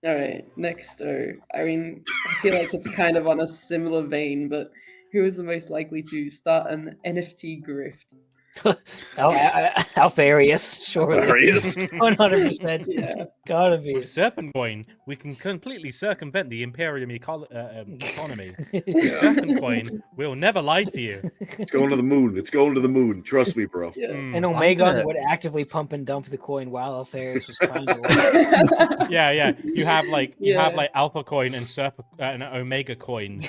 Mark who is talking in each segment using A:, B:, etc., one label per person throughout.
A: All right, next. I mean, I feel like it's kind of on a similar vein, but who is the most likely to start an NFT grift?
B: Alfarius, surely.
C: Alfarius.
B: 100%.
A: Yeah.
B: It's gotta be.
D: With Serpent Coin, we can completely circumvent the Imperium economy. With
C: Yeah.
D: Serpent Coin, we'll never lie to you.
C: It's going to the moon. It's going to the moon. Trust me, bro.
A: Yeah.
B: And Omegon would actively pump and dump the coin while Alfarius was kind of
D: Yeah. You have like
A: Yes.
D: Alpha Coin and Omega Coin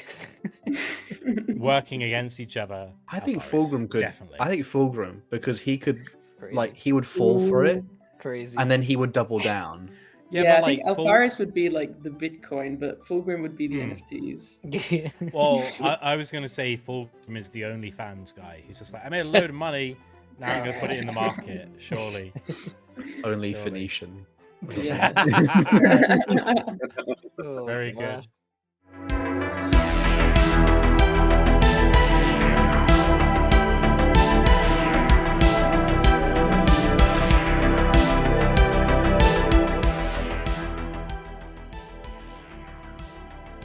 D: working against each other.
E: I think
D: Alfarius,
E: Fulgrim could.
D: definitely.
E: I think Fulgrim, because he could,
B: crazy.
E: like, he would fall for it,
B: Crazy.
E: and then he would double down.
A: Yeah,
D: but
A: I think
D: like
A: Alfarius would be like the Bitcoin, but Fulgrim would be the NFTs.
D: Well, I was gonna say Fulgrim is the OnlyFans guy. He's just like, I made a load of money. Now I'm gonna put it in the market. Surely.
E: Only Phoenician.
A: Yeah.
B: Oh,
D: Very
B: God.
D: good.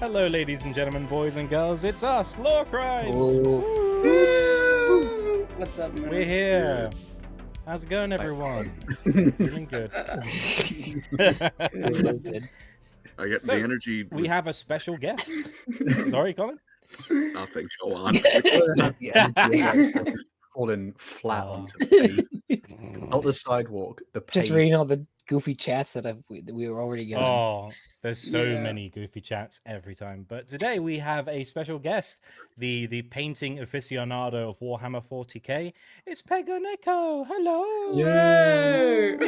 D: Hello, ladies and gentlemen, boys and girls. It's us, LoreCrimes.
B: Oh.
A: What's up, man?
D: We're here. How's it going, everyone? Feeling good.
C: I get
D: So,
C: the energy.
D: We have a special guest. Sorry, Colin?
C: Nothing. Go on.
E: Falling flat onto the pavement. Not the sidewalk, the
B: Just
E: pavement.
B: reading all the goofy chats that we were already getting.
D: Oh, there's so
A: Yeah.
D: many goofy chats every time. But today we have a special guest, the painting aficionado of Warhammer 40k. It's Pega Neko. Hello.
A: Whoa!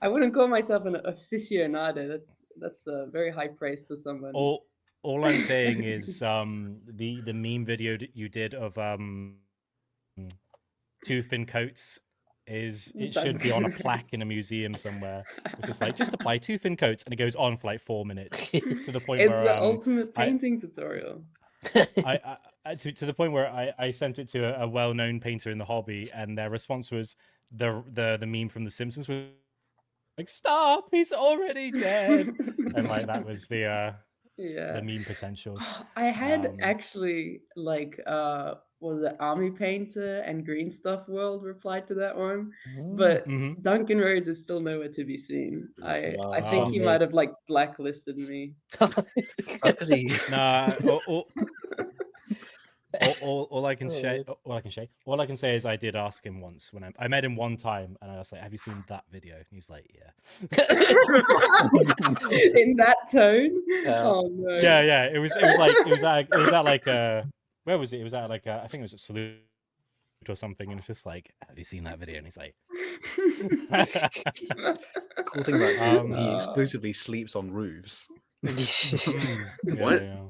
A: I wouldn't call myself an aficionado. That's a very high praise for someone.
D: All I'm saying is the meme video that you did of two thin coats it should be on a plaque in a museum somewhere. It's just like, just apply two thin coats, and it goes on for like 4 minutes to the point
A: It's
D: where
A: the ultimate painting tutorial.
D: I to the point where I sent it to a well-known painter in the hobby, and their response was the meme from The Simpsons was like, "Stop! He's already dead!" And like that was the meme potential.
A: I had actually like was it Army Painter and Green Stuff World replied to that one, but Duncan Rhodes is still nowhere to be seen. I think he might have like blacklisted me.
E: Because he.
D: Nah. All I can say is I did ask him once when I met him one time, and I was like, "Have you seen that video?" And he's like, "Yeah."
A: In that tone. Oh no.
D: Yeah. It was at like where was it? It was at like I think it was at Salute or something, and it's just like, "Have you seen that video?" And he's like,
E: Cool thing about he exclusively sleeps on roofs.
C: What?
D: Yeah.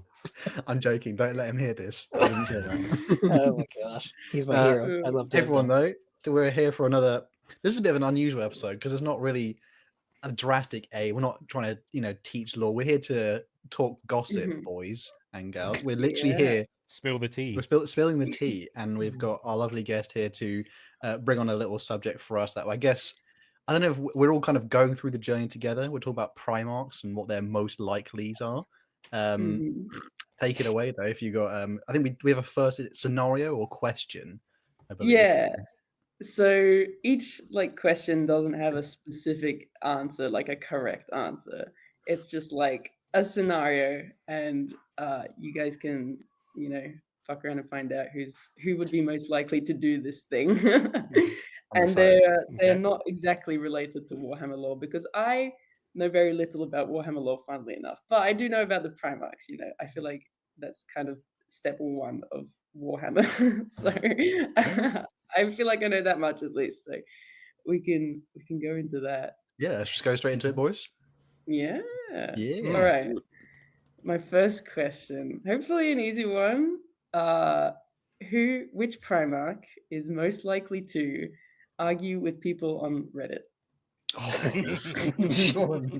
E: I'm joking. Don't let him hear this. I didn't say that.
B: Oh my gosh, he's my hero. I love
E: Everyone, though, we're here for another. This is a bit of an unusual episode because it's not really a drastic A. We're not trying to, teach law. We're here to talk gossip, boys and girls. We're literally here.
D: Spill the tea.
E: We're spilling the tea, and we've got our lovely guest here to bring on a little subject for us that I guess. I don't know if we're all kind of going through the journey together. We're talking about Primarchs and what their most likelies are. Take it away, though. If you got, I think we have a first scenario or question. I believe.
A: Yeah. So each question doesn't have a specific answer, like a correct answer. It's just like a scenario, and you guys can, fuck around and find out who would be most likely to do this thing. And they're not exactly related to Warhammer lore, because I know very little about Warhammer lore, funnily enough, but I do know about the Primarchs. I feel like that's kind of step one of Warhammer. So I feel like I know that much at least. So we can go into that.
E: Yeah, let's just go straight into it, boys.
A: Yeah.
E: Yeah.
A: All right. My first question, hopefully an easy one. Which Primarch is most likely to argue with people on Reddit?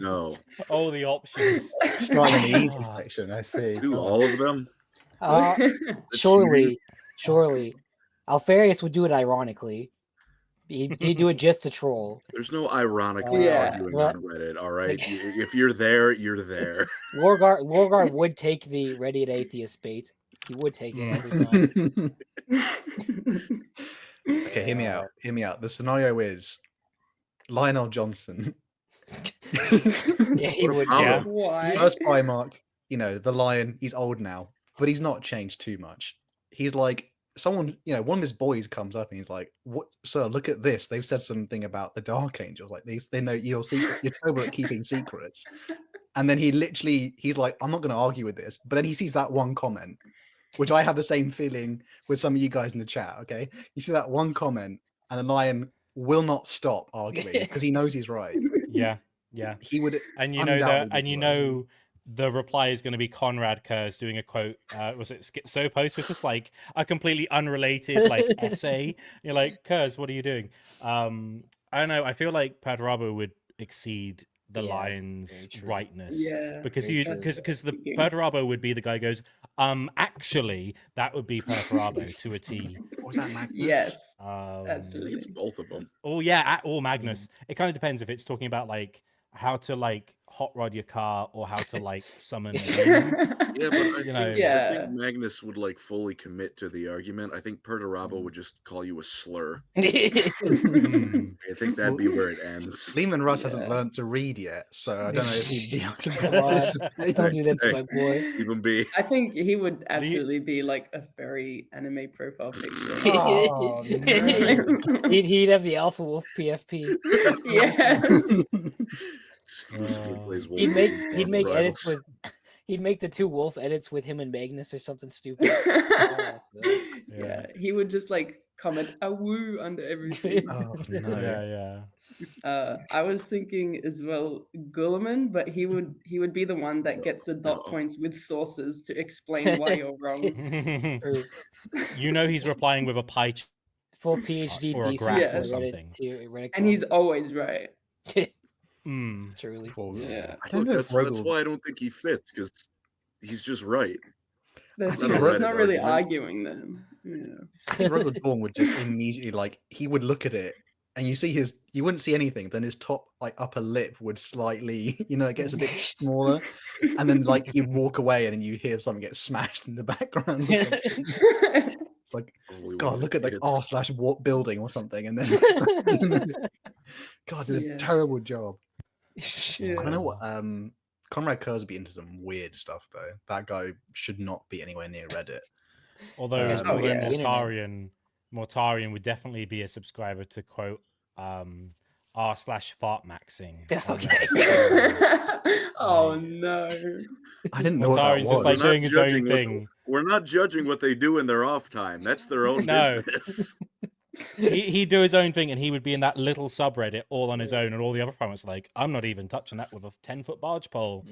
C: No.
D: All the options.
E: Starting in the easy section, I see.
C: Do all of them?
B: surely, Alfarius would do it ironically. He'd do it just to troll.
C: There's no ironically
A: Yeah.
C: arguing
B: What?
C: on Reddit, all right? If you're there, you're there.
B: Lorgar would take the Reddit atheist bait. He would take it every time.
E: Okay, hear me out. Hear me out. The scenario is Lionel Johnson.
B: Yeah, he
C: What
B: would.
C: about
D: Yeah.
C: him?
A: Why?
E: First Primarch, the lion, he's old now, but he's not changed too much. He's like, someone, one of his boys comes up and he's like, "What, sir, look at this. They've said something about the Dark Angels. Like, they know you're terrible at keeping secrets." And then he's like, "I'm not going to argue with this." But then he sees that one comment, which I have the same feeling with some of you guys in the chat, okay? You see that one comment, and the lion will not stop arguing because he knows he's right.
D: Yeah.
E: He would,
D: And you know
E: undoubtedly
D: that, and
E: be
D: you
E: right.
D: know the reply is going to be Conrad Kurz doing a quote. Was it Schizo post? Which is like a completely unrelated like essay. You're like, Kurz, what are you doing? I don't know. I feel like Padrabo would exceed the
B: Yeah,
D: lion's
B: very true.
D: rightness.
A: Yeah,
D: because
B: very
D: because
B: true.
D: the Padrabo would be the guy who goes, actually, that would be Padrabo to a T.
E: What was that, Magnus?
A: Yes,
C: I think it's
A: absolutely.
C: both of them.
D: Oh yeah, or Magnus. It kind of depends if it's talking about like how to like hot rod your car or how to like summon wind.
C: Yeah, but I
D: You know.
C: think Magnus would like fully commit to the argument. I think Perturabo would just call you a slur.
D: Hmm.
C: I think that'd be where it ends.
E: Lehman Russ hasn't
A: Yeah.
E: learned to read yet, so I don't know if he'd be able to
B: Come on.
E: participate.
B: Don't do that to my boy.
C: Even be.
A: I think he would absolutely be like a furry anime profile picture.
E: Oh, no.
B: He'd have the Alpha Wolf PFP.
A: Yes.
C: Exclusively plays
B: He'd make
C: Wolverine
B: he'd
C: on
B: make edits
C: Rivals.
B: with he'd make the two wolf edits with him and Magnus or something stupid.
A: Yeah, he would just like comment a woo under everything.
E: Oh,
D: Yeah,
E: no.
D: yeah.
A: I was thinking as well Gulliman, but he would be the one that gets the dot
C: No.
A: points with sources to explain why you're wrong.
B: True.
D: You know he's replying with a pie chart
B: Full PhD
D: or a
B: thesis
D: graph
A: or
B: to
D: something.
B: Reddit
A: And he's always right.
D: Mm.
B: truly.
A: Yeah.
E: I don't
C: Look,
E: know
C: that's
E: if Rogue will...
C: why I don't think he fits, because he's just right.
A: That's
C: Not a
A: true. It's
C: Reddit
A: not really
C: argument.
A: arguing them. Yeah.
E: I think Rogue Dawn would just immediately, like, he would look at it and you wouldn't see anything, but then his top, like, upper lip would slightly, it gets a bit smaller. And then, like, you'd walk away and then you'd hear something get smashed in the background or something. It's like,
C: Probably
E: God,
C: one
E: look
C: of
E: at
C: the
E: the r/warp building or something. And then, God, did
A: Yeah.
E: a terrible job.
A: Yeah.
E: I don't know what, Conrad Kurz would be into some weird stuff, though. That guy should not be anywhere near Reddit.
D: Although,
E: Oh,
D: although
A: yeah.
D: Mortarion would definitely be a subscriber to quote r/fartmaxing.
B: Okay.
A: Oh no.
E: I didn't know what that
D: Mortarion
E: was.
D: just like
C: We're not
D: doing his own
C: judging
D: thing.
C: We're not judging what they do in their off time. That's their own
D: No.
C: business.
D: He'd do his own thing, and he would be in that little subreddit all on his own, and all the other Primarchs are like, I'm not even touching that with a 10-foot barge pole.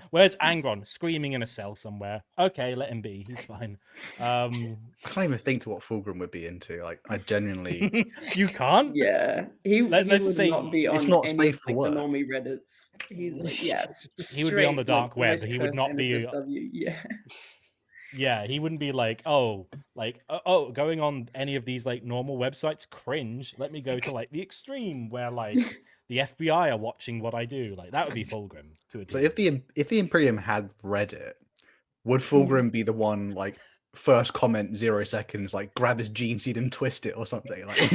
D: Where's Angron? Screaming in a cell somewhere. Okay, let him be. He's fine.
E: I can't even think to what Fulgrim would be into. Like, I genuinely...
D: You can't?
A: Yeah. He
D: Let's
A: would
D: say
A: not be on
E: it's not
A: any
E: safe
A: of,
E: for
A: like,
E: work.
A: the normie Reddits. He's like, yes.
D: He would be on the
A: straight,
D: dark
A: like,
D: web,
A: West
D: but he would
A: Coast
D: not be-
A: NSFW. Yeah.
D: Yeah, he wouldn't be like, going on any of these like normal websites, cringe. Let me go to like the extreme where like the FBI are watching what I do. Like that would be Fulgrim to a
E: So
D: T.
E: if the Imperium had Reddit, would Fulgrim be the one, like, first comment 0 seconds, like, grab his gene seed and twist it or something? Like,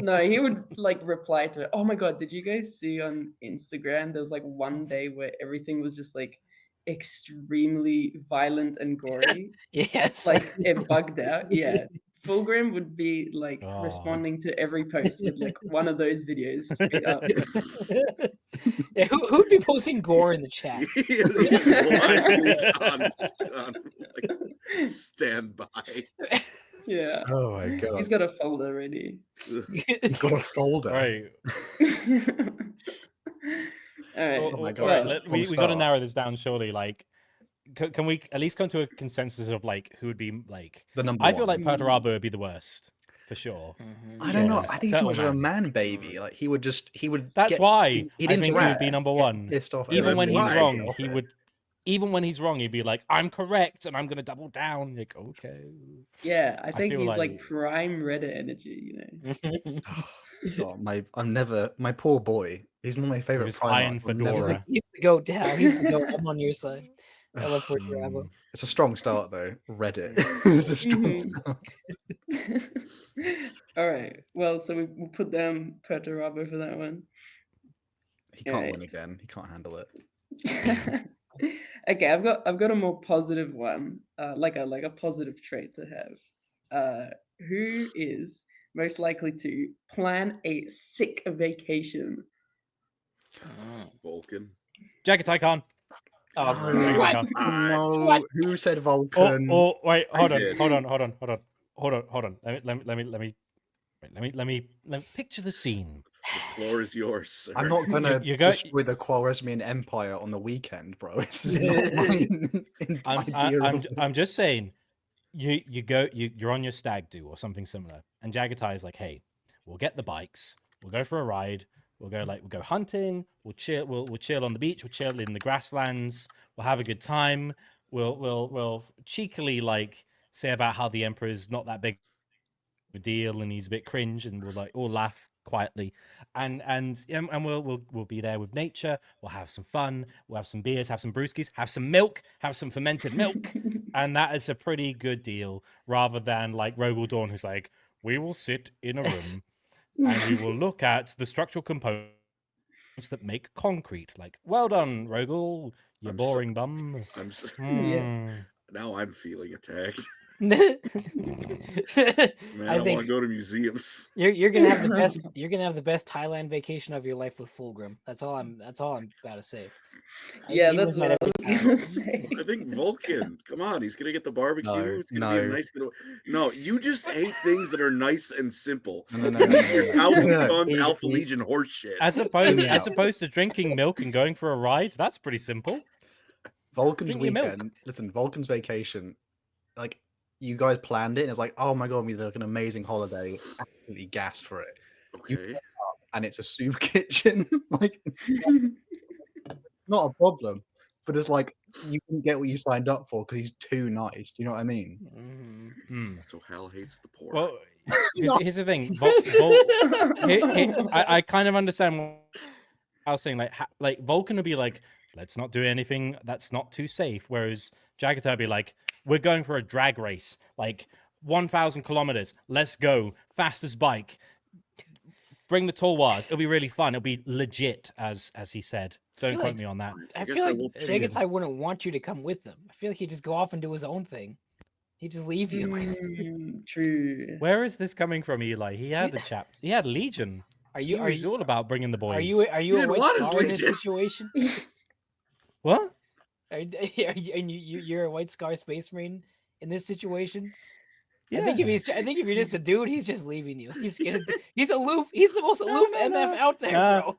A: No, he would like reply to it. Oh my god, did you guys see on Instagram there was like one day where everything was just like extremely violent and gory?
B: Yes.
A: Like it bugged out. Yeah. Fulgrim would be like
D: Oh.
A: responding to every post with like one of those videos straight up.
B: Yeah, who'd be posting gore in the chat?
C: He's blindly on like, standby.
A: Yeah.
E: oh my god.
A: He's got a folder ready.
E: He's got a folder.
D: Right.
A: All right.
E: Oh my God,
D: Right,
E: it's just
D: we
E: one
D: got to
E: star.
D: narrow this down surely. Like, can we at least come to a consensus of like who would be like?
E: The number
D: I feel
E: one.
D: like Perturabo would be the worst for sure.
E: I don't know.
D: Sure.
E: I think he's too much of a
D: Turtle
E: man baby. Like, he would.
D: That's why
E: he'd
D: I think he would
E: interact,
D: be number
E: get
D: one.
E: pissed off
D: Even
E: over
D: when
E: it,
D: he's
E: get
D: wrong,
E: off
D: he
E: it.
D: would. even when he's wrong, he'd be like, "I'm correct, and I'm gonna double down." Like, okay.
A: Yeah, I
D: I
A: think
D: feel
A: he's like
D: like-
A: prime Reddit energy,
E: Oh, my poor boy. He's one of my favorite
D: his iron
E: Primarchs. I'll never-
B: He's,
D: fedora.
B: he's the goat now. He's the goat. I'm on your side. I love Bravo.
E: It's a strong start though. Reddit. It's a strong
A: Mhm.
E: start.
A: All right. Well, so we'll put down Perturabo for that one.
E: He can't win
A: Alright.
E: again. He can't handle it.
A: Okay, I've got a more positive one, like a positive trait to have. Who is most likely to plan a sick vacation?
C: Vulcan.
D: Jacket Icon.
B: Oh,
E: No,
B: what?
E: no.
B: What?
E: Who said
D: Oh,
E: Vulcan?
D: wait,
C: I
D: hold on,
C: did.
D: hold on. Let me picture the scene.
C: The floor is yours, sir.
E: I'm not gonna
D: You go-
E: destroy the Khwarezmian Empire on the weekend, bro. This is not my idea.
D: I'm just saying, you're on your stag do or something similar, and Jagatai is like, hey, we'll get the bikes, we'll go for a ride, we'll go hunting, we'll chill on the beach, we'll chill in the grasslands, we'll have a good time, we'll cheekily like say about how the Emperor's not that big of a deal and he's a bit cringe, and we'll like all laugh quietly, and we'll be there with nature, we'll have some fun, we'll have some beers, have some brewskis, have some milk, have some fermented milk, and that is a pretty good deal, rather than like Rogel Dawn, who's like, we will sit in a room and we will look at the structural components that make concrete. Like, well done, Rogel, you
C: I'm
D: boring bum.
C: I'm so,
A: Yeah.
C: now I'm feeling attacked.
B: I
C: Man, I want
B: think
C: to go to museums.
B: you're gonna have the best. You're gonna have the best Thailand vacation of your life with Fulgrim. That's all I'm about to say.
A: Yeah,
B: He
A: that's
B: was
A: what I
B: my
A: was gonna say.
C: I think Vulcan. Come on, he's gonna get the barbecue.
E: No,
C: it's gonna be a
E: no.
C: nice getaway. No, you just hate things that are nice and simple.
E: No.
C: Your Thousand
E: No,
C: Suns
E: he-
C: Alpha
E: he-
C: Legion horse shit.
D: As opposed to drinking milk and going for a ride, that's pretty simple.
E: Vulcan's
D: Drink your milk.
E: weekend. Listen, Vulcan's vacation. Like you guys planned it, and it's like, oh my god, we did like an amazing holiday. Absolutely gassed for it.
C: Okay.
E: And it's a soup kitchen. Like, not a problem. But it's like you can get what you signed up for because he's too nice. Do you know what I mean?
D: Mm.
C: So Hal hates the poor.
D: Well, here's the thing. I kind of understand what I was saying. Like Vulcan would be like, let's not do anything that's not too safe. Whereas Jagatai would be like, we're going for a drag race, like 1,000 kilometers. Let's go, fastest bike. Bring the Torwars. It'll be really fun. It'll be legit, as he said. Don't
B: feel
D: quote
B: like-
D: me on that.
B: I
C: guess
B: feel
C: I
B: like
C: will
B: Jagatai wouldn't want you to come with him. I feel like he'd just go off and do his own thing. He'd just leave you.
A: True.
D: Where is this coming from, Eli? He had He had Legion.
B: Are
D: He
B: you? Are
D: was
B: you?
D: all about bringing the boys.
B: Are you? Are you a
C: didn't
B: white
C: want his
B: scar in this
C: Legion.
B: situation?
D: What?
B: Are you, and you're a white scar space marine in this situation?
D: Yeah.
B: I think if you're just a dude, he's just leaving you. He's aloof. He's the most aloof MF out there, bro.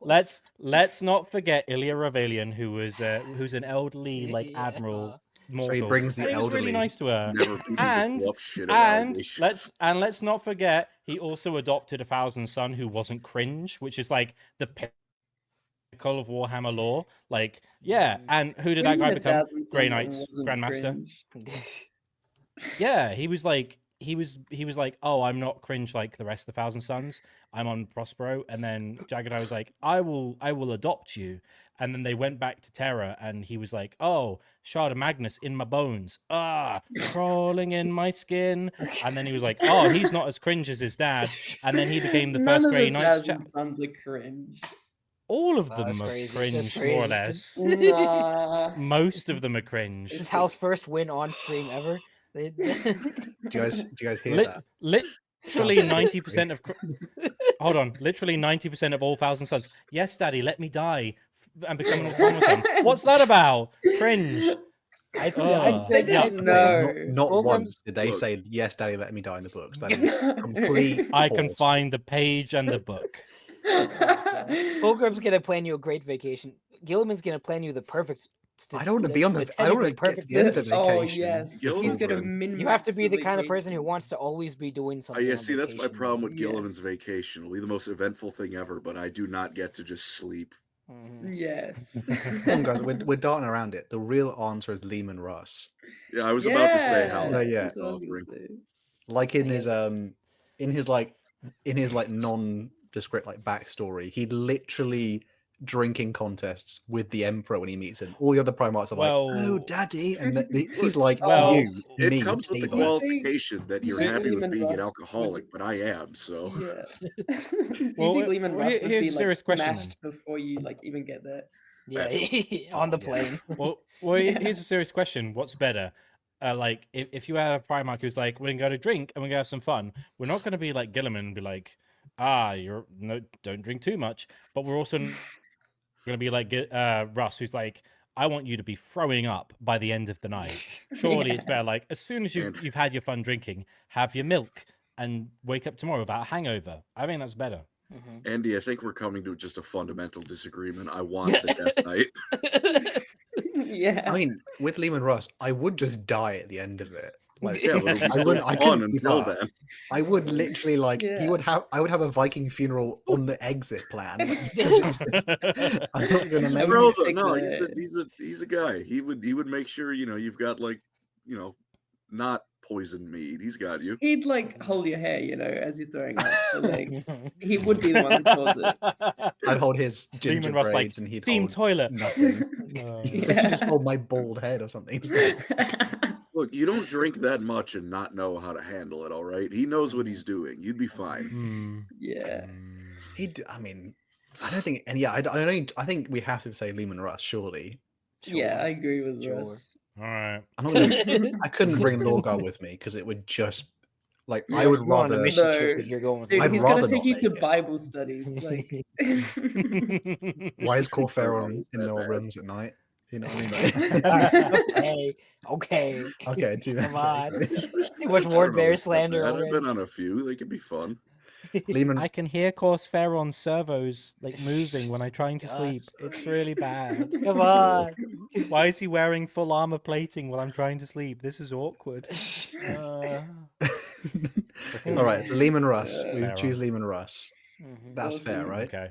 D: Let's not forget Ilya Ravalian, who's an elderly like
B: Yeah.
D: admiral.
E: So he
D: Mortal.
E: brings the
D: And he was really
E: elderly.
D: nice to her.
C: Never people
D: And-
C: go up shit at
D: And
C: allegations.
D: let's not forget he also adopted a Thousand Son who wasn't cringe, which is like the pinnacle of Warhammer lore. Like, yeah, and who did that guy become? Grey Knights Grandmaster. Yeah, he was like oh, I'm not cringe like the rest of the Thousand Sons. I'm on Prospero, and then Jagatai was like, I will adopt you. And then they went back to Terra, and he was like, oh, Shard of Magnus in my bones, crawling in my skin. And then he was like, oh, he's not as cringe as his dad. And then he became the first Grey Knights.
A: Sons are cringe.
D: All of
B: Oh,
D: them
B: that's
D: are
B: crazy. That's
D: cringe, more or
B: crazy.
D: less.
A: Nah.
D: Most of them are cringe.
B: This is Hal's first win on stream ever.
E: Do you guys hear that?
D: Literally 90% of hold on, literally 90% of all Thousand Sons. Yes, Daddy, let me die and become an automaton. What's that about? Cringe.
B: I
A: They
D: Yeah.
A: didn't know.
E: Not
B: Fulgrim's-
E: once did they
C: Look.
E: say, yes, Daddy, let me die in the books. That is complete.
D: I can
E: horse.
D: find the page and the book.
B: Fulgrim's gonna plan you a great vacation. Gilliman's gonna plan you the perfect.
E: I don't want to be on the. I don't want to get to the end of the
A: Oh
E: vacation.
A: yes,
C: Gilliman's
A: he's gonna
C: gonna-
B: You have to be the
A: min-max
B: kind of person who
A: vacation.
B: wants to always be doing something.
C: Yeah,
B: on
C: see, that's my
B: vacation,
C: problem
B: man.
C: with Gilliman's
A: Yes.
C: vacation. It'll be the most eventful thing ever, but I do not get to just sleep.
A: Yes.
E: Come on, guys, we're darting around it. The real answer is Lehman Russ.
C: Yeah, I was about to say
A: Yeah,
C: how
E: No, yeah.
A: that's what I was gonna say.
E: Like in his in his like
B: Mm.
E: nondescript like backstory, he literally drinking contests with the Emperor when he meets him. All the other Primarchs are like, "Oh,
D: Well-
E: Daddy," and he's like,
D: Well,
E: "You,
C: it
E: me,
C: comes with the
E: Tabor."
C: qualification that
A: You
C: you're
A: think
C: happy with
A: Lehman
C: being an
A: Russ
C: alcoholic,
A: would-
C: but I am, so
A: Yeah. Do you
D: Well,
A: think Lehman Russ would
D: here's
A: be
D: a
A: like
D: serious question then.
A: smashed before you like even get there?
B: Yeah,
C: Absolutely.
B: on the
E: Yeah.
B: plane.
D: Well,
A: Yeah.
D: here's a serious question. What's better? Like, if you had a Primarch who's like, we're going to go to drink and we're going to have some fun, we're not going to be like Gilliman and be like, don't drink too much. But we're also going to be like Russ, who's like, I want you to be throwing up by the end of the night. Surely it's better, like, as soon as you've had your fun drinking, have your milk and wake up tomorrow without a hangover. I think that's better.
C: Andy, I think we're coming to just a fundamental disagreement. I want the Death Knight.
A: Yeah.
E: I mean, with Lehman Russ, I would just die at the end of it. Like,
C: Yeah, but it was
E: I
C: still
E: couldn't
C: fun
E: keep
C: until
E: up.
C: then.
E: I would literally like
A: Yeah.
E: I would have a Viking funeral on the exit plan. Like, 'cause it's just, I'm not gonna
A: Just
E: make
C: Bro,
E: it.
A: sick
C: no,
A: there.
C: he's a guy. He would make sure you've got like not poison mead. He's got you.
A: He'd like hold your hair, as you're throwing up. So, like, he would be the one to cause it.
E: I'd hold his ginger
D: Lehman Russ, like,
E: braids and he'd
D: steam
E: hold
D: toilet.
E: nothing.
A: Yeah.
E: He'd just hold my bald head or something.
C: Look, you don't drink that much and not know how to handle it. All right, he knows what he's doing. You'd be fine.
A: Yeah.
E: I mean, I don't think, and yeah, I think we have to say Lehman Russ, surely.
A: Yeah, I agree with
B: Sure.
A: Russ.
D: All right.
E: I'm not gonna, I couldn't bring Lorgar with me because it would just like I
B: You're
E: would
B: going on a
E: rather.
B: mission
A: No.
B: trip if you're going with
A: Dude,
E: I'd
A: he's
E: rather
A: gonna take
E: not
A: you to
E: make it.
A: Bible studies. Like,
E: Why is Corferon
C: Right,
E: in
C: that
E: their
C: bad.
E: rooms at night? You know what I mean?
B: okay.
E: Okay, too
B: Come on.
C: Wish
B: Too
C: we
B: much
C: could
B: Ward
C: start
B: Bear
C: with stuff
B: slander
C: that. I've
B: already.
C: been on a few. They could be fun.
E: Lehman,
D: I can hear Corferon's servos like moving when I'm trying to
B: God.
D: sleep. It's really bad.
B: Come on.
D: Why is he wearing full armor plating while I'm trying to sleep? This is awkward.
E: all right, so Lehman Russ. We
D: Fair
E: choose
D: one.
E: Lehman Russ. That's fair,
A: Awesome.
E: right?
D: Okay.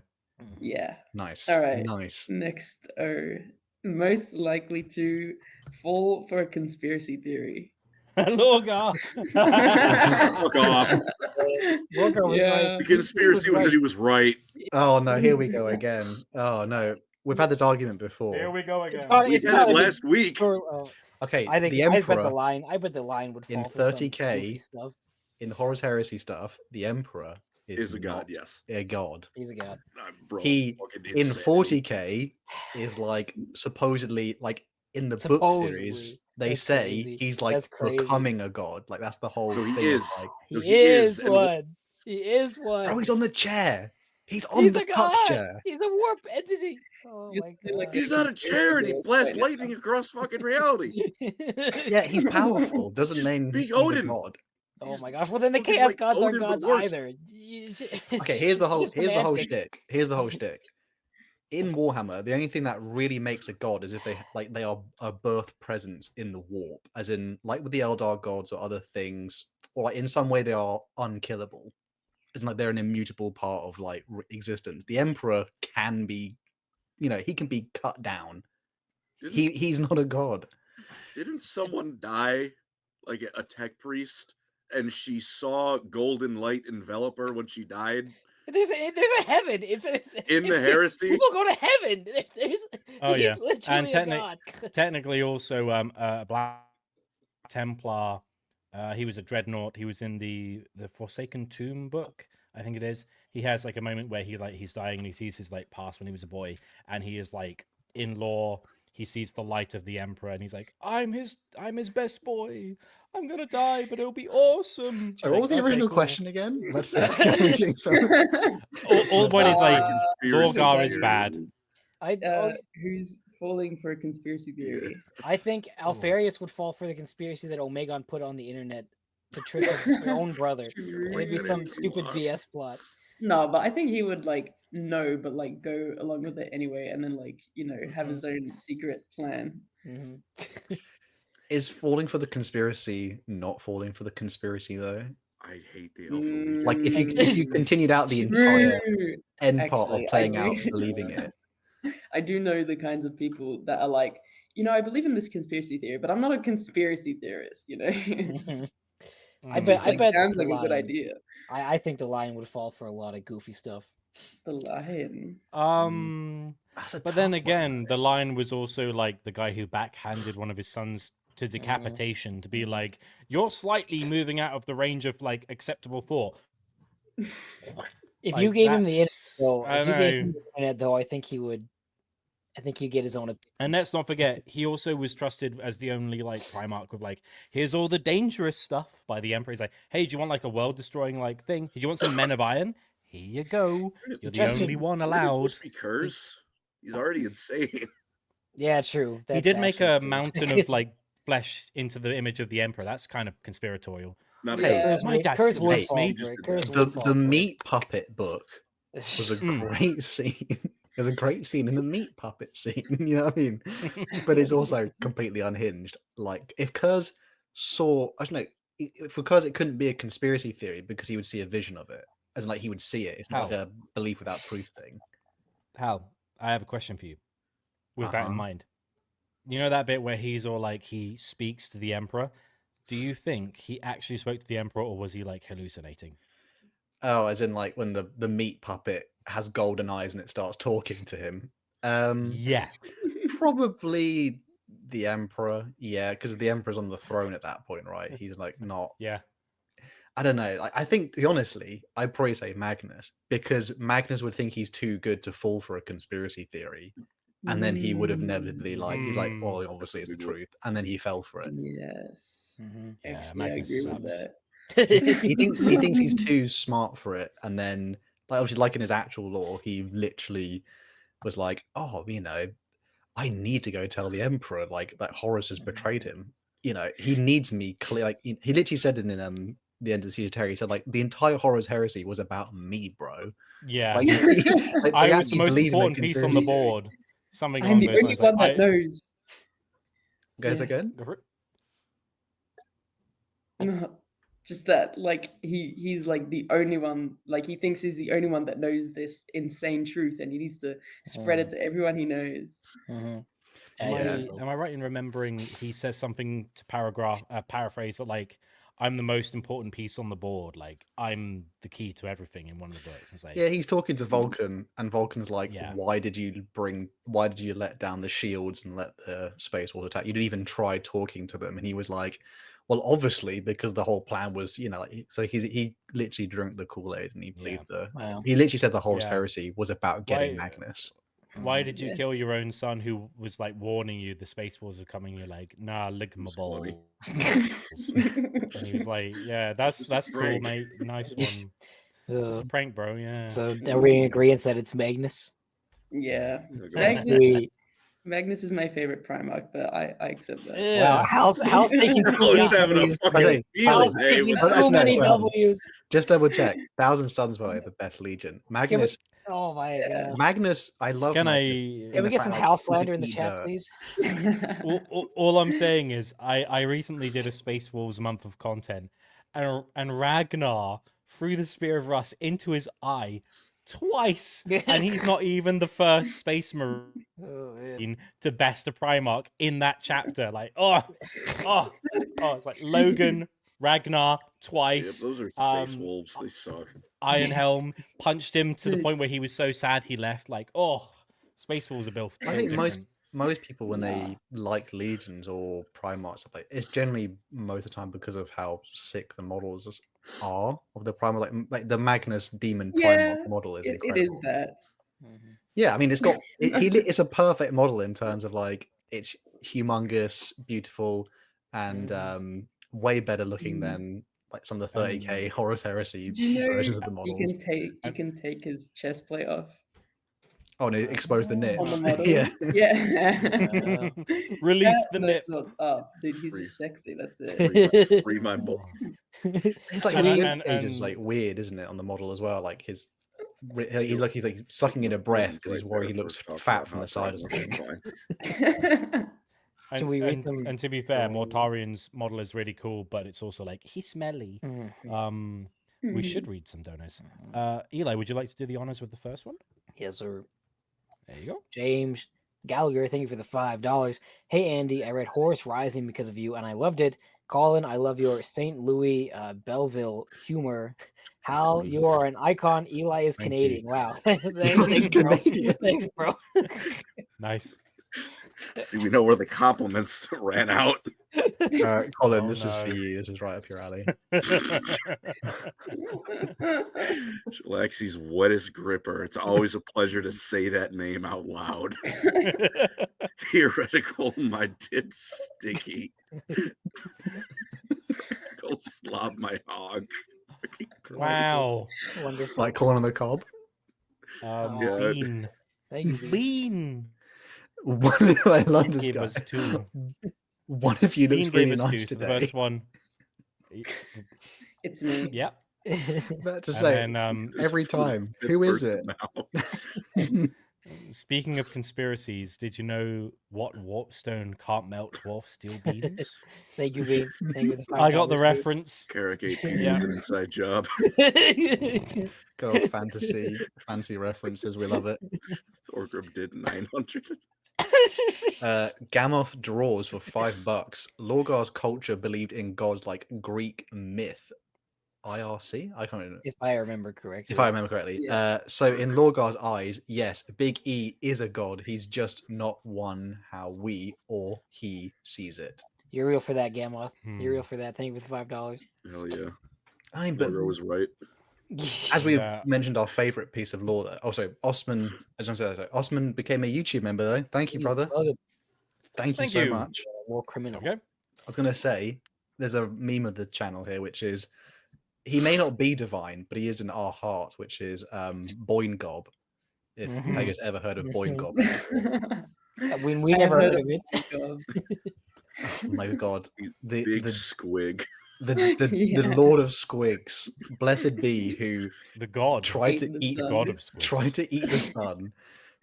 A: yeah.
E: Nice.
A: All right.
E: Nice.
A: Next are most likely to fall for a conspiracy theory.
D: Lorgar.
C: Fuck off.
B: Lorgar was right.
C: The conspiracy was that he was right.
E: Oh no, here we go again. Oh no, we've had this argument before.
D: Here we go again.
B: It's got-
C: We
B: it's
C: had
B: gotta
C: it
B: be
C: last week.
E: Okay,
B: I think
E: the
B: I bet
E: Emperor
B: the line. I bet the line would
E: in
B: fall for some
E: 30K
B: goofy stuff.
E: in Horus Heresy stuff. The Emperor
C: Is a god,
E: not
C: yes.
E: a god.
B: He's a god.
C: Bro,
E: He
C: fucking
E: in
C: insanity.
E: 40K is like supposedly like in the book
B: Supposedly.
E: series they
B: That's
E: say
B: crazy.
E: he's like
B: That's crazy.
E: becoming a god. Like that's the whole
C: No,
E: thing.
C: he
E: of,
C: is.
E: like,
C: No,
B: He is
C: and
B: one. He is one.
E: bro, he's on the chair. He's on
B: He's
E: the
B: a
E: cup
B: god.
E: chair.
B: He's a warp entity. Oh
A: You
B: my
A: feel like
B: god.
C: He's on a chair and he blasts lightning across fucking reality.
E: Yeah, he's powerful. Doesn't
C: Just
E: mean
C: big
E: he's a
C: Odin.
E: god.
B: Oh my gosh. Well, then the
C: Fucking
B: chaos
C: like
B: gods aren't
C: Odin, but
B: gods
C: worse.
B: either.
E: Okay, here's the whole
B: Just
E: here's the whole
B: semantics.
E: shtick. Here's the whole shtick. In Warhammer, the only thing that really makes a god is if they are a birth presence in the warp, as in like with the Eldar gods or other things, or like in some way they are unkillable. It's like they're an immutable part of like existence. The Emperor can be, he can be cut down. He's not a god.
C: Didn't someone die, like a tech priest, and she saw golden light envelop her when she died
B: There's a heaven.
C: in the heresy?
B: People go to heaven.
D: Oh,
B: he's
D: yeah.
B: literally
D: And
B: a god.
D: technically also a Black Templar. He was a dreadnought. He was in the Forsaken Tomb book, I think it is. He has like a moment where he's dying and he sees his like past when he was a boy, and he is like in lore. He sees the light of the Emperor, and he's like, "I'm his best boy. I'm gonna die, but it'll be awesome."
E: So what was the
D: Okay,
E: original
D: cool.
E: question again? Let's see.
D: All the point is like
C: Conspiracy
D: Lorgar is
C: theory.
D: bad.
A: Who's falling for a conspiracy theory?
B: I think Alfarius would fall for the conspiracy that Omegon put on the internet to trick his own brother. It'd be some stupid BS plot.
A: No, but I think he would like know, but like go along with it anyway, and then like have his own secret plan.
E: Is falling for the conspiracy not falling for the conspiracy though?
C: I hate the Alpha Legion.
E: Like if you continued out the entire end part of
A: Actually, I
E: playing out
A: agree.
E: believing it,
A: I do know the kinds of people that are like, I believe in this conspiracy theory, but I'm not a conspiracy theorist,
B: I
A: It
B: bet.
A: just
B: I
A: like
B: bet
A: sounds
B: the
A: like a good
B: lion.
A: idea.
B: I think the lion would fall for a lot of goofy stuff.
A: The lion.
E: That's a
D: But then
E: tough one,
D: again,
E: though.
D: the lion was also like the guy who backhanded one of his sons to decapitation to be like, "You're slightly moving out of the range of like acceptable thought."
B: If
D: Like,
B: you gave him the internet,
D: that's
B: though,
D: I
B: if
D: don't
B: you gave him
D: know.
B: the internet, though, I think he would. I think he'd get his own opinion.
D: And let's not forget, he also was trusted as the only like Primarch with like, here's all the dangerous stuff by the Emperor. He's like, hey, do you want like a world destroying like thing? Do you want some Men of Iron? Here you go. You're the
B: Trust
D: only
B: you-
D: one
C: Where did
D: allowed.
C: Crispy curse? He's already insane.
B: Yeah, true.
D: He
B: That's
D: did make
B: actually
D: a
B: true.
D: mountain of like flesh into the image of the Emperor. That's kind of conspiratorial.
C: Not
A: Yeah.
C: a
B: Curse
D: My
B: would-
D: dad
B: Curse
D: still
B: would
D: hates
B: fall
D: me.
B: for it.
C: Just
B: Curse
C: did
B: would fall
E: The
B: for
E: meat puppet book
B: it.
E: was a
D: Mm.
E: great scene. There's a great scene in the meat puppet scene. You know what I mean? But it's also completely unhinged. Like if Kurz saw, I don't know, for Kurz it couldn't be a conspiracy theory because he would see a vision of it, as in like he would see it. It's not like
D: How?
E: a belief without proof thing.
D: Hal, I have a question for you. With that in
E: Uh-huh.
D: mind, you know that bit where he's all like he speaks to the Emperor. Do you think he actually spoke to the Emperor, or was he like hallucinating?
E: Oh, as in like when the meat puppet has golden eyes and it starts talking to him.
D: Yeah.
E: Probably the Emperor, yeah, because the Emperor's on the throne at that point, right? He's like not.
D: Yeah.
E: I don't know. Like, I think, honestly, I'd probably say Magnus because Magnus would think he's too good to fall for a conspiracy theory, and then he would have inevitably like he's like, well, obviously it's the
C: Probably would.
E: truth, and then he fell for it.
A: Yes.
B: Mhm.
D: Yeah,
A: Actually, I
D: Magnus
A: agree with
D: sucks.
A: that.
E: He thinks he's too smart for it, and then like obviously like in his actual lore, he literally was like, oh, I need to go tell the Emperor like that Horus has betrayed him. He needs me clear. Like he literally said in the end of the Siege of Terror, he said like the entire Horus heresy was about me, bro.
D: Yeah.
E: Like, like, so
D: I
E: he
D: was the
E: actually
D: most
E: believed in
D: important piece on the
E: conspiracy theory.
D: board. Something
A: I'm
D: along
A: the
D: those
A: only
D: lines.
A: one
D: Like,
A: that knows.
E: Guys,
A: Yeah.
E: again?
D: Go for it.
A: No, just that, like he's like the only one. Like he thinks he's the only one that knows this insane truth, and he needs to spread it to everyone he knows.
B: Mhm.
D: Am I,
E: Yeah.
D: am I right in remembering he says something to paraphrase that like I'm the most important piece on the board, like I'm the key to everything in one of the books. It's like,
E: Yeah, he's talking to Vulcan, and Vulcan's like,
D: Yeah.
E: why did you let down the shields and let the Space Wolves attack? You didn't even try talking to them. And he was like, well, obviously, because the whole plan was, so he literally drank the Kool-Aid and he believed
B: Wow.
E: he literally said the Horus
D: Yeah.
E: heresy was about getting
D: Why-
E: Magnus.
D: Why did you
A: Yeah.
D: kill your own son who was like warning you the Space Wars are coming? You're like, nah, lick my
C: That's funny.
D: balls. And he was like, yeah, that's
C: Just a
D: cool,
C: prank.
D: mate. Nice one. Just a prank, bro. Yeah.
B: So are we in agreement that it's Magnus?
A: Yeah,
C: Okay.
B: Sweet.
A: Magnus is my favorite Primarch, but I accept that.
B: Wow,
D: Yeah.
B: How's taking too
C: Oh,
B: many
C: he's having a
B: W's.
C: fucking
E: How's
C: feeling. Hey,
B: taking
C: what's
E: Oh,
B: too
E: actually, no,
B: many
E: sorry, hold on.
B: W's.
E: Just double check. Thousand Suns were the best Legion. Magnus,
B: Oh my
A: Yeah.
B: god.
E: Magnus, I love
D: Can
E: Magnus.
D: I?
E: in
B: Can we
E: the
B: get
E: fact,
B: some
E: like,
B: house
E: he can
B: slander in the
E: eat
B: chat,
E: dirt.
B: please?
D: all I'm saying is I recently did a Space Wolves month of content, and Ragnar threw the Spear of Rust into his eye twice, and he's not even the first Space Marine
B: Oh, man.
D: to best a Primarch in that chapter. Like, it's like Logan, Ragnar
C: Yeah,
D: twice.
C: those are Space
D: Um,
C: Wolves. They suck.
D: Ironhelm punched him to the point where he was so sad he left. Like, Space Wolves are built.
E: I think
D: different.
E: most people when they like legions or primarchs stuff like it's generally most of the time because of how sick the models are of the primarch, like the Magnus demon
A: Yeah,
E: primarch model is
A: it
E: incredible.
A: is that.
E: Yeah, I mean it's got it's a perfect model in terms of like it's humongous, beautiful, and way better looking than like some of the 30k Horus Heresy
A: Did you know
E: versions of the
A: you
E: models.
A: can take his chest plate off
E: Oh, and it exposed the
A: on the
E: nips.
A: model?
E: Yeah.
A: Yeah.
D: Release the nip.
A: That's what's up, dude. He's
C: Free.
A: just sexy. That's it.
C: Free my book.
E: It's like
D: And-
E: his
D: and-
E: ribcage is
D: and-
E: like weird, isn't it, on the model as well? Like he's he's like sucking in a breath because he's worried he looks fat from the side or something.
D: And,
B: Should we read
D: and,
B: some-
D: and to be fair, Mortarian's model is really cool, but it's also like he's smelly. We should read some donors. Eli, would you like to do the honors with the first one?
B: Yes, sir.
D: There you go.
B: James Gallagher, thank you for the $5. Hey Andy, I read Horus Rising because of you, and I loved it. Colin, I love your St. Louis Belleville humor. Hal, you are an icon. Eli is
E: Thank you.
B: Canadian. Wow.
E: He's
B: Thanks, bro.
E: Canadian.
B: Thanks, bro.
D: Nice.
C: See, we know where the compliments ran out.
E: Colin,
D: Oh,
E: this is for
D: no.
E: you. This is right up your alley.
C: Lexi's wettest gripper. It's always a pleasure to say that name out loud. Theoretical, my tip's sticky. Go slob my hog.
D: Wow.
B: Wonderful.
E: Like corn on the cob.
C: Yeah.
D: Bean.
B: Thank you. Bean.
D: Bean.
E: I love
D: Bean
E: this
D: gave
E: guy.
D: us 2.
E: One of you
D: Bean
E: looks
D: gave
E: really
D: us 2.
E: nice
D: So the
E: today.
D: first one.
A: It's me.
D: Yeah.
E: About to
D: And
E: say,
D: then
E: every
C: For the
E: time.
C: fifth
E: Who is
C: person
E: it?
C: now.
D: speaking of conspiracies, did you know what warpstone can't melt dwarf steel beams?
B: Thank you, Bean. Thank you for the $5.
D: I got the
B: Bean.
D: reference.
C: Carrick AP
D: Yeah.
C: is an inside job.
E: Good old fancy references. We love it.
C: Thorgrim did 900.
E: Gamoth draws for $5. Lorgar's culture believed in gods like Greek myth. IRC? I can't remember.
B: If I remember correctly.
E: If I remember correctly.
A: Yeah.
E: So in Lorgar's eyes, yes, Big E is a god. He's just not one how we or he sees it.
B: You're real for that, Gamoth. You're real
D: Hmm.
B: for that. Thank you for the $5.
C: Hell yeah.
E: I mean, but
C: Lorgar was right.
E: as we've
D: Yeah.
E: mentioned, our favorite piece of lore there. Also, Osman, as I said, Osman became a YouTube member though. Thank you, brother. Thank you
D: Thank
E: so
D: you.
E: much.
B: War criminal.
D: Okay.
E: I was going to say, there's a meme of the channel here, which is he may not be divine, but he is in our heart, which is Boing Gob. If
B: Mhm.
E: Pega's ever heard of Boing Gob.
B: When we
A: I
B: never
A: heard
B: heard of it.
A: God.
E: Oh my god.
C: Big
E: The
C: squig.
A: Yeah.
E: Lord of Squigs, blessed be who
D: The god.
E: tried to
A: Eating the
E: eat
D: The
A: sun.
D: god of squids.
E: tried to eat the sun.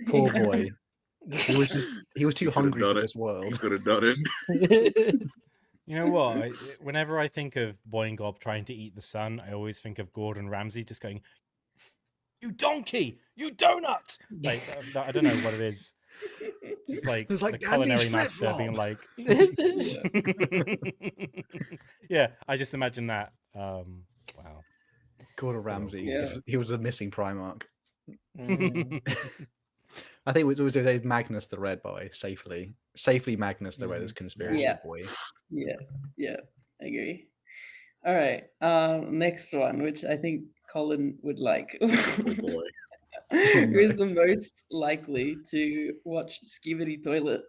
E: Poor
A: Yeah.
E: boy. He was too
C: could've
E: hungry for
C: done it.
E: this
C: He
E: world.
C: could have done it.
D: You know what? Whenever I think of Boing Gob trying to eat the sun, I always think of Gordon Ramsay just going, "You donkey! You donut!" Like I don't know what it is. Just like
E: It's like
D: the culinary
E: Andy's
D: master being
E: flip-flop.
D: like, yeah. I just imagine that. Wow.
E: Gordon Ramsay.
A: Yeah.
E: He was a missing Primarch.
B: Mhm.
E: I think it was Magnus the Red, by the way, safely Magnus the Red is conspiracy
A: Yeah.
E: boy.
A: Yeah, I agree. All right, next one, which I think Colin would like.
C: Oh boy.
A: Who is the most likely to watch Skibidi Toilet?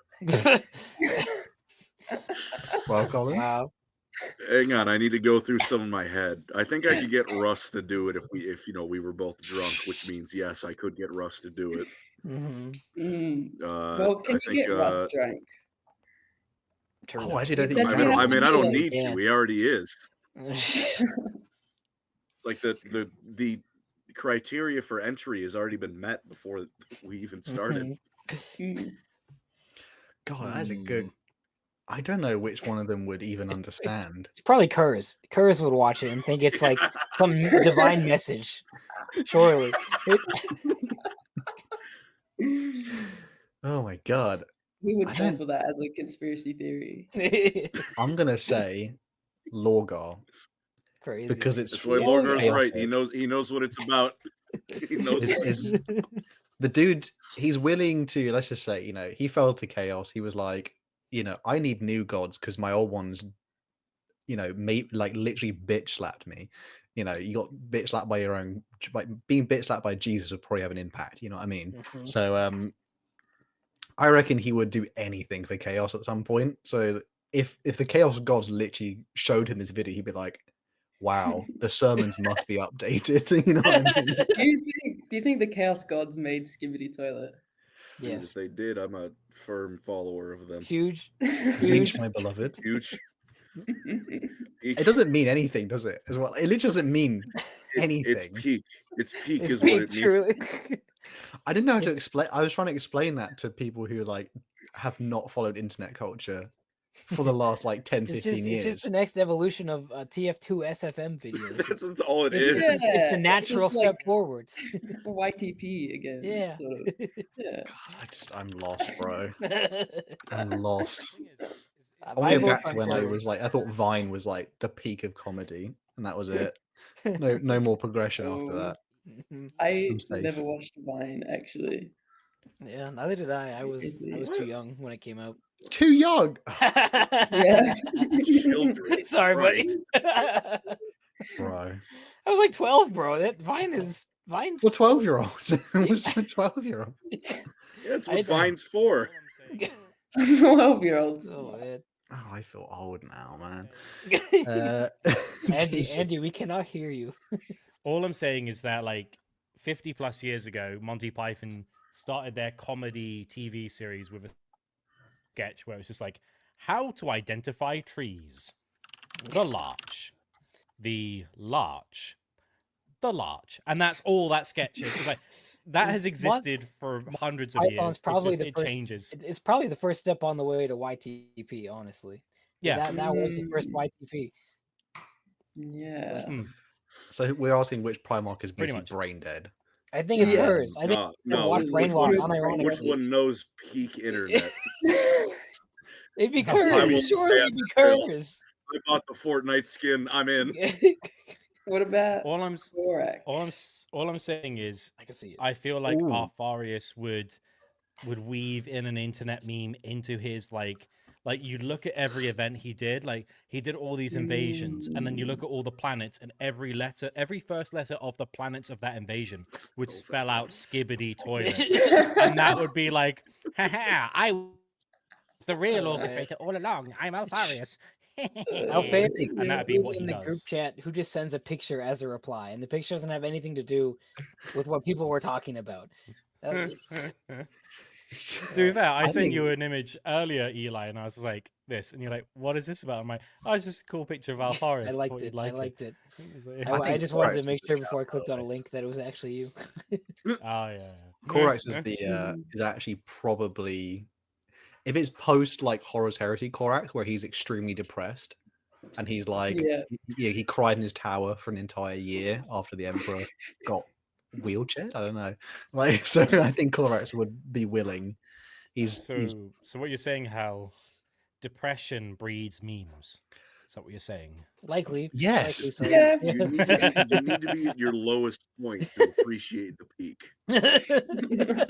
E: Well, Colin,
B: Wow.
C: Hang on, I need to go through some in my head. I think I could get Russ to do it if we were both drunk, which means yes, I could get Russ to do it.
B: Mhm.
A: Well, can
C: I
A: you
C: think,
A: get Russ drunk?
B: True.
E: I actually don't
A: He
E: think
A: said
E: you
A: you
E: can.
A: have
C: I
A: to do
C: don't
A: it.
C: need to.
B: Yeah.
C: He already is.
B: Mhm.
C: It's like the criteria for entry has already been met before we even started.
A: Mm.
E: God, that's a good. I don't know which one of them would even understand.
B: It's probably Kurz. Kurz would watch it and think it's like some divine message. Surely.
E: Oh my god.
A: He would
E: I
A: fall
E: don't-
A: for that as a conspiracy theory.
E: I'm gonna say Lorgar
B: Crazy.
E: because it's
C: That's why
A: Yeah.
C: Lorgar's right.
E: chaotic.
C: He knows what it's about. He knows what
E: Is the dude, he's willing to, let's just say, he fell to chaos. He was like, I need new gods because my old ones, like literally bitch slapped me. You got bitch slapped by your own, like being bitch slapped by Jesus would probably have an impact. You know what I mean?
B: Mhm.
E: So I reckon he would do anything for chaos at some point. So if the chaos gods literally showed him this video, he'd be like, wow, the sermons must be updated. You know what I mean?
A: Do you think the Chaos Gods made Skibidi Toilet?
C: Dude,
B: Yes.
C: if they did, I'm a firm follower of them.
B: Huge.
E: Zinch, my beloved.
C: Huge.
E: It doesn't mean anything, does it? As well, it literally doesn't mean anything.
C: It's peak. It's peak
B: It's
C: is what
B: big,
C: it means.
B: truly.
E: I didn't know how to
B: It's-
E: explain. I was trying to explain that to people who have not followed internet culture. for the last like 10,
B: It's
E: 15
B: just
E: years.
B: the next evolution of TF2 SFM videos.
C: That's all it
B: It's,
C: is.
B: it's, it's the
A: Yeah,
B: natural
A: just like
B: step forwards.
A: YTP again.
B: Yeah.
A: Sort of. Yeah.
E: I'm lost, bro. I'm lost. I
B: My
E: want to go
B: vote
E: back to
B: for
E: when I
B: chorus.
E: was like, I thought Vine was like the peak of comedy, and that was it. No more progression after
A: Oh,
E: that.
A: I
E: I'm safe.
A: never watched Vine actually.
B: Yeah, neither did I. I was
A: Crazy.
B: too young when it came out.
E: Too young,
A: Yeah.
C: Children.
B: Sorry, buddy.
C: Christ.
E: bro.
B: I was like 12, bro. That Vine's
E: For 12-year-olds, it was for 12-year-olds.
C: Yeah, that's
B: I
C: what
B: don't-
C: Vine's for.
A: 12-year-olds.
B: Oh man.
E: Oh, I feel old now, man.
B: Andy,
E: Jesus.
B: Andy, we cannot hear you.
D: All I'm saying is that like 50 plus years ago, Monty Python started their comedy TV series with a sketch where it was just like how to identify trees. The larch. The larch. The larch. And that's all that sketch is. It's like that has existed for hundreds of
B: Python's
D: years.
B: probably
D: It's just,
B: the
D: it
B: first-
D: changes.
B: It's probably the first step on the way to YTP, honestly.
D: Yeah.
B: That was the first YTP.
A: Yeah.
E: So we're asking which Primarch is
D: Pretty
E: basically
D: much.
E: brain dead.
B: I think it's
A: Yeah.
B: hers. I think
C: No,
B: watch
C: which
B: Brainwash
C: one,
B: unironically.
C: which one knows peak internet?
B: It'd be
D: I will
B: hers. Surely it'd be hers.
C: I bought the Fortnite skin. I'm in.
A: What about
D: All I'm
A: Thorax?
D: all I'm saying is
B: I can see it.
D: I feel like
E: Ooh.
D: Artharius would weave in an internet meme into his like you look at every event he did, like he did all these invasions, and then you look at all the planets, and every first letter of the planets of that invasion would spell out Skibbity Toilet. And that would be like, haha, I was the real orchestrator all along. I'm Altharius.
B: How fancy.
D: And that'd be what he
B: in the group
D: does.
B: chat who just sends a picture as a reply, and the picture doesn't have anything to do with what people were talking about.
D: To be fair, I sent
E: think-
D: you an image earlier, Eli, and I was like, this, and you're like, what is this about? I'm like, oh, it's just a cool picture of Altharius.
B: I liked
D: thought you'd
B: it.
D: like
B: I liked it.
D: It's like-
B: I
E: think
B: just wanted to
E: Korax
B: make
E: was
B: sure
E: the
B: before I
E: shout,
B: clicked
E: by
B: on
E: the
B: a
E: way.
B: link that it was actually you.
D: Oh yeah.
E: Korax is actually probably, if it's post like Horror's Heresy Korax, where he's extremely depressed and he's like, he cried in his tower for an entire year after the Emperor got wheelchaired. I don't know, like, so I think Korax would be willing. He's
D: So what you're saying, Hal? Depression breeds memes. Is that what you're saying?
B: Likely.
E: Yes.
B: Likely so.
A: Yeah.
C: You need to be at your lowest point to appreciate the peak.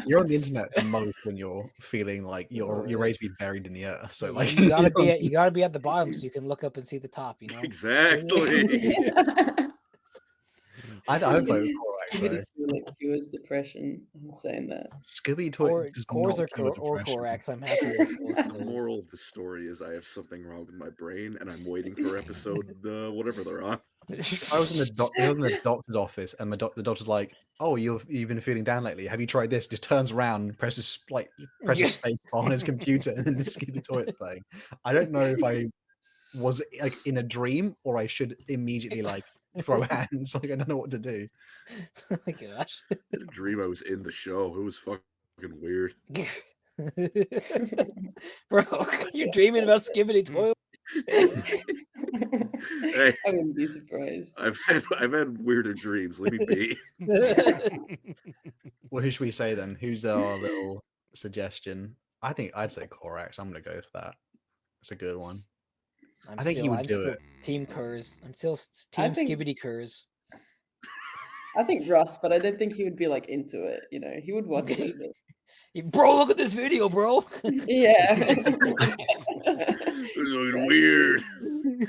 E: you're on the internet the most when you're feeling like you're ready to be buried in the earth. So like
B: you gotta be at the bottom so you can look up and see the top. You know.
C: Exactly.
E: I would vote Korax though.
A: Like cures depression. I'm saying that.
E: Scooby
B: Or
E: does
B: Cores
E: not
B: or
E: cure depression.
B: Korax. I'm happy with both of
C: The
B: those.
C: moral of the story is I have something wrong with my brain, and I'm waiting for episode whatever they're on.
E: I was in the doctor's office, and the doctor's like, "Oh, you've been feeling down lately. Have you tried this?" Just turns around, presses space bar on his computer, and then just keep the toilet playing. I don't know if I was like in a dream or I should immediately like throw hands. Like I don't know what to do.
B: Oh my gosh.
C: In a dream I was in the show. It was fucking weird.
B: Bro, you're dreaming about Skibbity Toilet.
C: Hey,
A: I wouldn't be surprised.
C: I've had weirder dreams. Leave me be.
E: Well, who should we say then? Who's our little suggestion? I think I'd say Korax. I'm gonna go for that. It's a good one. I think he would do it.
B: Team Kurs. I'm still Team
A: think-
B: Skibbity Kurs.
A: I think Russ, but I don't think he would be like into it. You know, he would watch it a bit.
B: Bro, look at this video, bro.
A: Yeah.
C: It's looking weird.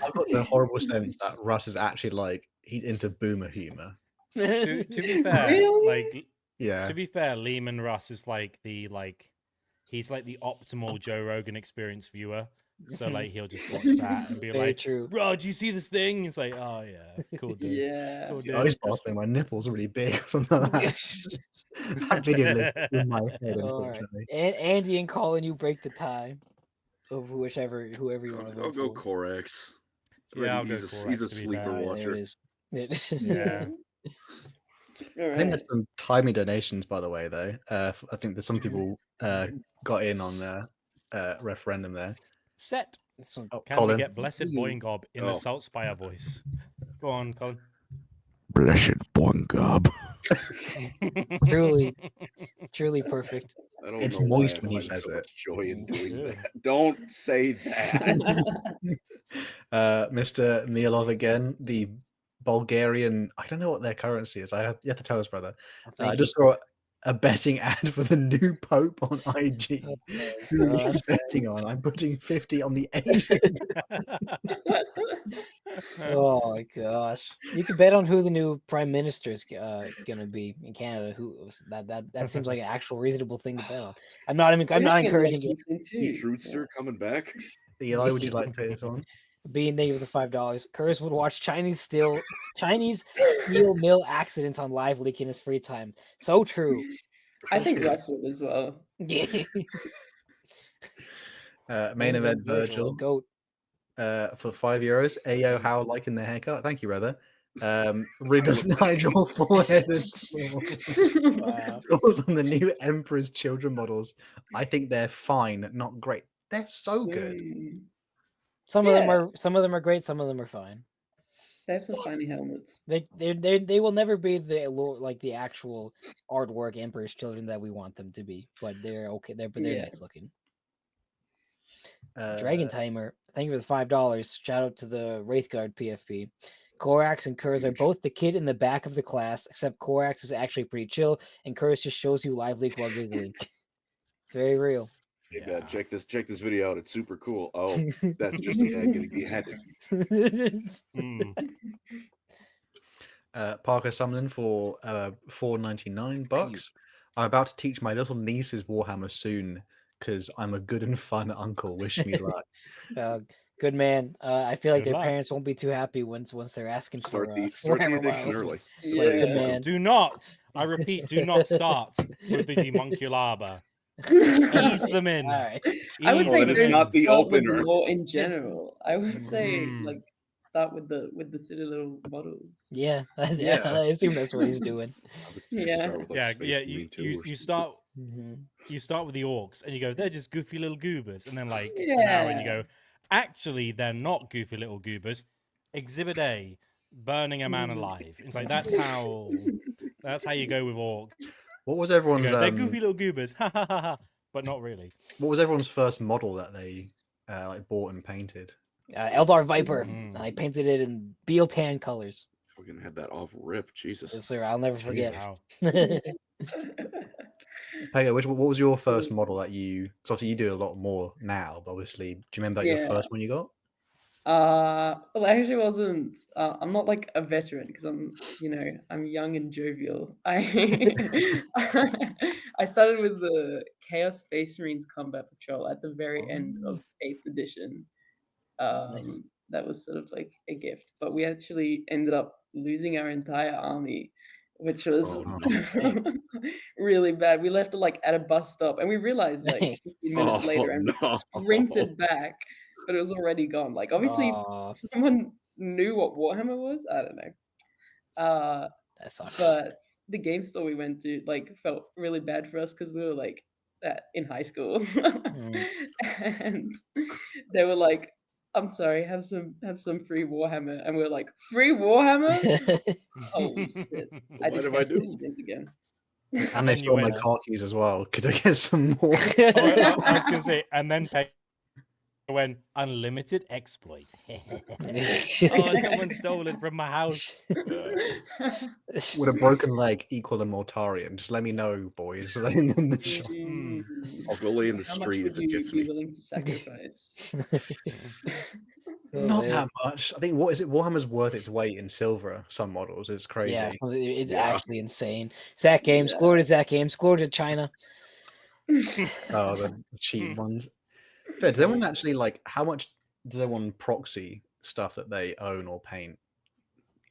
E: I've got the horrible sense that Russ is actually like he's into boomer humor.
D: To be fair,
A: Really?
E: Yeah.
D: to be fair, Lehman Russ is he's like the optimal Joe Rogan experience viewer. So like he'll just watch that and be
B: Very
D: like,
B: true.
D: "Bro, do you see this thing?" It's like, "Oh yeah, cool dude."
A: Yeah.
D: Cool
E: The
D: dude.
E: Iceberg thing, my nipples are really big or something like that. That video lives in my head,
B: All right.
E: unfortunately.
B: And Andy and Colin, you break the tie of whoever you want to
C: I'll
B: vote
C: go
B: for.
C: Korax.
D: Yeah, I'll go
C: he's a
D: Korax,
C: he's a
D: to be
C: sleeper
D: fair.
C: watcher.
B: There it is.
D: Yeah.
A: All
E: I think
A: right.
E: there's some timely donations, by the way, though. I think there's some people got in on the referendum there.
D: Set
B: So,
E: Oh,
D: Can we
E: Colin.
D: get Blessed Boingob in the
C: Oh.
D: Salt Spire voice? Go on, Colin.
C: Blessed Boingob.
B: truly, truly perfect.
C: I don't
E: It's
C: know why
E: moist
C: I
E: when he
C: find
E: says
C: so
E: it.
C: much joy in doing
D: Yeah.
C: that. Don't say that.
E: Mr. Milov again, the Bulgarian. I don't know what their currency is. You have to tell us, brother. I
B: Thank
E: just saw a betting ad for the new Pope on IG. Who are you
B: gosh.
E: betting on? I'm putting 50 on the Asian.
B: Oh my gosh! You could bet on who the new prime minister is gonna be in Canada. That seems like an actual reasonable thing to bet on. I'm not
A: We're having an
B: encouraging it.
A: election soon
C: Pete
A: too.
C: Truthster coming back.
E: Eli, would you like to take this one?
B: Being negative the $5. Curtis would watch Chinese steel mill accidents on live leak in his free time. So true.
A: I think Russ would as well.
B: Main
E: Main event Virgil.
B: Goat.
E: For €5. Ayo, how liking the haircut? Thank you, brother. Riddles Nigel four-headed
B: Wow.
E: Thoughts on the new Emperor's Children models. I think they're fine, not great. They're so good.
B: Some of them are great. Some of them are fine.
A: They have some funny helmets.
B: They will never be the actual artwork Emperor's Children that we want them to be, but they're okay. They're nice looking. Dragon Timer, thank you for the $5. Shout out to the Wraithguard PFP. Korax and Kurz are both the kid in the back of the class, except Korax is actually pretty chill, and Kurz just shows you live leak while giggling. It's very real.
C: Hey, Dad, check this video out. It's super cool. Oh, that's just a dad getting beheaded.
E: Parker Sumlin for $4.99. I'm about to teach my little niece's Warhammer soon because I'm a good and fun uncle. Wish me luck.
B: Good man. I feel like
D: Good
B: their
D: luck.
B: parents won't be too happy once they're asking
C: Start
B: for
C: the
B: Warhammer
C: addiction
B: Miles.
C: early.
B: Good man.
D: Do not, I repeat, do not start with the Demunculaba. Ease them in.
B: All right.
A: I would
C: Oh,
A: say
C: that is
A: don't
C: not the
A: start with
C: opener.
A: lore in general. I would say
D: Hmm.
A: like start with the silly little models.
B: Yeah,
E: Yeah.
B: I assume that's what he's doing.
C: I would just
A: Yeah.
C: start with, like, Space Marine 2 or
D: You
C: something.
D: start with the orcs, and you go, they're just goofy little goobers, and then like an hour, and you go, actually, they're not goofy little goobers. Exhibit A, burning a man alive. It's like that's how you go with orcs.
E: What was
D: You
E: everyone's
D: go, they're goofy little goobers, ha ha ha ha, but not really.
E: what was everyone's first model that they like bought and painted?
B: Eldar Viper. I painted it in Beal tan colors.
C: Fucking had that off rip, Jesus.
B: Yes, sir. I'll never forget.
D: Wow.
E: Pega, what was your first model that you? Because obviously you do a lot more now, but obviously, do you remember your
A: Yeah.
E: first one you got?
A: Well, I actually wasn't. I'm not like a veteran because I'm young and jovial. I started with the Chaos Space Marines Combat Patrol at the very end of 8th edition.
B: Nice.
A: That was sort of like a gift, but we actually ended up losing our entire army, which was really bad. We left it like at a bus stop, and we realized like 15 minutes later, and we sprinted back. But it was already gone. Like, obviously, someone knew what Warhammer was. I don't know.
B: That sucks.
A: But the game store we went to, like, felt really bad for us because we were, like, in high school. And they were like, I'm sorry, have some free Warhammer. And we were like, free Warhammer? Holy shit. I just can't see spins again.
E: And they stole my car keys as well. Could I get some more?
D: I was going to say, and then when unlimited exploit. Someone stole it from my house.
E: Would a broken leg equal a Mortarian? Just let me know, boys. In the shop.
C: I'll go lay in the
A: How
C: street
A: much
C: if
A: would
C: it
A: you
C: gets
A: be
C: me.
A: willing to sacrifice?
E: Not that much. I think Warhammer's worth its weight in silver. Some models, it's crazy.
B: Yeah, it's actually insane. Zach Games, glory to Zach Games, glory to China.
E: Oh, the cheap ones. Fair, does everyone actually like? How much does everyone proxy stuff that they own or paint?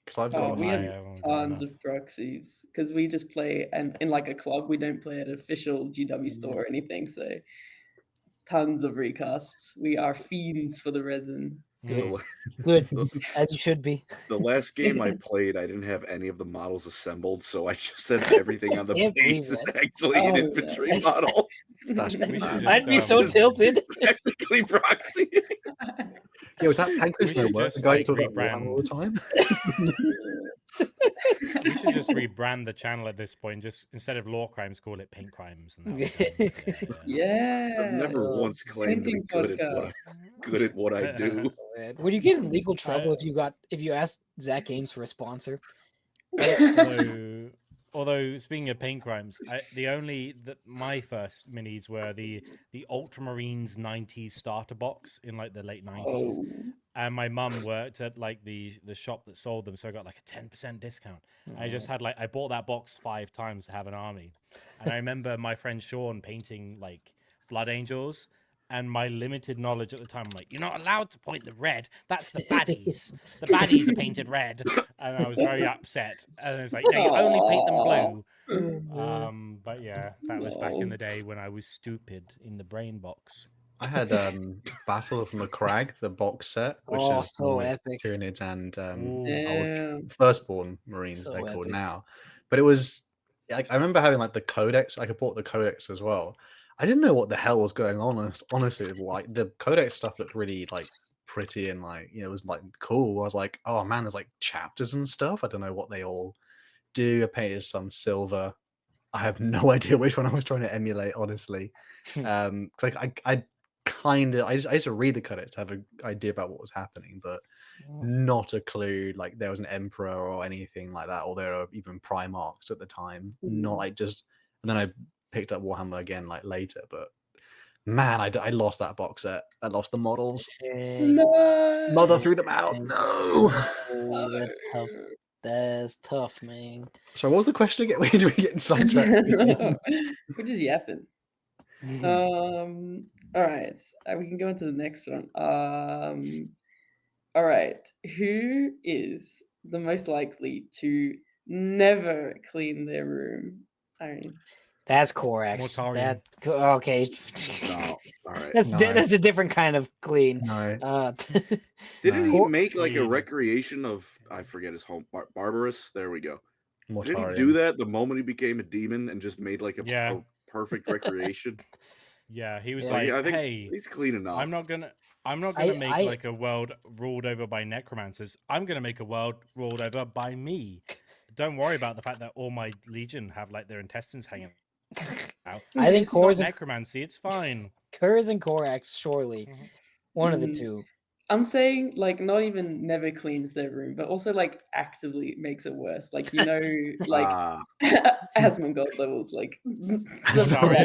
E: Because I've got.
A: We have tons of proxies because we just play and in like a club. We don't play at an official GW store or anything. So tons of recasts. We are fiends for the resin.
B: Good.
C: The,
B: Good,
C: the,
B: as you should be.
C: the last game I played, I didn't have any of the models assembled, so I just said everything on the
B: Can't believe
C: base is
B: that.
C: actually an
A: Oh, yeah.
C: infantry model.
E: That's
D: We should
E: bad.
B: I'd be
D: just,
B: so
C: Just-
B: tilted.
C: Technically proxy.
E: Yeah, was that Pancras
D: We
E: No
D: should
E: Work, the
D: just,
E: guy who
D: like,
E: talked about Warhammer all the time?
D: We should just rebrand the channel at this point. Just instead of LoreCrimes, call it Paint Crimes. And that would,
A: Yeah.
C: I've never once claimed to be
A: Painting
C: good at what I do.
B: Would you get in legal trouble if you asked Zach Games for a sponsor?
D: Although speaking of Paint Crimes, my first minis were the Ultramarines 90s starter box in like the late 90s.
A: Oh.
D: And my mum worked at like the shop that sold them, so I got like a 10% discount. I just had I bought that box 5 times to have an army. And I remember my friend Sean painting like Blood Angels, and my limited knowledge at the time, I'm like, you're not allowed to point the red. That's the baddies. The baddies are painted red. And I was very upset. And I was like, no, you only paint them blue. But yeah, that was back in the day when I was stupid in the brain box.
E: I had Battle of Macragge, the box set, which is
B: so
E: with
B: epic.
E: Tyranids and
A: Yeah.
E: Firstborn Marines,
B: So
E: they're called
B: epic.
E: now. But it was like I remember having like the Codex. I bought the Codex as well. I didn't know what the hell was going on. Honestly, like the Codex stuff looked really like pretty and like it was like cool. I was like, oh man, there's like chapters and stuff. I don't know what they all do. I painted some silver. I have no idea which one I was trying to emulate, honestly. Like I used to read the Codex to have an idea about what was happening, but not a clue. Like there was an emperor or anything like that, or there are even Primarchs at the time. Not like just. And then I picked up Warhammer again like later, but man, I lost that box set. I lost the models.
A: No.
E: Mother threw them out. No.
B: Oh, that's tough. That's tough, man.
E: So what was the question again? Where do we get sidetracked?
A: We're just yapping. All right. We can go into the next one. All right. Who is the most likely to never clean their room? I mean,
B: That's Corax.
D: Mortarian.
B: Okay.
C: No, all right.
B: That's a different kind of clean.
E: No.
C: Didn't he
E: No.
C: make like a
D: Clean.
C: recreation of I forget his home Barbarous? There we go. Didn't he
E: Mortarian.
C: do that the moment he became a demon and just made like a
D: Yeah.
C: perfect recreation?
D: Yeah, he was
B: Yeah.
D: like,
C: I think
D: hey,
C: he's clean enough.
D: I'm not gonna make like a world ruled over by necromancers. I'm gonna make a world ruled over by me. Don't worry about the fact that all my legion have like their intestines hanging out.
B: I think
D: It's not
B: Cora's
D: necromancy. It's fine.
B: Kurs and Corax, surely. One of the two.
A: I'm saying like not even never cleans their room, but also like actively makes it worse. Like like Asmongold levels, like
D: Sorry.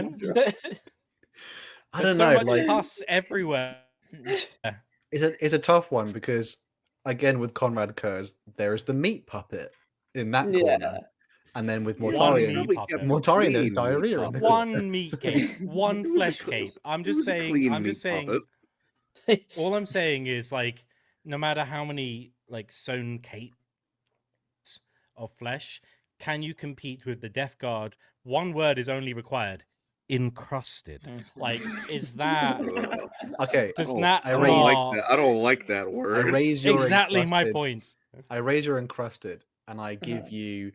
E: I
D: There's
E: don't
D: so
E: know.
D: much
E: Like
D: pus everywhere.
E: it's a tough one because again with Conrad Kurz, there is the meat puppet in that corner. And then with
D: One
E: Mortarian,
D: meat puppet.
E: Mortarian there's
C: Clean
E: diarrhea
C: meat
E: in the
C: puppet.
E: corner.
D: One meat cape, one
C: It was a
D: flesh
C: cl-
D: cape. I'm
C: it
D: just
C: was a
D: saying.
C: clean
D: I'm just
C: meat
D: saying.
C: puppet.
D: All I'm saying is like, no matter how many like sewn capes of flesh, can you compete with the Death Guard? One word is only required: encrusted. Like, is that?
E: Okay.
D: Does
C: I
D: that?
C: don't like that. I don't like that
E: I
C: word.
E: raise your
D: Exactly my
E: encrusted-
D: point.
E: I raise your encrusted and I give you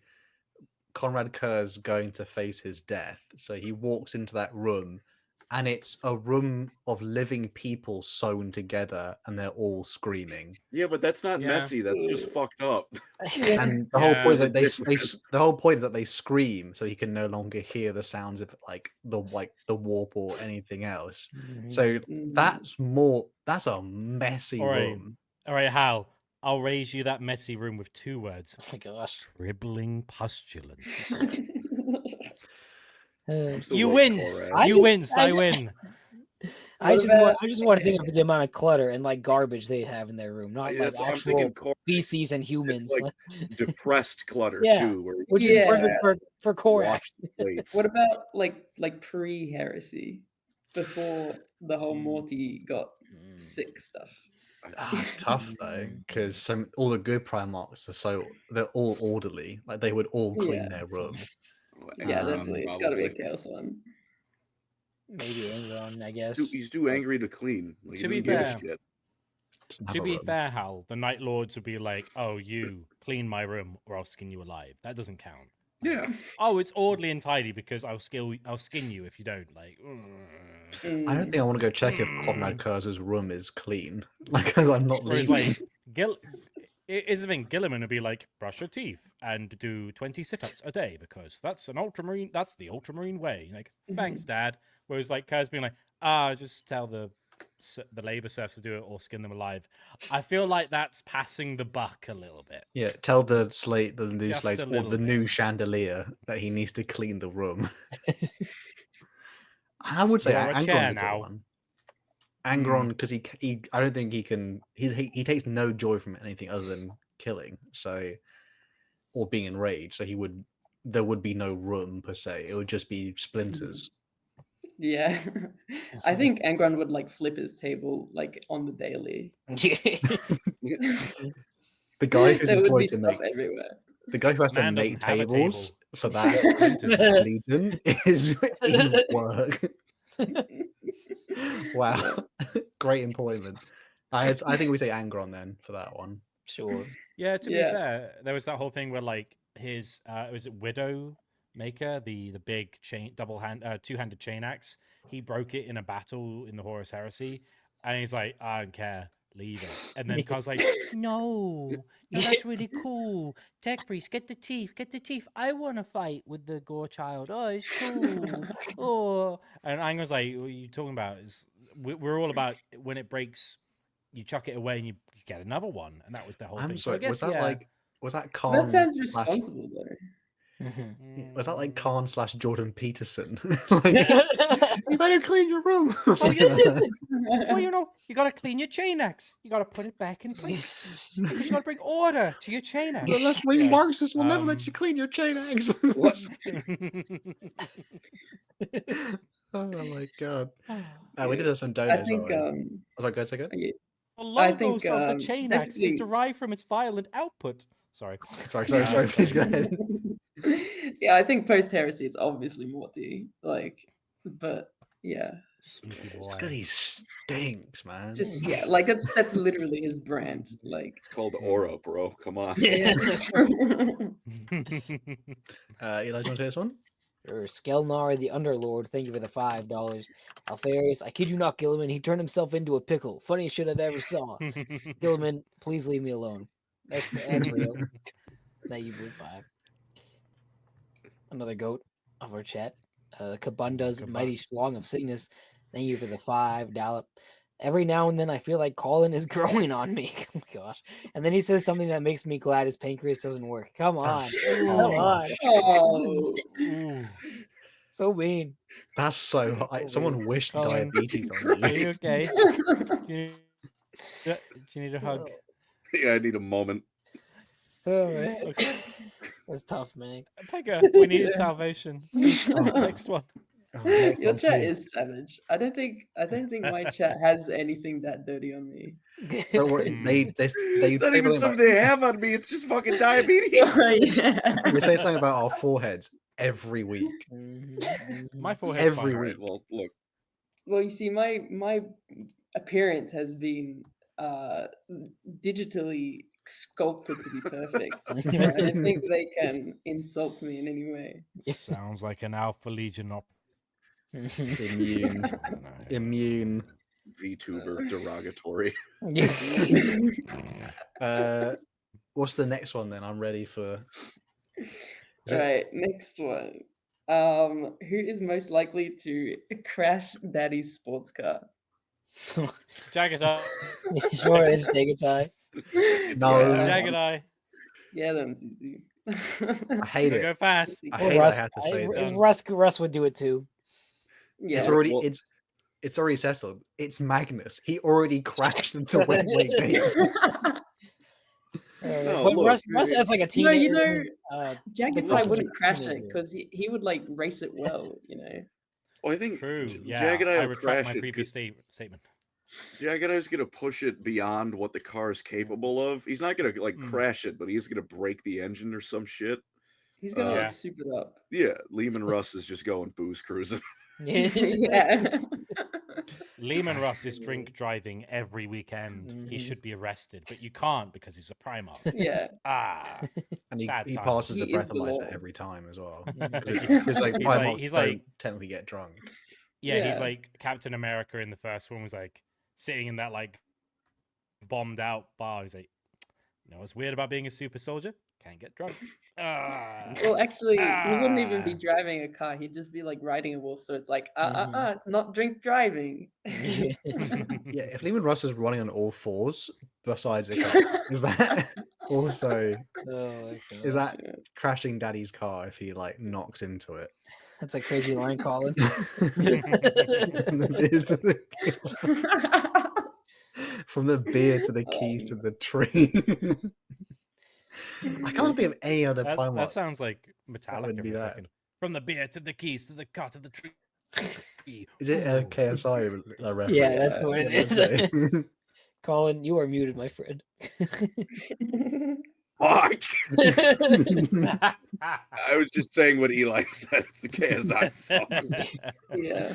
E: Conrad Kurz going to face his death. So he walks into that room and it's a room of living people sewn together and they're all screaming.
C: Yeah, but that's not
D: Yeah.
C: messy. That's just fucked up.
E: And the whole point is that
C: There's a
E: they
C: difference.
E: the whole point is that they scream so he can no longer hear the sounds of like the warp or anything else. So that's a messy
D: All right.
E: room.
D: All right, Hal. I'll raise you that messy room with 2 words:
B: Oh my gosh.
D: dribbling pustulence.
C: I'm still
D: You
C: voting
D: wins.
C: Korax.
D: You wins. I win.
B: I
A: What
B: just want to think of the amount of clutter and like garbage they have in their room, not like
C: That's what I'm
B: actual
C: thinking. Korax.
B: feces and humans.
C: like depressed clutter
B: Yeah.
C: too, where you
B: Which
A: Yeah.
B: is perfect for Corax.
C: wash the plates.
A: What about like pre-heresy, before the whole Morty got sick stuff?
E: It's tough though, because all the good Primarchs they're all orderly. Like they would all clean
A: Yeah.
E: their room.
A: Yeah,
C: Angron,
A: definitely. It's got to be a
C: probably.
A: chaos one.
B: Maybe Angron, I guess.
C: He's too angry to clean. Like, he
D: To be
C: doesn't give a
D: fair,
C: shit.
E: Just have
D: To
E: a
D: be
E: room.
D: fair, Hal, the Night Lords would be like, "Oh, you clean my room, or I'll skin you alive." That doesn't count. Like,
A: Yeah.
D: oh, it's orderly and tidy because I'll skin you if you don't. Like,
E: I don't think I want to go check if Comrade Kurz's room is clean. Like, I'm not
D: whereas
E: leaving.
D: like is the thing. Gilliman would be like, brush your teeth and do 20 sit-ups a day because that's an ultramarine. That's the ultramarine way. Like, thanks, Dad. Whereas like Kurz being like, just tell the labor serfs to do it or skin them alive. I feel like that's passing the buck a little bit.
E: Yeah, tell the new
D: Just
E: slate,
D: a
E: or
D: little
E: the
D: bit.
E: new chandelier that he needs to clean the room. I would say
D: You're a chair
E: Angron's a good
D: now.
E: one. Angron, because he I don't think he can. He takes no joy from anything other than killing. So, or being enraged. So there would be no room per se. It would just be splinters.
A: Yeah. I think Angron would like flip his table like on the daily.
E: The guy who's
A: There would be
E: employed to
A: stuff
E: make
A: everywhere.
E: the guy who has to
D: Man doesn't
E: make
D: have a
E: tables
D: table.
E: for
D: He's
E: that
D: splinters now.
E: legion is in work. Wow, great employment. I think we say Angron then for that one.
B: Sure.
D: Yeah, to be
A: Yeah.
D: fair, there was that whole thing where like his was it Widow Maker, the big two-handed chain axe. He broke it in a battle in the Horus Heresy, and he's like, I don't care, leave it. And then Carl's like, no, that's really cool. Tech Priest, get the teeth. I want to fight with the Gore Child. Oh, it's cool. Oh, and Angron's like, what are you talking about? We're all about when it breaks, you chuck it away and you get another one, and that was the whole
E: I'm
D: thing.
E: sorry.
D: So I guess,
E: was that
A: That
E: Khan?
A: sounds responsible though.
E: Was that like Khan / Jordan Peterson? Like, you better clean your room.
D: Well, you got to clean your chain axe. You got to put it back in place because you got to bring order to your chain axe.
E: The left-wing Marxists will never let you clean your chain axe. Oh my god! We did have some
A: I
E: donuts.
A: think
E: Sorry, go ahead.
D: The
A: I think
D: logos of the chain axe is
A: definitely-
D: derived from its violent output. Sorry.
E: Sorry. Please go ahead.
A: Yeah, I think post heresy it's obviously Morty. Like, but yeah.
D: Sneaky boy.
E: It's because he stinks, man.
A: Just yeah, like that's literally his brand. Like
C: It's called Aura, bro. Come on.
A: yeah.
E: Eli, do you want to say this one?
B: Or Skelnar the Underlord, thank you for the $5. Alfarius, I kid you not, Gilliman, he turned himself into a pickle. Funniest shit I've ever saw. Gilliman, please leave me alone. That's real. Thank you for 5. Another goat of our chat. Kabunda's Mighty Schlong of Cygnus, thank you for the $5. Every now and then I feel like Colin is growing on me. Oh my gosh. And then he says something that makes me glad his pancreas doesn't work. Come on. Come on.
A: Oh.
B: So mean.
E: That's so hot. Someone wished
D: Colin,
E: diabetes on
D: Are
E: you.
D: you okay? Do you need a hug?
C: Yeah, I need a moment.
B: Oh, man.
D: Okay.
B: That's tough, man.
D: Pega, we need salvation. Next one.
E: Oh, next
A: Your
E: one,
A: chat
E: please.
A: is savage. I don't think my chat has anything that dirty on me.
E: Don't worry. They
C: It's not even
E: say
C: something they have on me. It's just fucking diabetes.
E: they say something about our foreheads every week.
D: My forehead's
E: Every
D: fine.
E: week.
C: Well, look.
A: Well, you see, my appearance has been digitally sculpted to be perfect. I don't think they can insult me in any way.
D: Sounds like an Alpha Legion op.
E: Immune. Immune.
C: VTuber derogatory.
E: What's the next one then? I'm ready for.
A: Right, next one. Who is most likely to crash Daddy's sports car?
D: Jagged Eye.
B: Sure, it's Negatai.
E: No.
D: Jagged Eye.
A: Yeah, them easy.
E: I hate
D: Go
E: it.
D: fast.
E: I hate I have to say that.
B: Russ would do it too.
A: Yeah.
E: It's already it's already settled. It's Magnus. He already crashed into the Wembley gates.
C: No,
B: But
C: look,
B: Russ has like a team.
A: No, you know, Jagged
B: look,
A: Eye wouldn't crash it
B: teenager.
A: because he would like race it well, you know.
C: Well, I think
D: True. Yeah.
C: Jagged Eye
D: I
C: will
D: retract
C: crash
D: my
C: it.
D: previous statement.
C: Jagged Eye's gonna push it beyond what the car is capable of. He's not gonna like crash it, but he's gonna break the engine or some shit.
A: He's gonna
D: Yeah.
A: like soup it up.
C: Yeah, Lehman Russ is just going booze cruising.
A: Yeah.
D: Lehman Russ is drink driving every weekend. He
B: Mhm.
D: should be arrested, but you can't because he's a Primarch.
A: Yeah.
D: Ah,
E: And
D: sad
E: he
D: times.
E: passes the
A: He is the
E: breathalyzer
A: law.
E: every time as well.
B: Mhm.
E: Because like
D: He's like-
E: Primarchs
D: he's
E: don't
D: like-
E: technically get drunk.
D: Yeah, he's
A: Yeah.
D: like Captain America in the first one was like sitting in that like bombed out bar. He's like, you know what's weird about being a super soldier? Can't get drunk. Ah.
A: Well, actually, he wouldn't even be
D: Ah.
A: driving a car. He'd just be like riding a wolf. So it's like,
B: Mhm.
A: it's not drink driving.
B: Yeah.
E: Yeah, if Lehman Russ is running on all fours besides a car, is that also
B: Oh my
E: is
B: gosh.
E: that crashing daddy's car if he like knocks into it?
B: That's a crazy line, Colin.
E: From the beers to the from the beer to the keys to the tree. I can't think of any other
D: that
E: Primarch.
D: sounds like Metallica
E: would
D: for
E: be
D: a
E: that.
D: second. From the beer to the keys to the car to the tree.
E: Is it a
D: Ooh.
E: KSI reference?
B: Yeah, that's what it
E: Yeah,
B: is.
E: that's it.
B: Colin, you are muted, my friend.
C: Fuck! I was just saying what Eli said. It's the KSI song.
A: Yeah.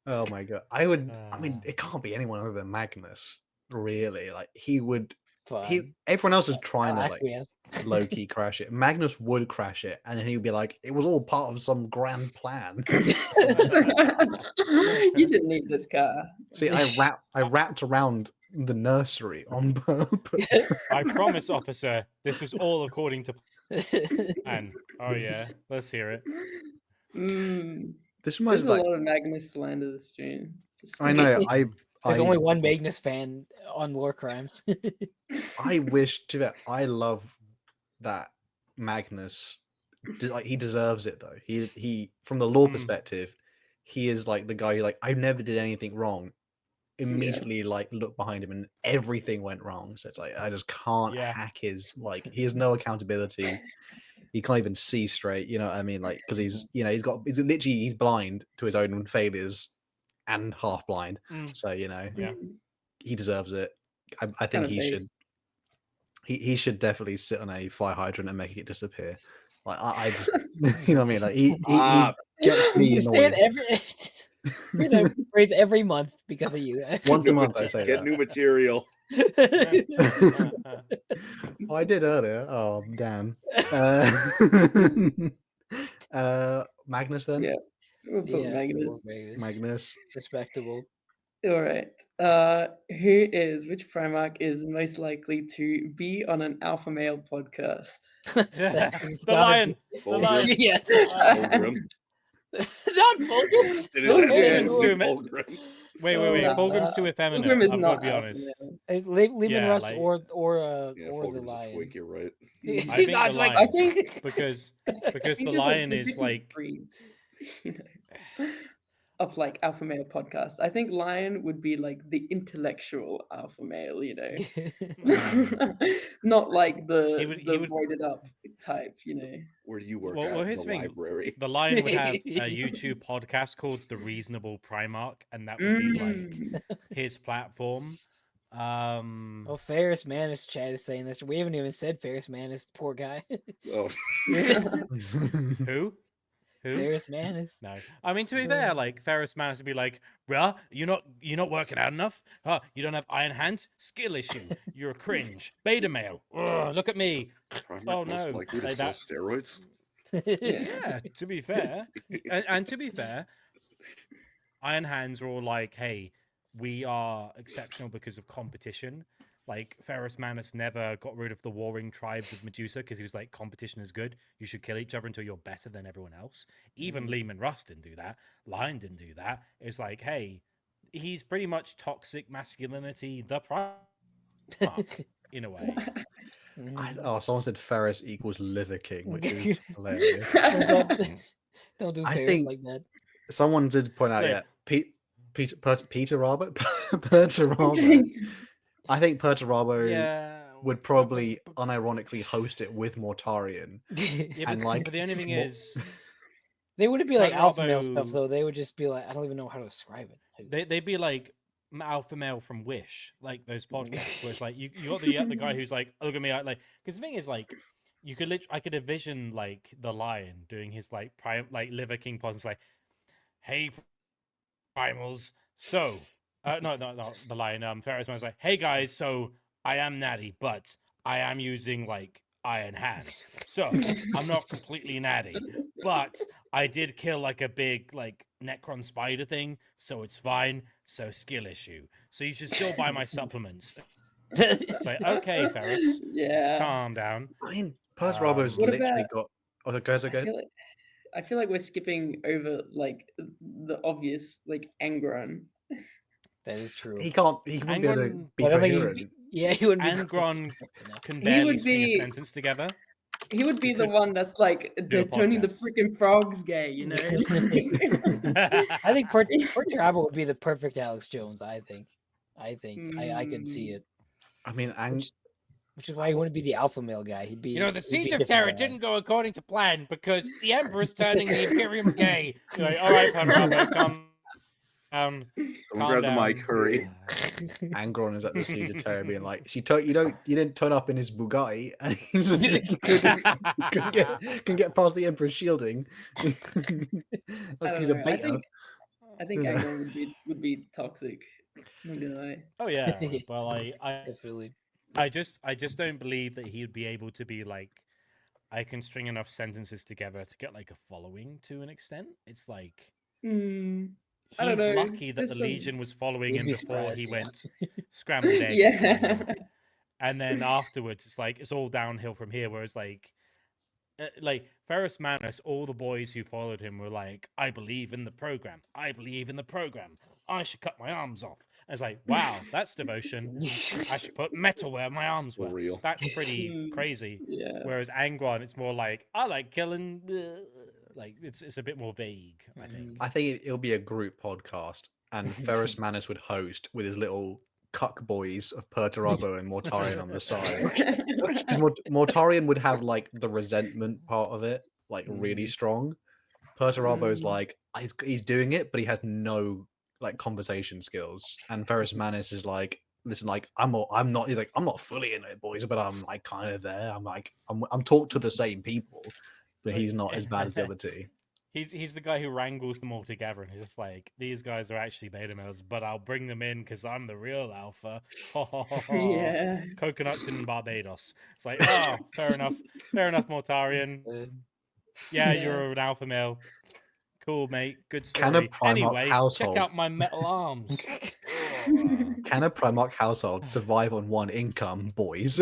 E: Oh my god. I mean, it can't be anyone other than Magnus, really. Like he would
B: Fine.
E: everyone else is trying to
B: I'll
E: like
B: acquiesce.
E: low key crash it. Magnus would crash it, and then he would be like, "It was all part of some grand plan."
A: You didn't need this car.
E: See, I wrapped around the nursery on purpose.
D: I promise, officer, this was all according to plan. Oh yeah, let's hear it.
E: This
A: There's
E: reminds
A: a
E: me, like,
A: lot of Magnus slander this stream. Just
E: I know.
B: There's
E: I
B: only one Magnus fan on LoreCrimes.
E: I wish to that. I love that Magnus. Like he deserves it though. He from the lore perspective, he is like the guy who like I never did anything wrong. Immediately like looked behind him and everything went wrong. So it's like I just can't
D: Yeah.
E: hack his like he has no accountability. He can't even see straight. You know what I mean? Like because he's he's blind to his own failures and half blind. So
D: Yeah.
E: he deserves it. I think
A: Kinda
E: he
A: based.
E: should. He should definitely sit on a fire hydrant and make it disappear. Like I just, you know what I mean? Like he gets me
B: You say it
E: annoyed.
B: you know, phrase every month because of you.
E: Once a month I say
C: Get
E: that.
C: new material.
E: Oh, I did earlier. Oh damn. Magnus then.
A: Yeah. We'll put
B: Yeah,
A: Magnus.
E: Magnus.
B: Respectable.
A: All right. Which Primarch is most likely to be on an alpha male podcast?
B: It's
D: The
B: gotta
D: lion.
B: be-
D: The lion.
B: Yeah.
C: Fulgrim.
B: Not Fulgrim.
C: It is
A: Fulgrim.
C: absolutely
D: Fulgrim.
C: Fulgrim.
D: Wait.
A: Nah,
D: Fulgrim's too effeminate.
A: Fulgrim is
D: I've got to
A: not
D: be
A: alpha
D: honest.
A: male.
B: Lehman
D: Yeah,
B: Russ
D: like-
B: or
C: Yeah,
B: the
C: Fulgrim's a
B: lion.
C: twink. You're right.
B: He's
D: I think
B: not
D: the
B: like
D: lion.
A: I think
D: because
A: I
D: the
A: think there's,
D: lion
A: there's
D: is
A: different
D: like
A: breeds, you know, of like alpha male podcast. I think lion would be like the intellectual alpha male, you know, not like the
D: He would-
A: the
D: he would-
A: voided up type, you know.
C: Where do you work
D: Well,
C: out in
D: here's
C: the
D: the thing.
C: library?
D: the lion would have a YouTube podcast called The Reasonable Primarch, and that would be like
A: Mm.
D: his platform.
B: Oh, Ferris Manus chat is saying this. We haven't even said Ferris Manus, poor guy.
C: Oh,
D: Who?
B: Ferris Manus.
D: No, I mean to be fair, like Ferris Manus would be like, "Bruh, you're not working out enough. You don't have iron hands. Skill issue. You're a cringe. Beta male. Ugh, look at me."
C: Primarch
D: Oh,
C: most
D: no,
C: likely to
D: like
C: sell
D: that.
C: steroids.
D: Yeah, to be fair, and to be fair, Iron Hands are all like, "Hey, we are exceptional because of competition." Like Ferris Manus never got rid of the warring tribes of Medusa because he was like, competition is good. You should kill each other until you're better than everyone else. Even Lehman Russ didn't do that. Lion didn't do that. It's like, hey, he's pretty much toxic masculinity, the Primarch, in a way.
E: Someone said Ferris equals Liver King, which is hilarious.
B: Don't do
E: I
B: Ferris
E: think-
B: like that.
E: Someone did point out,
D: Yeah.
E: Peter Robert, Perturabo. I think Perturabo
D: Yeah.
E: would probably unironically host it with Mortarion.
D: Yeah,
E: and
D: but,
E: like
D: but the only thing
E: mo-
D: is,
B: They wouldn't be like alpha male stuff
D: Perturabo-
B: though. They would just be like, I don't even know how to describe it.
D: they'd be like alpha male from Wish, like those podcasts where it's like you got the guy who's like, look at me, like, because the thing is like, you could I could envision like the lion doing his like Liver King pause. It's like, hey, primals, So, no, the line. Ferris Man's like, hey guys, so I am natty, but I am using like iron hands, so I'm not completely natty. But I did kill like a big like Necron spider thing, so it's fine. So skill issue. So you should still buy my supplements. It's like, okay, Ferris,
A: Yeah.
D: calm down.
E: I mean, Perturabo's
A: What
E: literally
A: about-
E: got. Oh, guys,
A: I
E: okay.
A: feel like we're skipping over like the obvious, like Angron.
B: That is true.
E: He can't. He wouldn't be able to
D: Angron-
E: be
B: I don't think he'd
E: coherent.
B: be, yeah, he wouldn't be
D: Angron
B: correct enough.
D: can
A: He
D: barely
A: would
D: string a
A: be-
D: sentence together.
A: He would be the
D: could
A: one that's like,
D: do a
A: they're turning the
D: podcast.
A: freaking frogs gay, you know?
B: I think Perturabo would be the perfect Alex Jones. I think I could see it,
E: I mean,
B: which is why he wouldn't be the alpha male guy. He'd be.
D: You know, the
B: he'd be
D: Siege
B: a
D: of
B: different
D: Terror
B: guy.
D: didn't go according to plan because the Emperor's turning the Imperium gay. You're like, all right, Panorama, calm down.
C: Someone
D: Calm
C: grab
D: down.
C: the mic, hurry.
E: Angron is at the Siege of Terror being like, you didn't turn up in his Bugatti, and he's just, you couldn't get past the Emperor's shielding. That's because he's a
A: know,
E: beta.
A: I think
E: Yeah.
A: Angron would be toxic. Not gonna lie.
D: Oh yeah, well, I
B: Definitely.
D: just don't believe that he would be able to be like, I can string enough sentences together to get like a following to an extent. It's like
A: I don't
D: he's
A: know,
D: lucky that
A: there's
D: the
A: some-
D: Legion was following
B: You'd
D: him
B: be
D: before
B: surprised,
D: he
B: yeah.
D: went scrambled eggs.
A: Yeah.
D: And then afterwards, it's like it's all downhill from here. Whereas like Ferris Manus, all the boys who followed him were like, "I believe in the program. I believe in the program. I should cut my arms off." And it's like, wow, that's devotion. I should put metal where my arms
C: For
D: were.
C: real.
D: That's pretty crazy.
A: Yeah.
D: Whereas Angron, it's more like, I like killing. Like it's a bit more vague. I think.
E: I think it'll be a group podcast, and Ferris Manus would host with his little cuck boys of Perturabo and Mortarion on the side. Because Mortarion would have like the resentment part of it, like really strong. Perturabo's like he's doing it, but he has no like conversation skills. And Ferris Manus is like, listen, like I'm not. He's like, I'm not fully in it, boys, but I'm like kind of there. I'm talking to the same people, but he's not as bad as the other two.
D: He's the guy who wrangles them all together, and he's just like, these guys are actually beta males, but I'll bring them in because I'm the real alpha.
A: Yeah.
D: Coconuts in Barbados. It's like, oh, fair enough, Mortarion. Yeah, you're an alpha male. Cool, mate. Good story.
E: Can a Primarch
D: Anyway,
E: household-
D: check out my metal arms.
E: Can a Primarch household survive on one income, boys?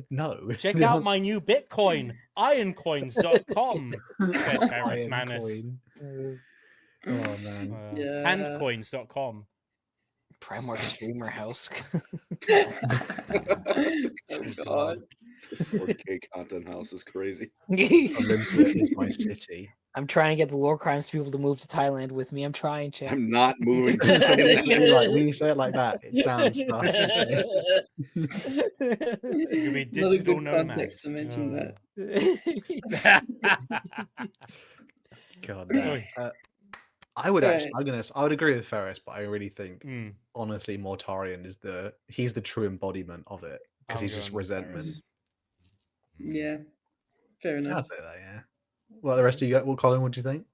E: No.
D: Check out my new Bitcoin, ironcoins.com, said Ferris
E: Iron
D: Manus.
E: Coin. Oh man.
A: Yeah.
D: Handcoins.com.
B: Primarch streamer house.
A: Oh god.
C: 4K content house is crazy.
E: Olympia is my city.
B: I'm trying to get the LoreCrimes people to move to Thailand with me. I'm trying, chat.
C: I'm not moving
E: When you say
C: to
E: it like, when you say it like that, it sounds nice.
D: You could be
A: Not a
D: digital
A: good
D: nomads.
A: context to mention that.
E: God
D: Oi.
E: damn. I would
A: Right.
E: actually, I would agree with Ferris, but I really think
D: Mm,
E: honestly Mortarion is he's the true embodiment of it because
D: I'm
E: he's just
D: going with
E: resentment.
D: Ferris.
A: Yeah. Fair
E: I'll
A: enough.
E: say that, yeah. Well, the rest of you, well, Colin, what do you think?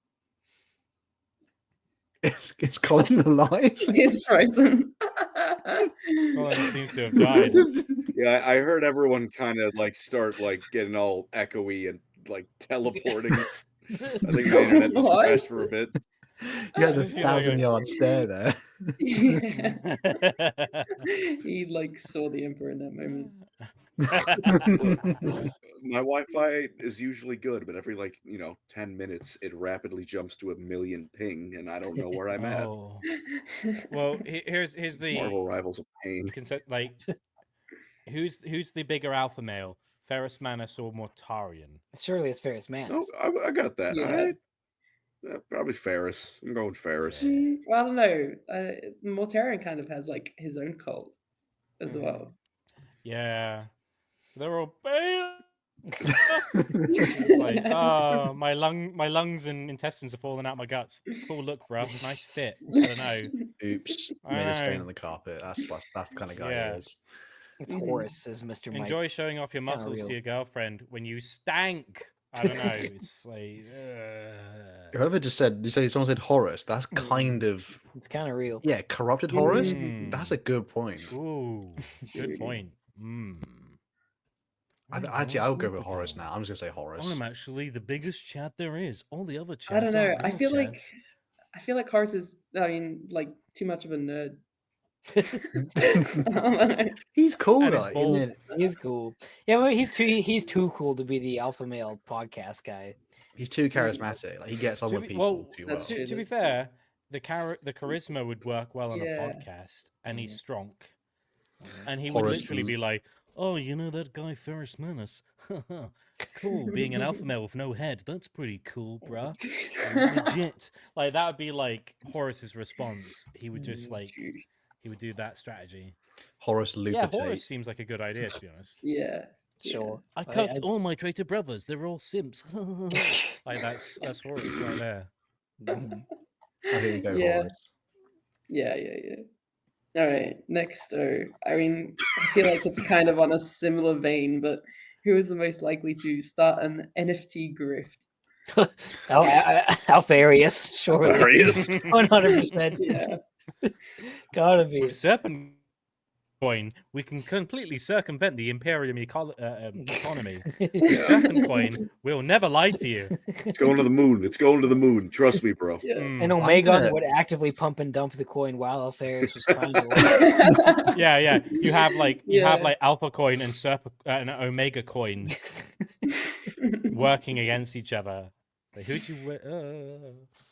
E: Is Colin alive?
A: He's frozen.
D: Colin seems to have died.
C: Yeah, I heard everyone kind of like start like getting all echoey and like teleporting. I think my internet just
A: What?
C: crashed for a bit.
E: You had the
D: Just, you know,
E: 1,000-yard stare there.
A: Yeah. He like saw the Emperor in that moment.
C: My Wi-Fi is usually good, but every 10 minutes it rapidly jumps to 1,000,000 ping, and I don't know where I'm at.
D: Oh. Well, here's the
C: Marvel Rivals of pain.
D: like who's the bigger alpha male, Ferris Manus or Mortarion?
B: Surely it's Ferris Manus.
C: Oh, I got that.
A: Yeah.
C: Probably Ferris. I'm going Ferris.
D: Yeah.
A: Well, I don't know. Mortarion kind of has like his own cult as
B: Mhm.
A: well.
D: Yeah, they're all beta. It's like, oh, my lungs and intestines are falling out my guts. Cool look, bro. Nice fit. I don't know.
E: Oops.
D: I
E: Made a stain
D: know.
E: on the carpet. That's the kind of guy
D: Yeah.
E: he is.
B: It's
A: Mhm.
B: Horace, says Mr. Mike.
D: Enjoy showing off your
B: Kinda
D: muscles to
B: real.
D: your girlfriend when you stank. I don't know. It's like
E: Whoever just said, someone said Horus. That's kind of
B: It's kind of real.
E: yeah, corrupted Horus.
D: Mm.
E: That's a good point.
D: Ooh, good point.
E: Actually, I'll go with Horus now. I'm just gonna say Horus.
D: I'm actually the biggest Chad there is. All the other Chads
A: I don't know.
D: aren't real Chads.
A: I feel like Horace is, I mean, like too much of a nerd.
E: He's cool
D: And his
E: though.
D: balls-
E: Isn't it?
B: He's cool. Yeah, but he's too cool to be the alpha male podcast guy.
E: He's too charismatic. Like he gets on
D: To
E: with
D: be-
E: people
D: well,
E: too well.
A: that's true.
D: To be fair, the charisma would work well on
A: Yeah.
D: a podcast, and he's strong,
B: Mm-hmm.
D: and he would
E: Horace
D: literally
E: L-
D: be like, "Oh, you know that guy Ferris Menace? Cool, being an alpha male with no head. That's pretty cool, bruh. Legit." Like that would be like Horace's response. He would just like he would do that strategy.
E: Horace
D: Yeah,
E: Lupitate.
D: Horace seems like a good idea to be honest.
A: Yeah.
B: Sure.
D: I
B: I-
D: cucked
B: I-
D: all my traitor brothers. They're all simps. Like that's Horace right there.
B: Mhm.
E: I think we go
A: Yeah.
E: Horus.
A: Yeah. All right, next. I mean, I feel like it's kind of on a similar vein, but who is the most likely to start an NFT grift?
B: Alfarius, surely.
C: Hilarious.
B: 100%.
A: Yeah.
B: Gotta be.
D: With Serpent Coin, we can completely circumvent the Imperium economy. With Serpent Coin, we'll never lie to you.
C: It's going to the moon. It's going to the moon. Trust me, bro.
A: Yeah.
D: Mm.
B: And
E: I'm
B: Omegon
E: gonna-
B: would actively pump and dump the coin while Alfarius was trying to.
D: Yeah. You have like
A: Yes.
D: Alpha Coin and and Omega Coin working against each other. Like, who'd you?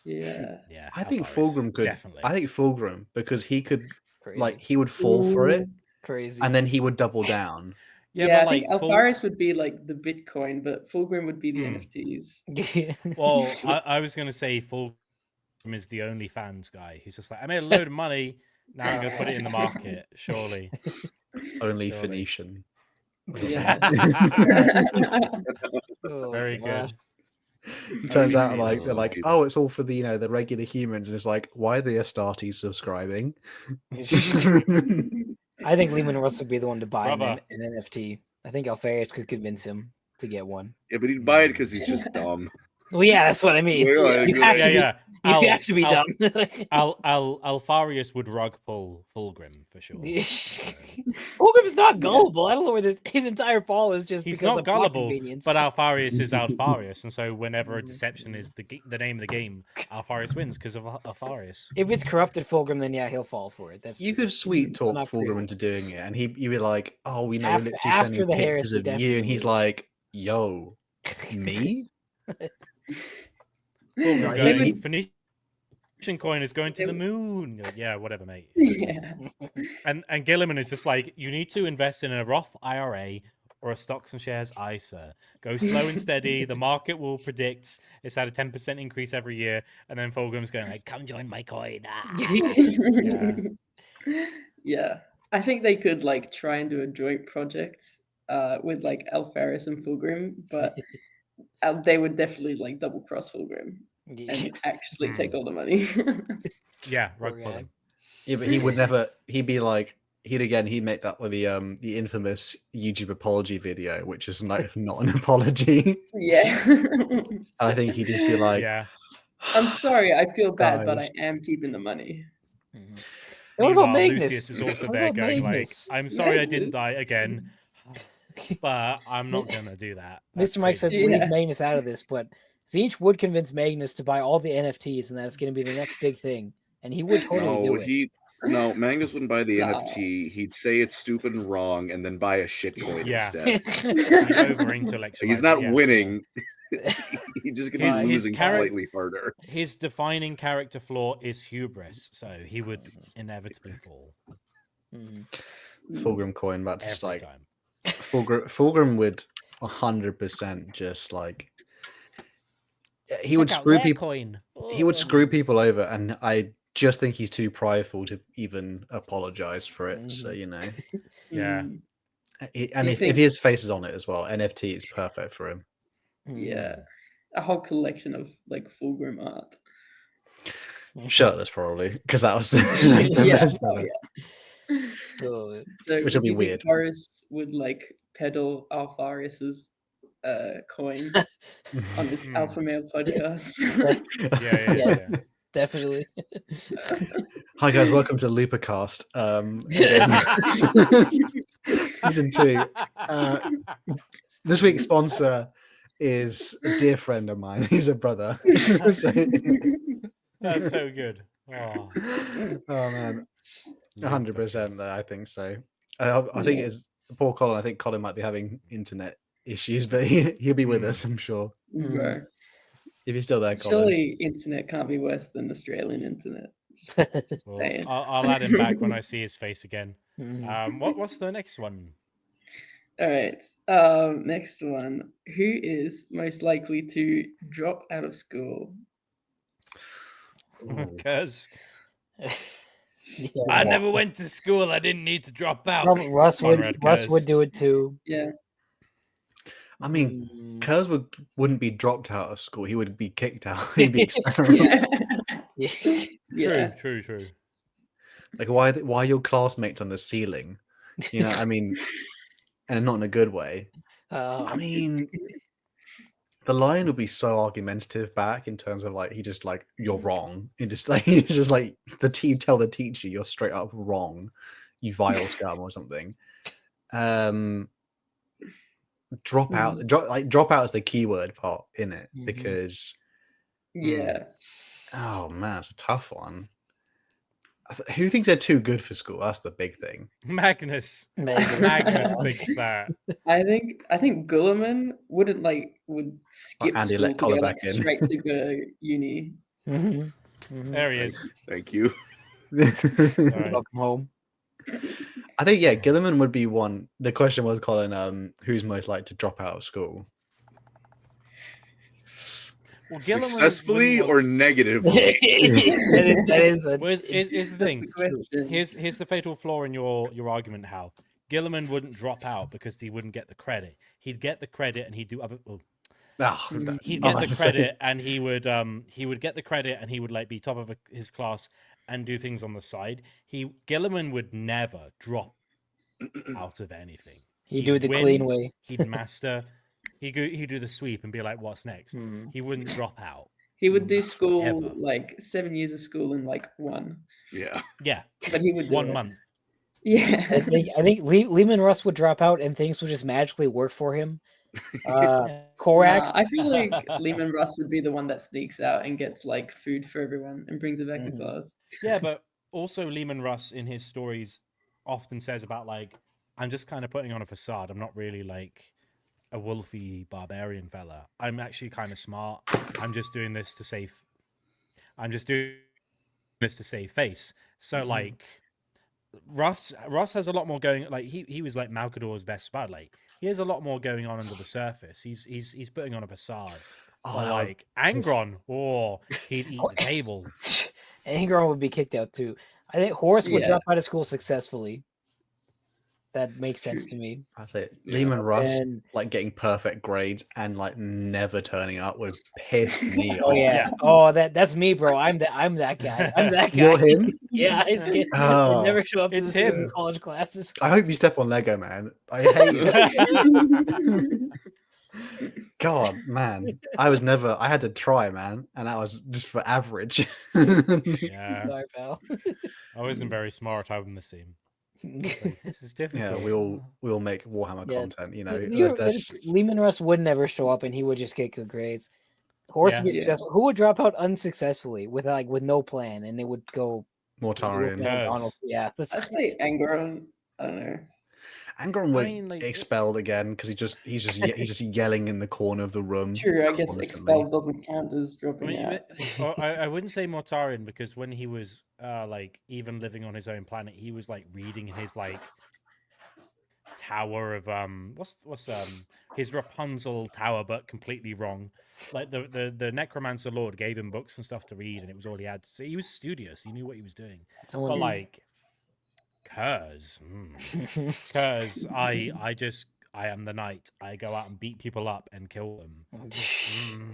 A: Yeah.
D: Yeah,
E: I think
D: Alpharius,
E: Fulgrim could.
D: definitely.
E: I think Fulgrim because he could
B: Crazy.
E: like he would fall for it
B: Crazy.
E: and then he would double down.
A: Yeah,
D: but
A: I think
D: like
A: Alfaris would be like the Bitcoin, but Fulgrim would be the
D: Hmm.
A: NFTs.
D: Well, I was gonna say Fulgrim is the OnlyFans guy who's just like, I made a load of money. Now I'm gonna put it in the market. Surely.
E: Only
D: Surely.
E: Phoenician.
A: Yeah.
B: Oh,
D: Very
B: God.
D: good.
E: It turns out
C: Only
E: like they're like,
C: people.
E: oh, it's all for the the regular humans, and it's like, why are the Astartes subscribing?
B: I think Lehman Russ would be the one to buy an,
D: Brother.
B: an NFT. I think Alfarius could convince him to get one.
C: Yeah, but he'd buy it because he's just dumb.
B: Well, yeah, that's what I mean.
C: Yeah, I
B: You
C: agree.
B: have to be,
D: Yeah.
B: you have to be dumb.
D: Alfarius would rug pull Fulgrim for sure.
B: Fulgrim's not gullible. I don't know where his entire fall is just
D: He's
B: because
D: not
B: of plot
D: gullible,
B: convenience.
D: but Alfarius is Alfarius, and so whenever a deception is the name of the game, Alfarius wins because of Alfarius.
B: if it's corrupted Fulgrim, then yeah, he'll fall for it. That's
E: You
B: true.
E: could sweet talk
B: Not
E: Fulgrim
B: true.
E: into doing it, and you'd be like, "Oh, we know,
B: After-
E: we're literally
B: after
E: sending
B: the
E: pictures
B: heresy,
E: of you," and
B: definitely.
E: he's like, "Yo, me?"
D: Fulgrim
E: Like,
D: going,
E: he-
D: Phoenician coin is going to the moon. You're like, yeah, whatever, mate.
A: Yeah.
D: And Gilliman is just like, you need to invest in a Roth IRA or a stocks and shares ISA. Go slow and steady. The market will predict it's had a 10% increase every year. And then Fulgrim's going like, come join my coin. Ah. Yeah.
A: Yeah. I think they could like try and do a joint project with like Alfaris and Fulgrim, but they would definitely like double cross Fulgrim and actually take all the money.
D: Yeah,
B: Poor
D: rug pull
B: guy.
D: him.
E: Yeah, but he would never. He'd be like, he'd make that with the infamous YouTube apology video, which is like not an apology.
A: Yeah.
E: I think he'd just be like,
D: Yeah.
A: I'm sorry, I feel bad, but I
E: Guys.
A: am keeping the money.
B: Mhm. What about
D: Meanwhile,
B: Magnus?
D: Lucius is also
B: What
D: there
B: about
D: going
B: Magnus?
D: like, I'm sorry I didn't
A: Magnus.
D: die again, but I'm not going to do that. That's
B: Mr. Mike said
D: crazy.
A: Yeah.
B: leave Magnus out of this, but Zinch would convince Magnus to buy all the NFTs, and that's going to be the next big thing. And he would totally do it.
C: No, Magnus wouldn't buy the
A: No.
C: NFT. He'd say it's stupid and wrong, and then buy a shitcoin
D: Yeah.
C: instead.
D: He over-intellectualized
C: He's not
D: it, yeah.
C: winning. He's just gonna
D: His
C: be losing
D: character-
C: slightly harder.
D: His defining character flaw is hubris, so he would inevitably fall
B: Mhm.
E: Fulgrim coin, but just
D: every
E: like
D: time.
E: Fulgrim would 100% just like he would
D: Check out
E: screw
D: their
E: people.
D: coin.
E: He would
D: Oh.
E: screw people over, and I just think he's too prideful to even apologize for it. So you know,
D: Yeah.
A: Mm,
E: and
A: You
E: if
A: think-
E: his face is on it as well, NFT is perfect for him.
A: yeah. A whole collection of like Fulgrim art.
E: Shirtless, probably, because that was
A: Yeah.
E: that's
A: Oh,
E: not-
B: Oh,
A: So
E: Which will be
A: do you think
E: weird.
A: Boris would like peddle Alfarius's coin on this
D: Hmm.
A: alpha male podcast.
D: Yeah.
B: Definitely.
E: Hi guys, welcome to Loopercast. Again, season 2. This week's sponsor is a dear friend of mine. He's a brother. So-
D: That's so good. Oh.
E: Oh man, 100%. Though I think so. I think
A: Yeah.
E: it's poor Colin. I think Colin might be having internet issues, but he'll be with us, I'm sure.
A: Bro,
E: If you're still there, Colin.
A: surely internet can't be worse than Australian internet. Just
D: Well,
A: saying.
D: I'll add him back when I see his face again.
B: Mhm.
D: What's the next one?
A: All right. Next one. Who is most likely to drop out of school?
E: Ooh.
D: Because
B: Yeah.
D: I never went to school. I didn't need to drop out.
B: Probably Russ
D: Come on,
B: would.
D: Red
B: Russ
D: Curse.
B: would do it too.
A: Yeah.
E: I mean,
B: Mm,
E: Kurz wouldn't be dropped out of school. He would be kicked out. He'd be expelled.
A: Yeah.
B: yeah.
A: Yeah.
D: True.
E: Like, why are your classmates on the ceiling? You know, I mean, and not in a good way. I mean, the lion would be so argumentative back in terms of like he just like you're wrong. He just like he's just like tell the teacher you're straight up wrong, you vile scum or something. Drop out. Drop out is the keyword part in it
B: Mhm.
E: because
A: Yeah.
E: oh man, it's a tough one. Who thinks they're too good for school? That's the big thing.
D: Magnus
B: Magnus.
D: thinks that.
A: I think Gulliman would skip
E: Andy,
A: school
E: let
A: to
E: Colin
A: go
E: back
A: like
E: in.
A: straight to go uni.
B: Mhm. Mhm.
D: There he is.
C: Thank you.
D: All right.
B: Welcome home.
E: I think Gilliman would be one. The question was, Colin, who's most likely to drop out of school?
D: Well, Gilliman
C: Successfully
D: wouldn't
C: or negatively?
B: that is a,
D: Well, here's the
A: That's
D: thing.
A: the question.
D: Here's the fatal flaw in your argument. How Gilliman wouldn't drop out because he wouldn't get the credit. He'd get the credit and he'd do other. Well,
E: Ah,
D: he'd
E: oh,
D: get the
E: that's the same.
D: credit and he would get the credit and he would like be top of his class and do things on the side. Gilliman would never drop out of anything.
B: you do it the
D: win,
B: clean way.
D: He'd master. He'd do the sweep and be like, "What's next?"
B: Mhm.
D: He wouldn't drop out.
A: He would do school
D: Ever.
A: like 7 years of school in like one.
C: Yeah.
D: Yeah,
A: But he would do
D: 1
A: it.
D: month.
A: Yeah.
B: I think Lehman Russ would drop out and things would just magically work for him. Korax.
A: Nah, I feel like Lehman Russ would be the one that sneaks out and gets like food for everyone and brings it back to
B: Mhm.
A: class.
D: Yeah, but also Lehman Russ in his stories often says about like, I'm just kind of putting on a facade. I'm not really like a wolfy barbarian fella. I'm actually kind of smart. I'm just doing this to save. I'm just doing this to save face. So like, Russ has a lot more going. Like he was like Malcador's best spud. Like he has a lot more going on under the surface. He's putting on a facade.
E: Oh,
D: But
E: that
D: like Angron, or he'd eat the table.
B: Angron would be kicked out too. I think Horace would
A: Yeah.
B: drop out of school successfully. That makes sense to me.
E: That's it.
C: Yeah.
E: Lehman Russ,
B: And
E: like getting perfect grades and like never turning up would piss me
B: oh
E: off.
B: yeah.
D: Yeah.
B: Oh that's me, bro. I'm that guy. I'm that guy.
E: You're him.
B: Yeah, I
E: Oh.
B: never show up to
D: It's
B: the school
D: him.
B: college classes.
E: I hope you step on Lego, man. I hate it. God, man. I had to try, man. And that was just for average.
D: Yeah,
B: Sorry, pal.
D: I wasn't very smart. I'm the same. Like, this is difficult.
E: Yeah, we all make Warhammer
B: Yeah.
E: content, you know.
B: That's Lehman Russ would never show up and he would just get good grades. Horace would be
A: Yeah.
B: successful. Who would drop out unsuccessfully with no plan and it would go
E: Mortarian.
D: Curse.
B: Yeah, that's
A: I'd say Angron. I don't know.
E: Angron would
D: mean, like,
E: expelled again because he's just yelling in the corner of the room.
A: True, I guess
E: constantly.
A: expelled doesn't count as
D: I
A: dropping
D: mean,
A: out.
D: I wouldn't say Mortarian because when he was like even living on his own planet, he was like reading his like tower of what's his Rapunzel tower, but completely wrong. Like the Necromancer Lord gave him books and stuff to read, and it was all he had. So he was studious. He knew what he was doing.
B: someone.
D: But like, cause I am the knight. I go out and beat people up and kill them.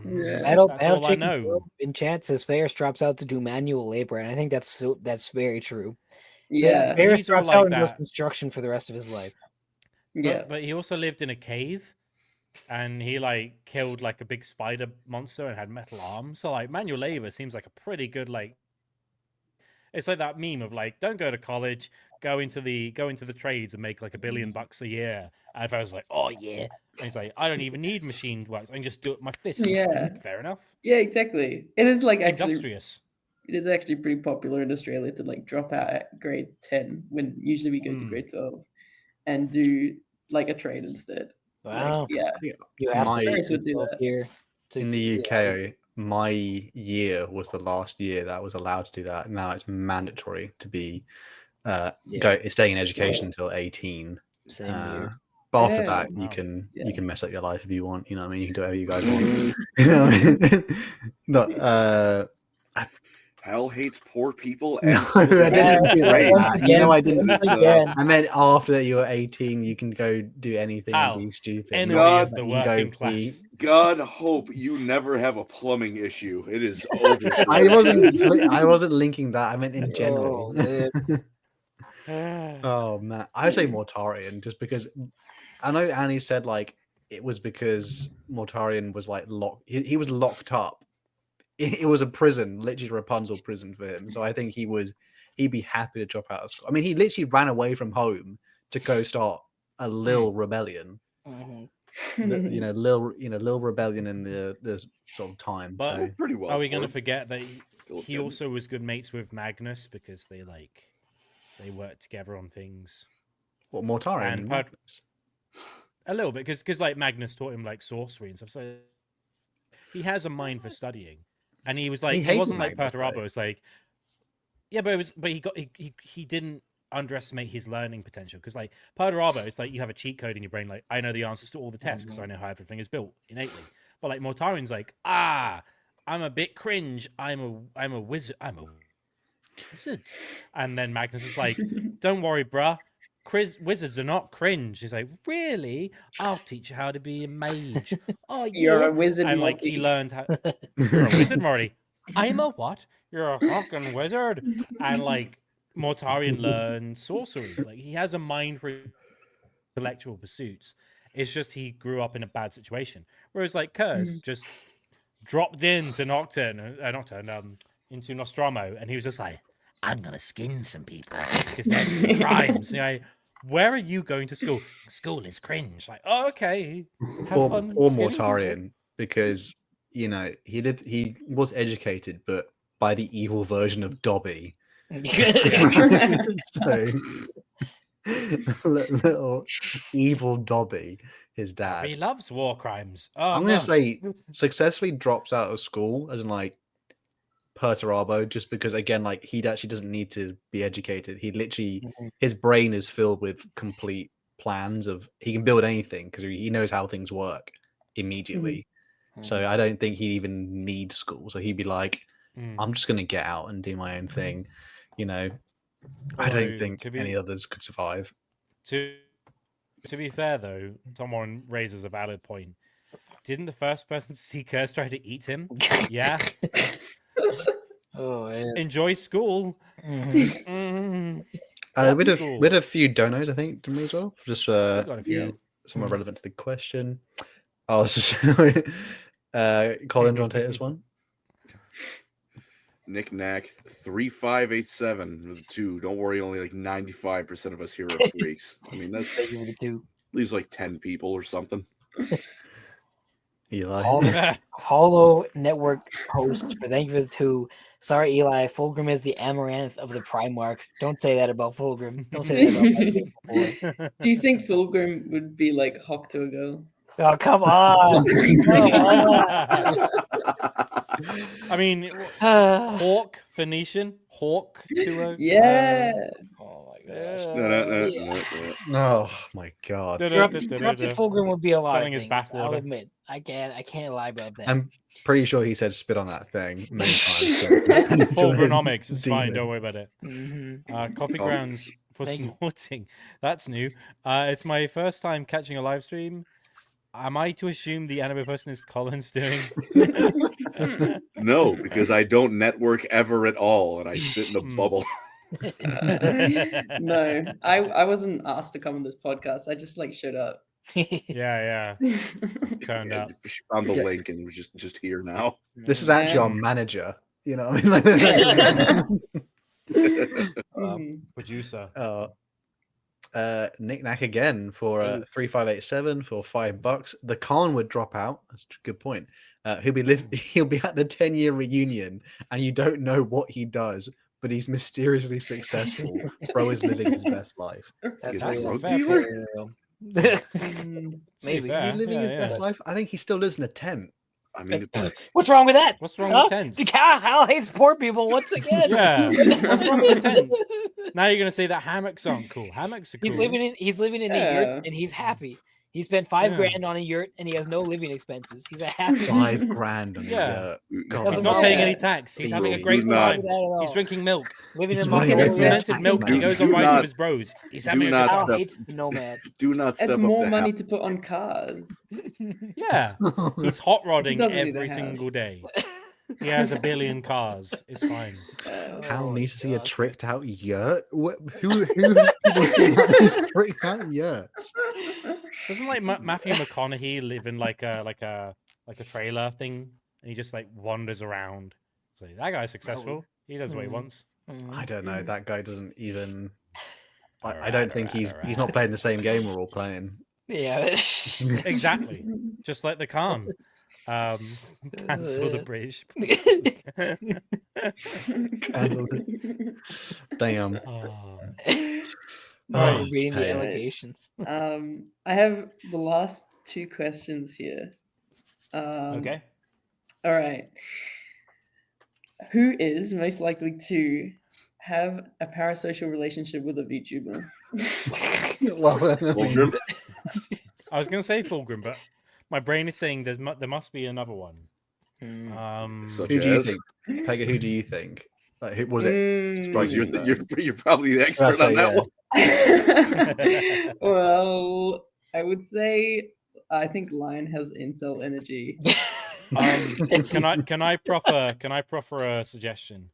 A: Yeah.
B: Battle
D: That's all I
B: Chicken
D: know.
B: Phil in chat says Ferris drops out to do manual labor, and I think that's very true.
A: Yeah.
B: Ferris
D: He's all
B: drops
D: like
B: out and does
D: that.
B: construction for the rest of his life.
A: Yeah.
D: But he also lived in a cave, and he like killed like a big spider monster and had metal arms. So like manual labor seems like a pretty good like. It's like that meme of like, don't go to college, go into the trades and make like $1 billion a year. And if I was like, oh yeah, and he's like, I don't even need machined works. I can just do it with my fists.
A: Yeah.
D: Fair enough.
A: Yeah, exactly. It is like actually
D: Industrious.
A: it is actually pretty popular in Australia to like drop out at grade 10 when usually we go to grade 12 and do like a trade instead.
B: Wow.
A: Like, yeah.
B: You have
E: My-
B: to
A: Paris would do that.
B: here
E: In the UK, my year was the last year that I was allowed to do that. Now it's mandatory to be staying in education until 18.
B: Same here.
E: But after
A: Yeah.
E: that,
D: Wow.
E: you can mess up your life if you want. You know what I mean? You can do whatever you guys want. You know what I mean? No,
C: Hell hates poor people. And
E: no, I didn't do like that. You know, I didn't.
B: Again.
E: I meant after you were 18, you can go do anything
D: Hal,
E: and be stupid.
D: Enemy
C: God,
D: of the
E: you can go
D: working
E: be-
D: class.
C: God hope you never have a plumbing issue. It is over. for
E: I
C: you.
E: wasn't linking that. I meant in general.
B: man.
E: Oh man, I would say Mortarion just because I know Annie said like it was because Mortarion was like locked. He was locked up. It was a prison, literally Rapunzel prison for him. So I think he'd be happy to drop out of school. I mean, he literally ran away from home to go start a little rebellion. Little rebellion in the sort of time.
D: But
E: So
C: Pretty well.
D: Are we
C: for
D: going to
C: him.
D: forget that
C: Still
D: he
C: good.
D: also was good mates with Magnus because they worked together on things
E: what Mortarion?
D: And
E: and
D: Pat-
E: Magnus?
D: a little bit because like Magnus taught him like sorcery and stuff. So he has a mind for studying, and he was like
E: He
D: he
E: hated
D: wasn't like
E: Magnus,
D: Perturabo.
E: though.
D: It's like he didn't underestimate his learning potential because like Perturabo, it's like you have a cheat code in your brain. Like I know the answers to all the tests because I know how everything is built innately. But like Mortarion's like I'm a bit cringe. I'm a wizard. I'm a wizard. And then Magnus is like, don't worry, bruh. Wizards are not cringe. He's like, really? I'll teach you how to be a mage. Oh, yeah.
A: You're a wizard,
D: And like
A: Morty.
D: he learned how. You're a wizard, Morty. I'm a what? You're a fucking wizard. And like Mortarion learned sorcery. Like he has a mind for intellectual pursuits. It's just he grew up in a bad situation. Whereas like Kurz just dropped into into Nostromo, and he was just like, I'm gonna skin some people because there's crimes. You know, where are you going to school? School is cringe. Like, oh, okay. Have fun
E: Poor
D: skinning people.
E: Mortarion, because he was educated, but by the evil version of Dobby. So little evil Dobby, his dad.
D: He loves war crimes. Oh,
E: I'm gonna say successfully drops out of school as in like Perturabo, just because again, like he actually doesn't need to be educated. He literally his brain is filled with complete plans of he can build anything because he knows how things work immediately. So I don't think he even needs school. So he'd be like, I'm just gonna get out and do my own thing. You know, I don't think any others could survive.
D: To be fair though, someone raises a valid point. Didn't the first person to see Kurz try to eat him? Yeah.
B: Oh, yeah.
D: Enjoy school.
E: We had a few donos, I think, didn't we as well? Just
D: Got a few.
E: somewhat relevant to the question. Oh, so Colin, do you want to take this one?
C: Nick Knack 3587 with 2. Don't worry, only like 95% of us here are freaks. I mean, that's leaves like 10 people or something.
E: Eli.
B: Hollow Network host for thank you for the 2. Sorry, Eli. Fulgrim is the amaranth of the Primarch. Don't say that about Fulgrim. Don't say that about my boy.
A: Do you think Fulgrim would be like Hawk to a girl?
B: Oh, come on. Come on.
D: I mean, Hawk, Phoenician, Hawk to a...
A: Yeah.
D: Oh my gosh.
E: Oh my god.
B: Corrupted Fulgrim would be a lot
D: Selling
B: of
D: his
B: things. I'll
D: bathwater.
B: admit. I can't lie about that.
E: I'm pretty sure he said spit on that thing many times. So.
D: Fulgrinomics, it's fine.
E: Demon.
D: Don't worry about it. Coffee grounds for
B: Thank you.
D: snorting. That's new. It's my first time catching a live stream. Am I to assume the anime person is Colin's doing?
C: No, because I don't network ever at all, and I sit in a bubble.
A: No, I wasn't asked to come on this podcast. I just like showed up.
D: Yeah. Turned up.
C: She found the
E: Yeah.
C: link and it was just here now.
E: This is actually our manager. You know what I mean? Like,
A: Mhm.
D: Producer.
E: Nick Knack again for 3587 for $5. The Khan would drop out. That's a good point. He'll be at the 10-year reunion, and you don't know what he does, but he's mysteriously successful. Bro is living his best life.
B: That's
C: He's a
B: very
C: drug
B: fair.
C: dealer?
A: Mm.
B: Maybe.
E: Is he
D: Fair.
E: living his
D: Yeah.
E: best life? I think he still lives in a tent.
C: I mean,
B: What's wrong with that?
D: What's wrong
B: Huh?
D: with tents?
B: Hal hates poor people once again.
D: Yeah. What's wrong with the tent? Now you're gonna say that hammocks aren't cool. Hammocks are cool.
B: He's living in a
A: Yeah.
B: yurt and he's happy. He spent $5,000 on a yurt and he has no living expenses. He's a happy.
E: $5,000 on a
D: Yeah.
E: yurt.
B: Doesn't
D: He's not
B: matter.
D: paying any tax. He's having a
C: Do
D: great
C: not-
D: time. He's drinking milk.
B: living
E: He's
B: in
E: running
A: away
B: Montana.
A: from
D: Fermented
E: tax
D: milk.
E: man.
D: He goes on
C: Do
D: rides
C: not-
D: with his bros. He's having a good
C: not
B: Hal
D: time.
B: hates the nomad.
C: do not step
A: And
C: up
A: more
C: to
A: money
C: Hal.
A: to put on cars.
D: Yeah. He's hot rodding
A: doesn't need a
D: every
A: house.
D: single day. He has 1 billion cars. It's fine.
E: Hal
B: Oh,
E: needs to see a
B: God.
E: tricked out yurt. Who has people seen that as tricked out yurts?
D: Doesn't like Matthew McConaughey live in like a trailer thing, and he just like wanders around? So that guy's successful. He does what he wants.
E: I don't know. That guy doesn't even. I
D: Alright,
E: don't think he's not playing the same game we're all playing.
B: Yeah.
D: Exactly. Just like the Khan. Cancel the bridge.
E: Cancelled it. Damn.
D: Oh.
B: We're
E: Oh,
B: reading the
E: hey.
B: allegations.
A: I have the last 2 questions here.
D: Okay.
A: All right. Who is most likely to have a parasocial relationship with a VTuber?
E: Well, I mean,
C: Fulgrim?
D: I was going to say Fulgrim, but my brain is saying there must be another one.
C: Such
E: who do you
C: as?
E: think? Pega, who do you think? Like, who was it?
C: Well,
A: Mm,
C: you're probably the expert
E: say,
C: on that
E: yeah.
C: one.
A: well, I would say I think Lion has incel energy.
D: Can I proffer a suggestion?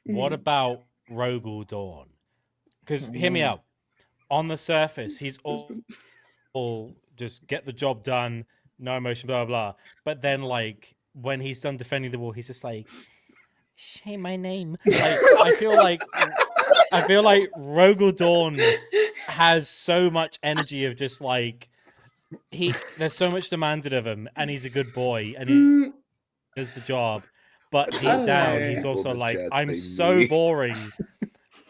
D: What about Rogel Dawn? Because hear me out. On the surface, he's all just get the job done, no emotion, blah blah. But then, like when he's done defending the wall, he's just like, "Say my name." Like, I feel like Rogel Dawn has so much energy of just like there's so much demanded of him, and he's a good boy, and he does the job. But deep
A: don't
D: down,
A: know.
D: he's also
C: Well, the
D: like,
C: chat
D: I'm
C: say
D: so
C: me.
D: boring.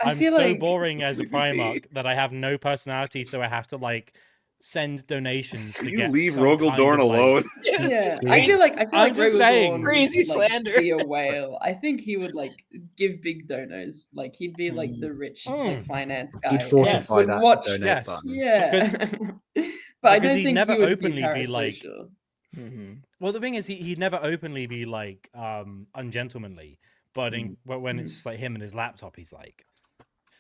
A: I
D: I'm
A: feel
D: so
A: like
D: boring as a Primarch that I have no personality, so I have to like send donations
C: Can
D: to
C: you
D: get
C: leave
D: some
C: Rogel
D: kind
C: Dorn
D: of, like-
C: alone?
A: yeah,
E: Dude.
A: I feel like
D: I'm just
A: Rogel
D: saying.
A: Dawn
B: Crazy
A: would, like,
B: slander.
A: be a whale. I think he would like give big donors. Like he'd be like the rich like finance guy.
E: He'd
A: and
E: fortify
A: would
E: that
A: watch.
E: donate
D: yes.
E: button.
A: Yeah,
D: Because-
A: but I
D: because
A: don't
D: he'd
A: think
D: never
A: he would
D: openly be like-
A: parasocial.
D: Well, the thing is, he'd never openly be like ungentlemanly, but when it's like him and his laptop, he's like,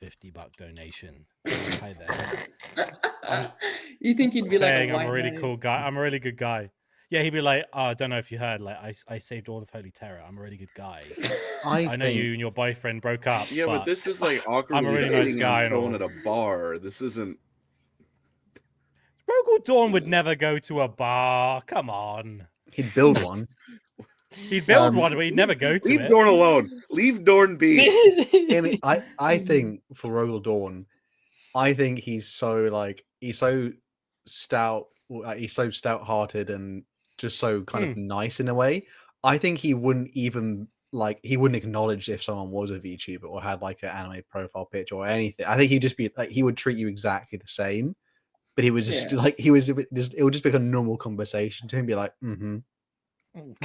D: $50 donation. Hi there.
A: You think he'd be
D: Saying
A: like
D: I'm a really
A: white
D: cool
A: knight?
D: guy. I'm a really good guy. Yeah, he'd be like, oh, I don't know if you heard, like I saved all of Holy Terror. I'm a really good guy. I know
E: think
D: you and your boyfriend broke up.
C: Yeah, but this is like awkwardly
D: I'm a really nice
C: dating
D: guy
C: on
D: and
C: phone
D: all.
C: at a bar. This isn't.
D: Rogel Dawn would never go to a bar. Come on.
E: he'd build one.
D: He'd build one, but he'd never go to
C: Leave
D: it.
C: Dorn alone. Leave Dorn be.
E: I mean, I think for Rogel Dawn, I think he's so stout. He's so stout-hearted and just so kind of nice in a way. I think he wouldn't even he wouldn't acknowledge if someone was a VTuber or had like an anime profile picture or anything. I think he'd just be like he would treat you exactly the same, but he was just
A: Yeah.
E: like it would just be like a normal conversation to him. Be like,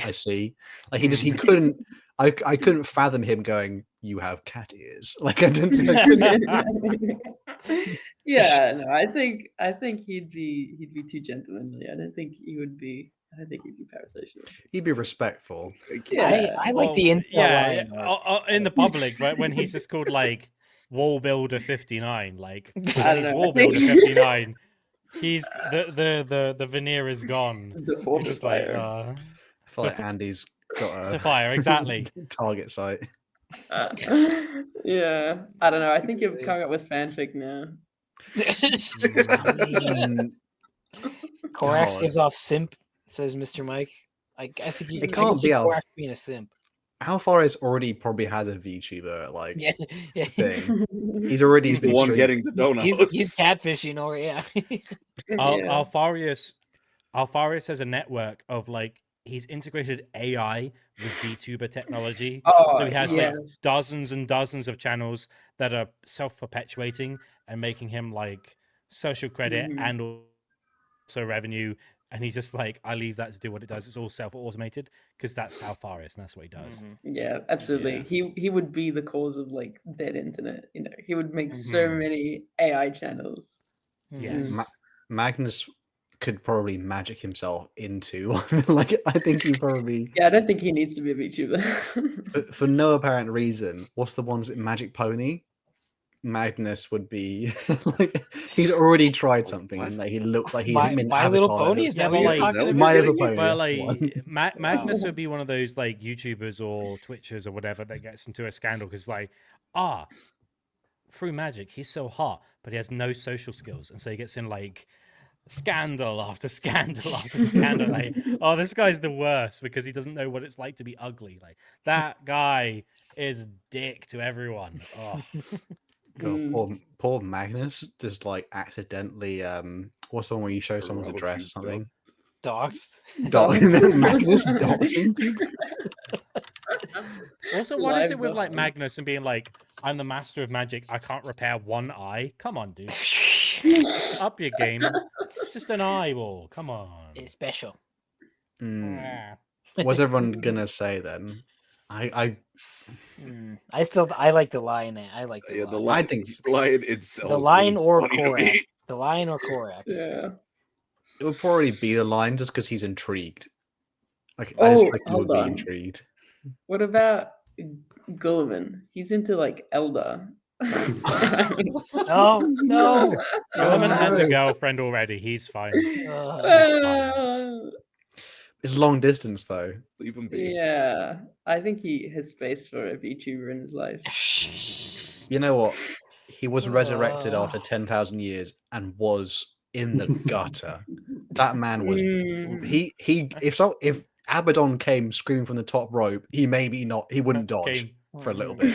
E: I see. Like he couldn't. I couldn't fathom him going, "You have cat ears." Like I didn't.
A: Yeah, no, I think he'd be too gentlemanly. I don't think he would be. I don't think he'd be parasocial.
E: He'd be respectful.
A: Yeah.
B: I like the insult
D: Yeah,
B: line.
D: in the public, but when he's just called like Wall Builder 59, like
A: I
D: when
A: don't
D: he's
A: know, I
D: Wall
A: think-
D: Builder 59, he's the veneer is gone.
A: The
D: He's just like
A: fortifier.
E: I feel like Andy's got
D: to
E: a
D: fire, exactly.
E: target site.
A: Yeah, I don't know. I think you're coming up with fanfic now.
E: I mean,
B: Korax
E: God.
B: gives off simp, says Mr. Mike. I guess if you,
E: It
B: I can
E: can't
B: see
E: be Alf.
B: Korax being a simp.
E: Alfaris already probably has a VTuber like
B: Yeah, yeah.
E: thing. He's already
C: He's the
E: been
C: one
E: streaming.
C: getting the donuts.
B: He's catfishing, or yeah.
D: Alfarius has a network of like he's integrated AI with VTuber technology. So he has like dozens and dozens of channels that are self-perpetuating and making him like social credit and also revenue. And he's just like, I leave that to do what it does. It's all self-automated because that's Alfarius and that's what he does.
A: Yeah, absolutely.
C: Yeah.
A: He would be the cause of like dead internet. You know, he would make so many AI channels.
D: Yes.
E: Magnus could probably magic himself into like I think he probably
A: Yeah, I don't think he needs to be a VTuber.
E: for no apparent reason. What's the ones that Magic Pony? Magnus would be like he's already tried something and like he looked like he
B: My Little Pony. Is that what you're talking about?
E: My Little Pony.
D: But like Magnus would be one of those like YouTubers or Twitchers or whatever that gets into a scandal because like through magic he's so hot but he has no social skills and so he gets in like scandal after scandal after scandal. Like, oh, this guy's the worst because he doesn't know what it's like to be ugly. Like that guy is dick to everyone. Oh.
E: God, poor Magnus just like accidentally what's the one where you show someone's address or something?
B: Doxed.
E: Magnus doxing people.
D: Also, what is it with like Magnus and being like, I'm the master of magic, I can't repair one eye? Come on, dude. Up your game. It's just an eyeball. Come on.
B: It's special.
E: What's everyone gonna say then? I
B: like the lion. I like the lion.
C: The lion. I think the lion itself.
B: The lion or Korax. The lion or Korax.
A: Yeah.
E: It would probably be the lion just because he's intrigued. Like I just think he would be intrigued.
A: What about Gulliman? He's into like Elder.
B: No.
D: Gulliman has a girlfriend already. He's fine.
E: It's long distance though.
C: Leave him be.
A: Yeah, I think he has space for a VTuber in his life.
E: You know what? He was resurrected after 10,000 years and was in the gutter. That man was if Abaddon came screaming from the top rope, he wouldn't dodge for a little bit.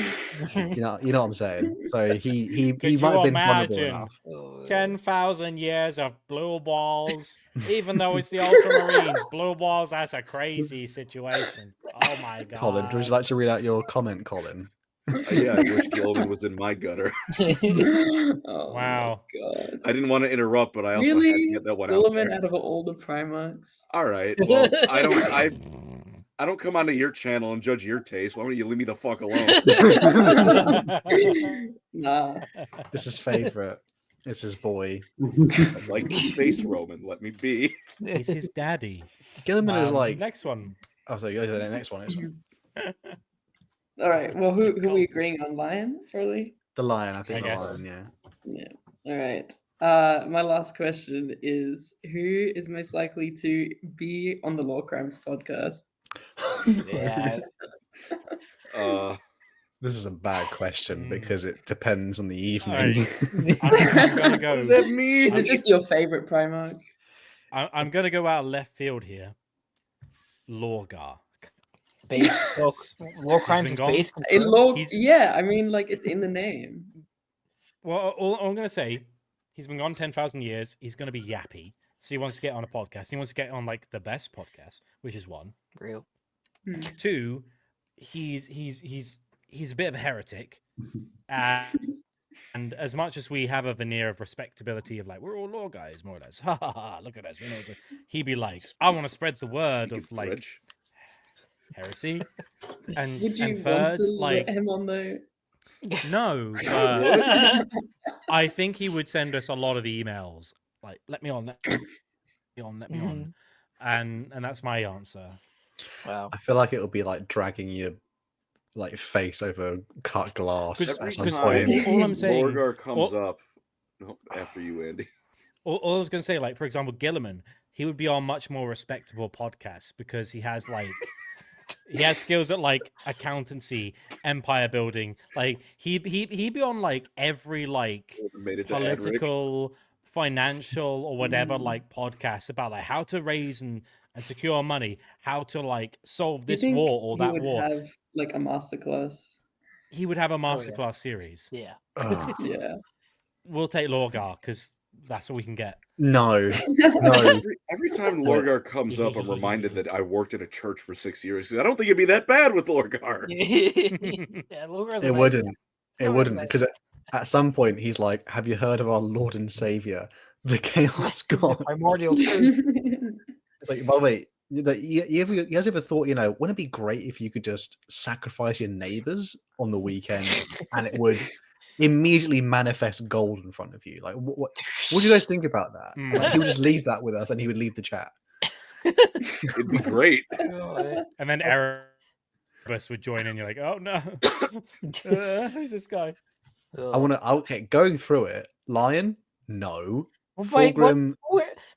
E: You know what I'm saying? So he might have been vulnerable enough.
D: 10,000 years of blue balls, even though it's the Ultramarines. Blue balls, that's a crazy situation. Oh my god.
E: Colin, would you like to read out your comment, Colin?
C: Yeah, I wish Gilman was in my gutter.
D: Wow.
A: God.
C: I didn't want to interrupt, but I also had to get that one
A: Gilman
C: out
A: of all the Primarchs.
C: All right. Well, I don't come onto your channel and judge your taste. Why don't you leave me the fuck alone?
A: Nah.
E: This is favorite. It's his boy.
C: Like Space Roman, let me be.
D: He's his daddy.
E: Gilman is like
D: next one.
E: Oh, so the next one is.
A: All right. Well, who are we agreeing on? Lion, surely.
E: The lion, I think.
D: I
E: the lion,
A: Yeah. All right. My last question is: who is most likely to be on the LoreCrimes podcast?
B: Yeah.
E: This is a bad question because it depends on the evening.
D: I'm gonna go.
C: What does that mean?
A: Is it just your favorite Primarch?
D: I'm gonna go out left field here. Lorgar.
B: LoreCrimes base.
A: Yeah, I mean, like it's in the name.
D: Well, all I'm gonna say, he's been gone 10,000 years. He's gonna be yappy, so he wants to get on a podcast. He wants to get on like the best podcast, which is one.
B: Real.
D: 2, he's a bit of a heretic, and as much as we have a veneer of respectability of like we're all law guys more or less, ha ha ha, look at us, we know what to, he'd be like, I want to spread the word of like heresy, and
A: would you
D: and third,
A: want to
D: like
A: let him on though?
D: No, I think he would send us a lot of emails like let me on, and that's my answer.
B: Wow.
E: I feel like it would be like dragging your like face over cut glass at some
D: All
E: point.
D: I'm saying,
C: Lorgar comes up after you, Andy.
D: All I was going to say, like for example, Gilliman, he would be on much more respectable podcasts because he has like he has skills at like accountancy, empire building. Like he'd be on like every like political financial or whatever like podcasts about like how to raise and secure money, how to like solve
A: Do you
D: this
A: think
D: war or
A: he
D: that
A: would
D: war.
A: have like a masterclass?
D: He would have a
B: yeah.
D: masterclass series.
B: Yeah.
E: Ugh.
A: Yeah.
D: We'll take Lorgar because that's what we can get.
E: No, no.
C: Every time Lorgar comes up, I'm reminded that I worked at a church for 6 years. I don't think it'd be that bad with Lorgar.
B: Yeah, Lorgar's a
E: It
B: nice
E: wouldn't.
B: guy.
E: It
B: Lorgar's
E: wouldn't
B: nice
E: because at some point he's like, "Have you heard of our Lord and Savior, the Chaos God?"
B: Primordial truth.
E: It's like, by the way, you guys ever thought, wouldn't it be great if you could just sacrifice your neighbors on the weekend and it would immediately manifest gold in front of you? Like, what do you guys think about that? Like, he would just leave that with us and he would leave the chat.
C: It'd be great.
D: And then Erebus would join in. You're like, oh no, who's this guy?
E: Okay, going through it. Lion, no.
B: Well, wait,
E: Fulgrim,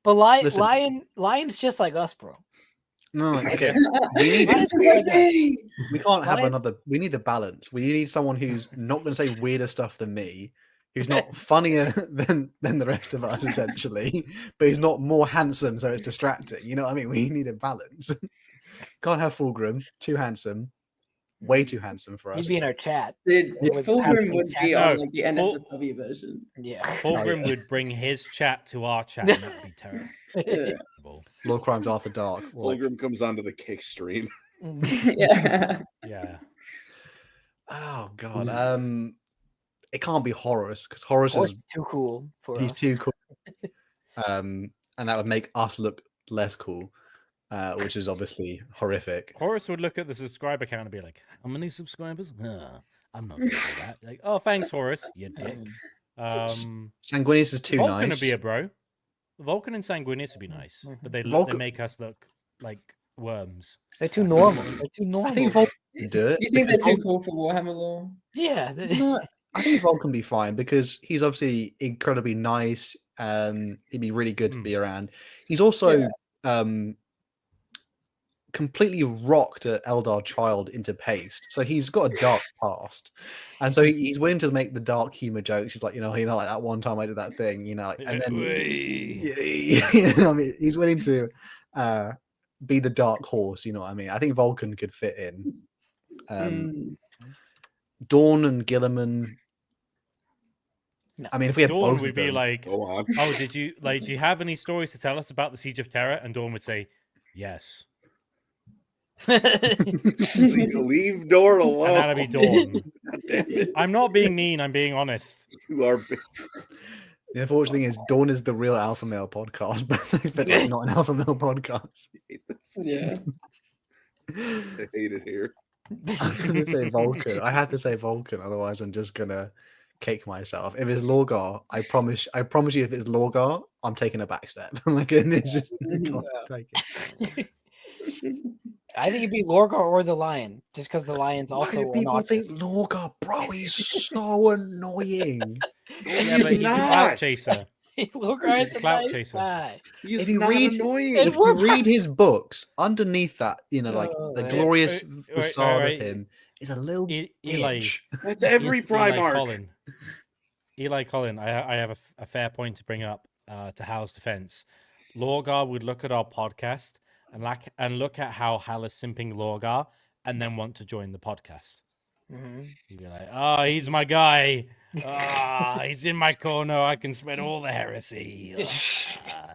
B: but
E: listen.
B: Lion's just like us, bro.
E: no, it's okay. We need.
B: Lion's just like us.
E: We can't have
B: Lions-
E: another. We need the balance. We need someone who's not going to say weirder stuff than me, who's not funnier than the rest of us, essentially, but he's not more handsome, so it's distracting. You know what I mean? We need a balance. Can't have Fulgrim, too handsome, way too handsome for us.
B: He'd be in our chat.
A: Dude,
B: With
A: Fulgrim
B: absolute
A: would be
B: chat.
A: on
D: No,
A: like the NSFW version.
B: Yeah.
D: Fulgrim would bring his chat to our chat, and that'd be terrible.
A: Yeah.
E: LoreCrimes After Dark. Or like,
C: Fulgrim comes onto the kick stream.
A: Yeah.
D: Yeah.
E: oh god. It can't be Horus because Horus
B: Horse
E: is
B: is too cool for
E: he's
B: us.
E: too cool. And that would make us look less cool, which is obviously horrific.
D: Horace would look at the subscriber count and be like, how many subscribers? I'm not gonna do that. Like, oh, thanks, Horace, you dick.
E: Sanguinius is too
D: Vulcan
E: nice.
D: would be a bro. Vulcan and Sanguinius would be nice, but they
E: Vulcan-
D: make us look like worms.
B: They're too normal. They're too normal.
E: I think Vulcan can do it.
A: You think
E: because
A: they're too cool for Warhammer lore?
B: yeah.
E: No, I think Vol can be fine because he's obviously incredibly nice. He'd be really good to be around. He's also completely rocked an Eldar child into paste, so he's got a dark past, and so he's willing to make the dark humor jokes. He's like, like that one time I did that thing, and then I mean, he's willing to be the dark horse. You know what I mean? I think Vulcan could fit in. Dawn and Gilliman.
B: No.
E: I mean, if we have
D: Dawn
E: both
D: would
E: of
D: be
E: them,
D: like,
C: Go on.
D: oh, do you have any stories to tell us about the Siege of Terra? And Dawn would say, yes.
C: Leave Dawn alone.
D: And that'd be Dawn.
C: God damn it.
D: I'm not being mean, I'm being honest.
C: You are.
E: the unfortunate thing is Dawn is the real alpha male podcast, but like not an alpha male podcast.
A: Yeah.
C: I hate it here.
E: I'm gonna say Vulcan. I had to say Vulcan, otherwise I'm just gonna kick myself. If it's Lorgar, I promise you, if it's Lorgar, I'm taking a back step. Like, it's just I can't take it.
B: I think it'd be Lorgar or the Lion, just because the Lion's
E: Why
B: also
E: do
B: an
E: people think
B: autism.
E: Lorgar, bro? He's so annoying.
D: Yeah, but he's a clout chaser.
B: Lorgar is a
D: Clout
B: nice
D: chaser.
B: guy.
C: He's
E: If you
C: not
E: read-
C: annoying.
B: If
E: If you
B: we're
E: read his books, underneath that, like
B: Oh,
E: the
B: right.
E: glorious
D: Right,
E: facade
D: right.
E: of him is a little
D: Eli,
E: bitch.
C: That's every Primarch.
D: Eli Collin, I have a fair point to bring up to Hal's defense. Lorgar would look at our podcast and look at how Hal is simping Lorgar and then want to join the podcast.
B: Mhm.
D: He'd be like, oh, he's my guy. Ah, he's in my corner. I can spread all the heresy. Ah.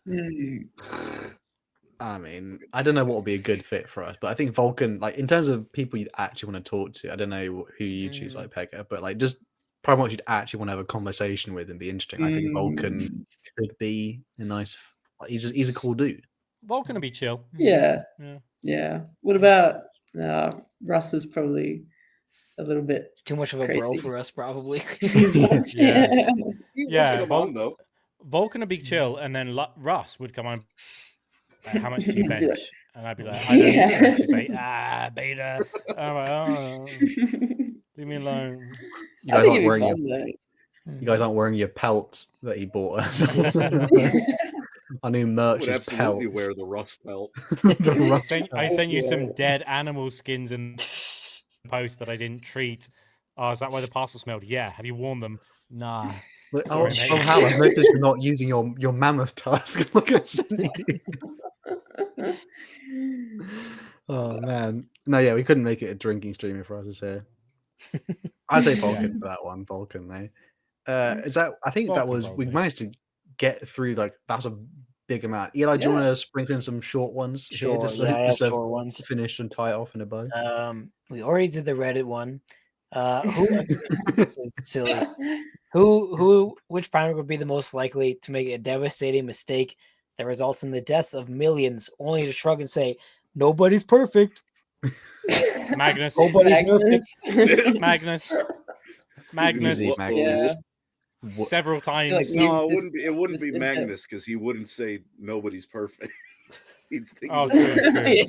E: I mean, I don't know what would be a good fit for us, but I think Vulcan, like in terms of people you'd actually want to talk to, I don't know who you choose, like Pega, but like just probably what you'd actually want to have a conversation with and be interesting. I think Vulcan could be a nice. Like, he's a cool dude.
D: Vulcan would be chill.
A: Yeah.
D: Yeah.
A: Yeah. What about Russ is probably a little bit
B: It's too much of a bro
A: Crazy.
B: for us, probably.
D: Yeah.
C: He
D: Yeah,
C: wasn't a mom, though.
D: Vulcan would be chill, and then Russ would come on. How much do you bench? And I'd be like, I don't
A: Yeah.
D: bench. She's like, beta. I'm like, oh, leave me alone.
E: You
A: I
E: guys
A: think
E: aren't
A: it'd
E: wearing
A: be
E: your,
A: fun,
E: you guys aren't wearing your pelts that he bought us. Our new merch
C: Would
E: is
C: absolutely
E: pelts.
C: wear the rust belt.
E: The
D: I
E: rust
D: sent
E: pelt.
D: you some dead animal skins in the post that I didn't treat. Oh, is that why the parcel smelled? Yeah. Have you worn them? Nah.
E: Like,
D: Sorry,
E: oh,
D: mate.
E: oh, Hal, I've noticed you're not using your mammoth tusk. Look at Oh man, no, yeah, we couldn't make it a drinking stream if Russ is here. I say Vulcan for that one. Vulcan, though. Is that? I think that
D: Vulcan,
E: was. We
D: probably.
E: managed to get through. Like that's a big amount. Eli, do you
A: Yeah.
E: want to sprinkle in some short ones? Here,
B: Sure,
E: just
B: yeah, I have
E: just to
B: short ones.
E: finish and tie it off in a bow.
B: We already did the Reddit one. This is silly. Which Primarch would be the most likely to make a devastating mistake that results in the deaths of millions, only to shrug and say, "Nobody's perfect."
D: Magnus.
B: Nobody's perfect.
D: Magnus.
E: Easy, Magnus.
A: Yeah.
D: Several times.
A: like,
C: No,
A: This-
C: it wouldn't
A: this
C: be
A: in depth.
C: Magnus because he wouldn't say nobody's perfect. He'd think
D: Oh,
C: he's-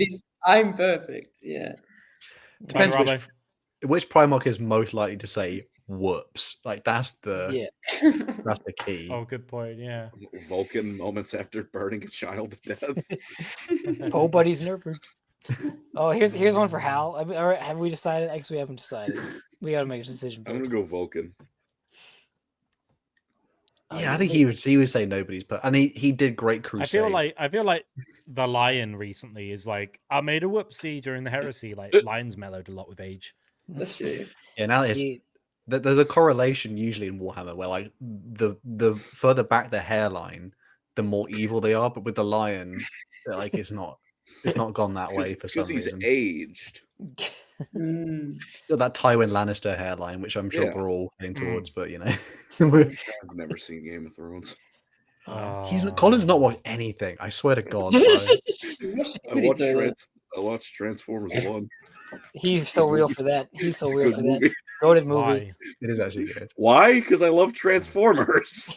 D: true.
A: I'm perfect. Yeah.
E: Depends
D: Robbo.
E: which Primarch is most likely to say "whoops." Like that's the that's the key.
D: Oh, good point. Yeah.
C: Vulcan moments after burning a child to death.
B: Nobody's nervous. Oh, here's one for Hal. I mean, all right, have we decided? Actually, we haven't decided. We got to make a decision.
C: I'm gonna
B: First.
C: go Vulcan.
E: Yeah, I think he would say nobody's, but and he did great crusade.
D: I feel like the lion recently is like, I made a whoopsie during the heresy. Like lions mellowed a lot with age.
A: That's true.
E: Yeah, now it's there's a correlation usually in Warhammer where like the further back the hairline, the more evil they are. But with the lion, like it's not gone that way for some
C: Because he's
E: reason.
C: aged.
A: Mm.
E: Got that Tywin Lannister hairline, which I'm sure
C: Yeah.
E: we're all heading towards, but you know,
C: I've never seen Game of Thrones.
E: Colin's not watched anything. I swear to God. Bro.
C: I watched Transformers 1.
B: He's so real for that. He's so
C: It's a
B: real
C: good
B: for
C: movie.
B: that. Goated movie.
D: Why?
E: It is actually good.
C: Why? Because I love Transformers.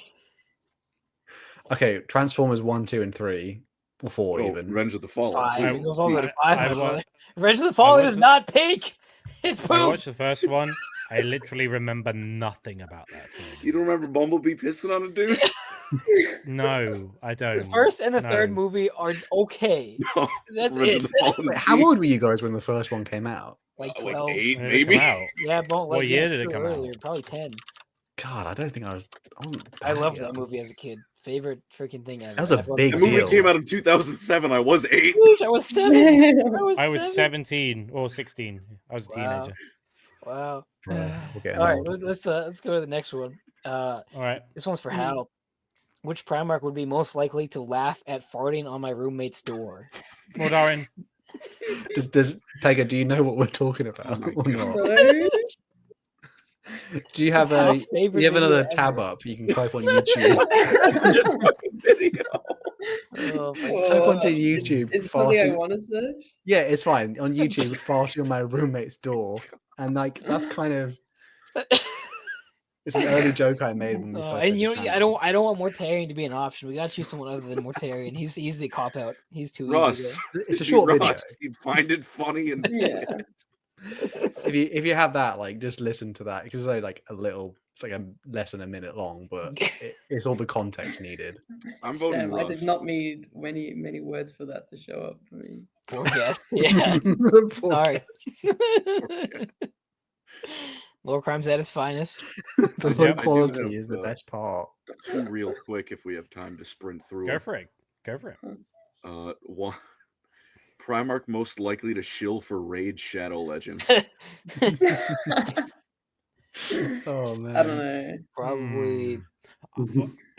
E: Okay, Transformers 1, 2, and 3, or 4
C: Oh,
E: even.
C: Revenge of the Fallen.
B: Five.
D: I-
B: It goes all the way to
D: I-
B: five.
D: I
B: my
D: wa-
B: brother. Revenge of the Fallen
D: watched
B: is
D: the-
B: not pink. It's
D: I
B: poop.
D: watched the first one. I literally remember nothing about that thing.
C: You don't remember Bumblebee pissing on a dude?
D: No, I don't.
B: The first and the
D: No.
B: third movie are okay.
C: No.
B: That's
C: Revenge
B: it.
C: of the Fallen.
E: Wait, how old were you guys when the first one came out?
B: Like
C: Like
B: 12.
C: 8,
D: When did it
C: maybe?
D: come out?
B: Yeah, but like
D: What year
B: yeah,
D: did it
B: true,
D: come out?
B: earlier, Probably 10.
E: God, I don't think I wasn't
B: I
E: that
B: loved
E: young.
B: that movie as a kid. Favorite freaking thing ever.
E: That was a
B: I've loved
E: big
C: The
B: it.
C: movie
E: deal.
C: came out in 2007. I was 8.
B: Whoosh, I was 7.
D: I was 17 or 16. I was a
B: Wow.
D: teenager.
B: Wow.
E: We're getting
B: All right,
E: old.
B: let's go to the next one.
D: All right.
B: This one's for Hal. Which Primarch would be most likely to laugh at farting on my roommate's door?
D: Mordarin.
E: Does Pega? Do you know what we're talking about
C: my
E: or not?
A: No.
E: Do you have
B: Hal's favorite
E: you have
B: video
E: another
B: ever.
E: tab up? You can type on YouTube.
C: Video.
B: Oh, my
E: Type
A: Oh,
E: onto YouTube.
A: Is it something I
E: farting-
A: want to search?
E: Yeah, it's fine on YouTube. Farting on my roommate's door, and like that's kind of it's an early joke I made when we first.
B: and
E: made
B: you
E: the
B: know,
E: channel.
B: I don't want Mortarion to be an option. We got to choose someone other than Mortarion. He's the cop out. He's too
C: Russ.
B: easy.
E: It's a
C: Be
E: short video.
C: Russ. You'd find it funny and
A: Yeah.
E: If you have that, like just listen to that because it's only like a little. It's like less than a minute long, but it's all the context needed.
C: I'm voting
A: Damn, I
C: Russ.
A: did not need many words for that to show up for me.
B: Poor guest. Yeah.
E: Poor
B: All right.
C: guest.
B: LoreCrimes at its finest.
E: The
C: Yeah, I
E: low
C: do
E: quality
C: have,
E: is the best part.
C: Two real quick if we have time to sprint through.
D: Go for it. Go for it.
C: One. Primarch most likely to shill for Raid Shadow Legends.
E: Oh man.
A: I don't know.
B: Probably.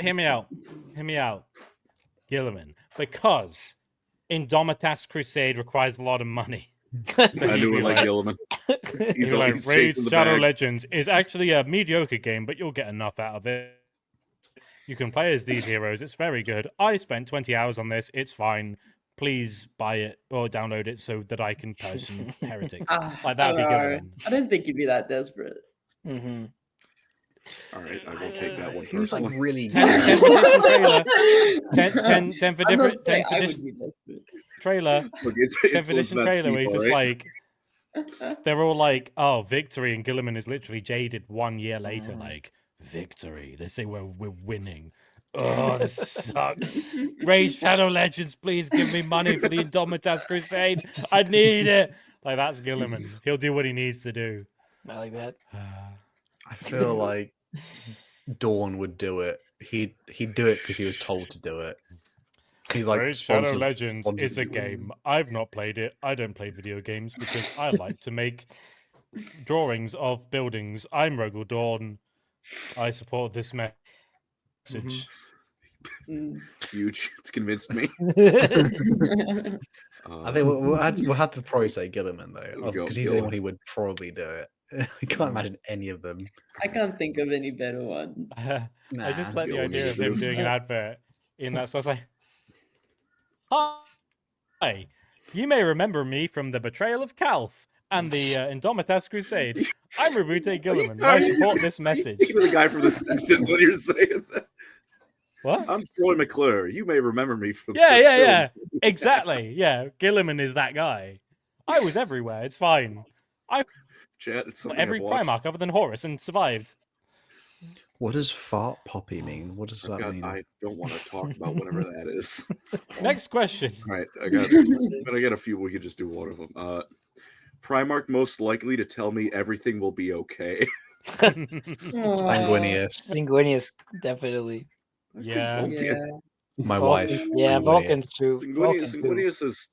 D: Hear me out. Hear me out. Gilliman. Because Indomitas Crusade requires a lot of money.
C: I
D: So
C: knew it like Gilliman. He's
D: like,
C: always
D: Raid
C: chasing the
D: Shadow
C: bag.
D: Legends is actually a mediocre game, but you'll get enough out of it. You can play as these heroes. It's very good. I spent 20 hours on this. It's fine. Please buy it or download it so that I can person heretics. Like that'd be
A: I don't know.
D: Gilliman.
A: I don't think you'd be that desperate.
B: Mm-hmm.
C: All right, I will take that one
E: Who's like
C: personally.
E: really
D: 10 for different trailer. 10 for
A: I'm not
D: different. 10
A: saying
D: for
A: I
D: this
A: would be desperate.
D: trailer.
C: Look,
D: 10
C: it's
D: for this
C: those
D: trailer where he's
C: people,
D: just
C: right?
D: like, they're all like, oh, victory, and Gilliman is literally jaded 1 year later, like, victory. They say we're winning. Oh, this sucks. Raid Shadow Legends, please give me money for the Indomitas Crusade. I need it. Like, that's Gilliman. He'll do what he needs to do.
B: I like that.
E: I feel like Dawn would do it. He'd do it because he was told to do it. He's like
D: Raid Shadow
E: sponsored.
D: Legends is a game. I've not played it. I don't play video games because I like to make drawings of buildings. I'm Rogel Dawn. I support this message.
C: Huge. It's convinced me.
E: I think we'll have to probably say Gilliman though,
C: Go
E: because he's the only one
C: Gilliman.
E: who would probably do it. I can't imagine any of them.
A: I can't think of any better one.
D: I just
E: Nah.
D: like the
C: Gilliman
D: idea of
C: it
D: him
C: is.
D: doing an advert in that. So I was like, "Hi, you may remember me from the Betrayal of Calth and the Indomitas Crusade. I'm Rabute Gilliman. I support this message."
C: Think of the guy from The Simpsons when you're saying that.
D: What?
C: I'm Troy McClure. You may remember me from
D: Yeah. Exactly. Yeah, Gilliman is that guy. I was everywhere. It's fine.
C: Chat, it's something
D: Every
C: I've watched.
D: Primarch other than Horus and survived.
E: What does fart poppy mean? What does that mean?
C: I don't want to talk about whatever that is.
D: Next question.
C: All right, I got a few. We could just do one of them. Primarch most likely to tell me everything will be okay.
E: Sanguinius.
B: Sanguinius, definitely.
D: Yeah.
A: Yeah.
E: My
B: Vulcan-
E: wife.
B: Yeah,
E: Sanguinius.
B: Vulcan's true.
C: Sanguinius is.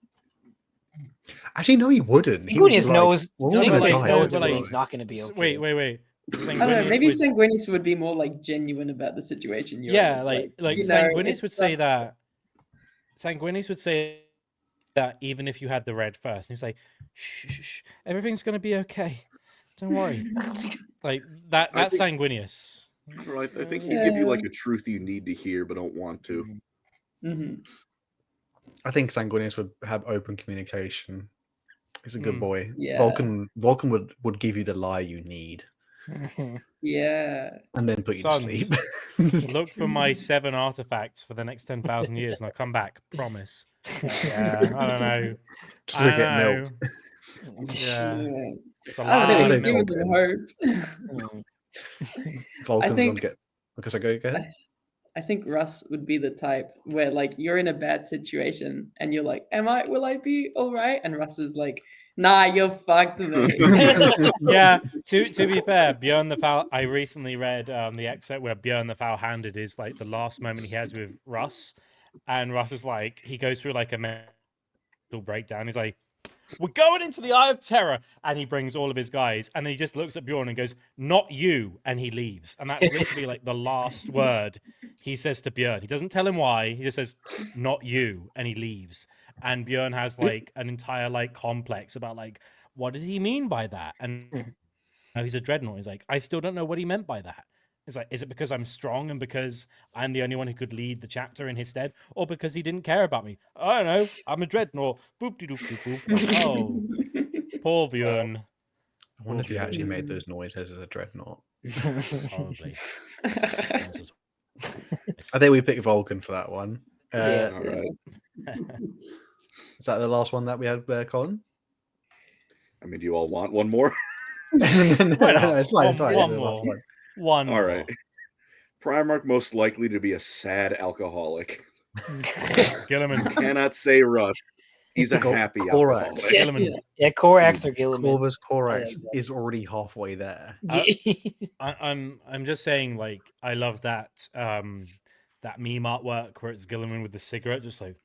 E: Actually, no, he wouldn't. He would be
B: Sanguinius
E: like,
B: knows.
E: "We're all gonna
B: Sanguinius
E: die
B: knows
D: but, like,
B: everything's not going to be okay.
D: Wait.
A: I don't know, maybe Sanguinius would be more like genuine about the situation you're in.
D: Yeah,
A: It's
D: like
A: you know,
D: Sanguinius
A: it's
D: would say
A: sucks.
D: that. Sanguinius would say that even if you had the red first, and he's like, shh, everything's gonna be okay. Don't worry. Like that.
C: I
D: That's
C: think-
D: Sanguinius.
C: Right, I think he'd give you like a truth you need to hear but don't want to.
A: Mhm.
E: I think Sanguinius would have open communication. He's a good boy.
A: Yeah.
E: Vulcan would give you the lie you need
A: Yeah.
E: and then put you
D: Sons.
E: to sleep.
D: Look for my 7 artifacts for the next 10,000 years, and I'll come back. Promise. Yeah, I don't know.
E: Just to get milk.
D: Yeah.
A: Yeah.
D: It's a
A: I think
D: lot
A: it's
D: of
A: give
D: milk.
A: them hope.
E: Vulcan's
A: think-
E: gonna get. Okay, so go ahead.
A: I think Russ would be the type where like you're in a bad situation and you're like, will I be all right? And Russ is like, nah, you're fucked, mate.
D: Yeah, to be fair, Bjorn the Foul. I recently read the excerpt where Bjorn the Foul-Handed is like the last moment he has with Russ, and Russ is like, he goes through like a mental breakdown. He's like, "We're going into the Eye of Terror," and he brings all of his guys, and then he just looks at Bjorn and goes, "Not you," and he leaves. And that's literally like the last word he says to Bjorn. He doesn't tell him why. He just says, "Not you," and he leaves. And Bjorn has like an entire like complex about like, what did he mean by that? And now he's a dreadnought. He's like, I still don't know what he meant by that. It's like, is it because I'm strong and because I'm the only one who could lead the chapter in his stead, or because he didn't care about me? I don't know. I'm a dreadnought. Boop de doop doop boop. Like, oh, poor Bjorn.
E: I wonder if you actually made those noises as a dreadnought.
D: Probably.
E: I think we picked Vulcan for that one.
A: Yeah.
C: All right.
E: Is that the last one that we had, Colin?
C: I mean, do you all want one more?
E: no, it's fine. It's fine.
D: One
E: The last
D: more.
E: one.
D: One.
C: All right. Primarch most likely to be a sad alcoholic.
D: Gilliman.
C: Cannot say Russ. He's a happy
E: Korax.
C: alcoholic.
D: Gilliman.
B: Yeah, Korax or Gilliman.
E: Corvus Corax
B: Yeah.
E: is already halfway there.
D: I'm just saying, like, I love that that meme artwork where it's Gilliman with the cigarette, just like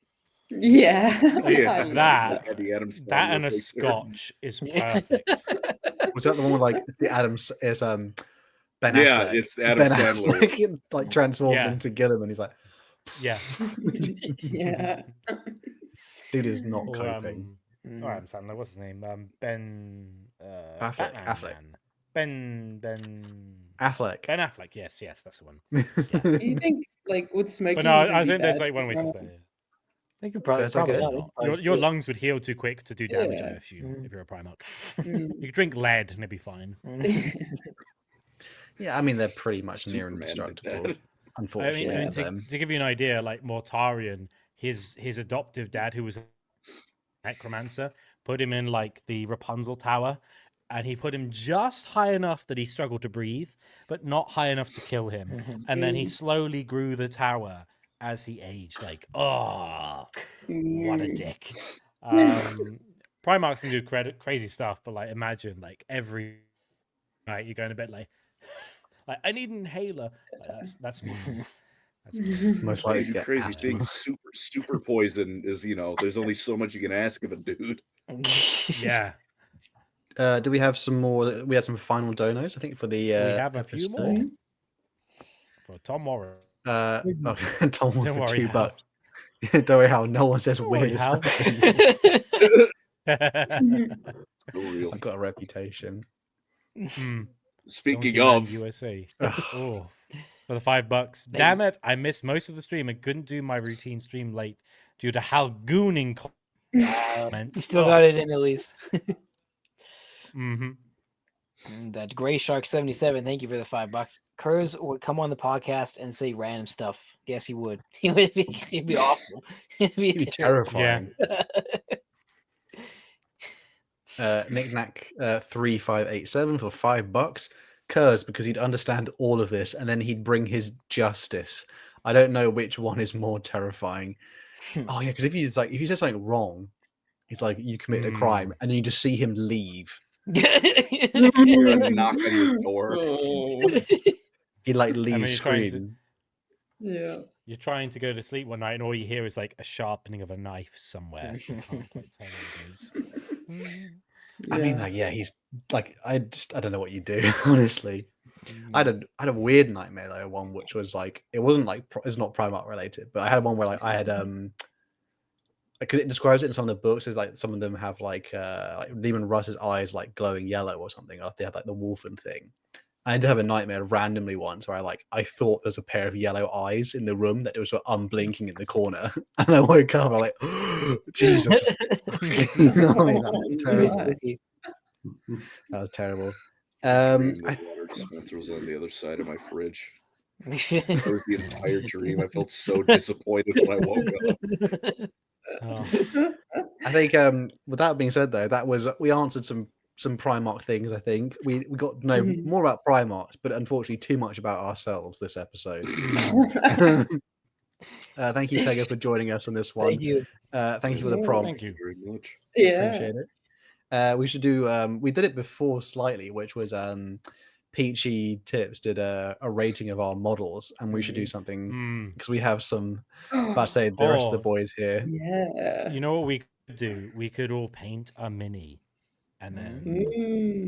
A: Yeah.
C: Yeah.
A: I love
D: That-
C: Eddie Adams.
D: that and a scotch is perfect.
E: Was that the one with like the Adams is Ben
C: Yeah,
E: Affleck?
C: it's Adam
E: Ben
C: Sandler.
E: Affleck, like transformed
D: Yeah.
E: into Gilliman. He's like,
D: Yeah.
A: Yeah.
E: dude is not
D: Or,
E: coping.
D: Adam Sandler, what's his name? Ben
E: Affleck,
D: Batman
E: Affleck.
D: Man. Ben
E: Affleck.
D: Ben Affleck. Yes, that's the one.
A: Do you think like would smoking?
D: But no,
A: even
D: I
A: be
D: think there's
A: bad
D: like one way to
A: for-
D: say it.
B: I think you're probably,
E: That's
B: probably
E: okay.
B: not.
D: Your lungs would heal too quick to do damage, I
A: Yeah.
D: assume, if you're a Primarch.
A: Mm.
D: You could drink lead and it'd be fine.
E: Yeah, I mean they're pretty much near
C: Superman did
E: indestructible.
C: that.
E: Unfortunately,
D: I mean,
E: for them.
D: to give you an idea, like Mortarion, his adoptive dad, who was a necromancer, put him in like the Rapunzel Tower, and he put him just high enough that he struggled to breathe, but not high enough to kill him. And then he slowly grew the tower as he aged. Like, oh, what a dick. Primarchs can do crazy stuff, but like imagine like every night you're going to bed like Like, I need an inhaler. Like, that's me. That's me.
E: Most
C: Why
E: likely
C: you
E: to get
C: crazy
E: asthma.
C: thing? Super poison is there's only so much you can ask of a dude.
D: Yeah.
E: Do we have some more? We had some final donos, I think, for the
D: We have a few more
E: episode.
D: for Tom Morrow.
E: Oh, Tom
D: Don't
E: for
D: worry, Hal.
E: $2. Don't worry, Hal. No one says
D: Don't worry,
E: weird
D: Hal.
E: stuff.
C: So real.
E: I've got a reputation.
C: Speaking
D: Donkey Man
C: of,
D: USA.
E: Ugh.
D: Oh, for the $5. Damn it! I missed most of the stream and couldn't do my routine stream late due to Hal gooning comment.
B: You still got it in at least.
D: Mm-hmm.
B: That Gray Shark 77, thank you for the $5. Kurz would come on the podcast and say random stuff. Yes, he would. He'd be awful. It'd be
E: It'd be terrifying. Knick-Knack 3587 for $5. Kurz, because he'd understand all of this and then he'd bring his justice. I don't know which one is more terrifying. Oh yeah, because if he says something wrong, it's like you commit a crime and then you just see him leave.
C: you're gonna knock on your door.
E: He like leaves
D: you're trying
E: screen.
A: Yeah.
D: You're trying to go to sleep one night and all you hear is like a sharpening of a knife somewhere. You can't quite tell what it is.
E: I mean, like, yeah, he's like, I don't know what you do, honestly. I had a weird nightmare though, one which was like, it wasn't like, it's not Primarch related, but I had one where like I had because it describes it in some of the books as like some of them have like Demon Russ's eyes like glowing yellow or something. Or they have like the wolfen thing. I did have a nightmare randomly once where I thought there's a pair of yellow eyes in the room that it was unblinking in the corner, and I woke up. I'm like, oh, Jesus, I mean, that was terrible. That was terrible.
C: The water dispenser was on the other side of my fridge. That was the entire dream. I felt so disappointed when I woke up.
E: I think with that being said though, we answered some Primarch things. I think we got to know more about Primarchs, but unfortunately too much about ourselves this episode. Thank you, Pega, for joining us on this one.
B: Thank you.
E: Thank you for the prompt.
C: Thank you very much.
A: Yeah.
E: Appreciate it. We should do we did it before slightly, which was Peachy Tips did a rating of our models, and we should do something because we have some, about to say, the rest of the boys here.
A: Yeah.
D: You know what we could do? We could all paint a mini and then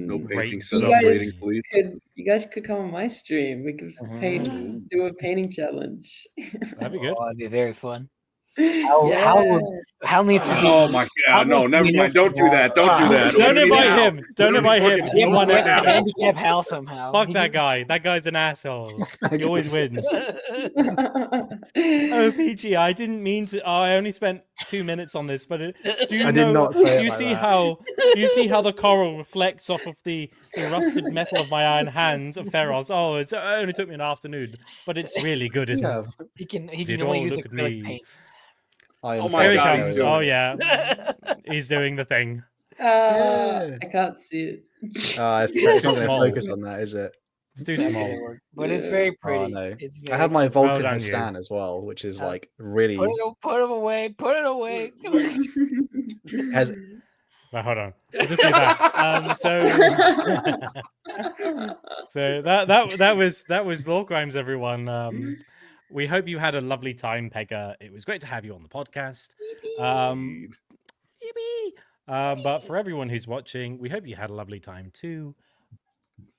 C: No painting
D: rate
C: setup
D: the
C: rating,
D: mini.
C: please.
A: You guys could come on my stream. We could do a painting challenge.
D: That'd be good.
B: Oh, that'd be very fun.
A: Yeah.
B: Hal needs to be.
C: Oh my god! No, never mind. Don't do that. Don't do that.
D: Don't
C: What do you
D: invite
C: mean now?
D: him. Don't invite him. He won
B: We have to
D: everything.
B: handicap Hal somehow.
D: Fuck that guy. That guy's an asshole. He always wins. Oh, Peachy, I didn't mean to. Oh, I only spent 2 minutes on this, but do you
E: I did not say it like that.
D: Do you see how the coral reflects off of the rusted metal of my iron hands of Feroz? Oh, it only took me an afternoon, but it's really good, isn't it?
B: He can
D: Did
B: only
D: all
B: use
D: look at
B: acrylic
D: me.
B: paint.
C: Oh my
D: Here he
C: god!
D: comes.
C: He's doing
D: Oh
C: it.
D: yeah, he's doing the thing.
A: I can't see it.
E: It's not going to
D: small.
E: focus on that, is it?
D: It's too
B: Not gonna
D: small.
B: work, but it's very pretty.
E: Oh, no.
B: It's
E: I have my
D: Well
E: Vulcan
D: done,
E: Hastan as well, which is like really
B: Put it away. Put it away.
E: has.
D: Well, hold on. We'll just do that. So that was LoreCrimes, everyone. We hope you had a lovely time, Pega. It was great to have you on the podcast. But for everyone who's watching, we hope you had a lovely time too.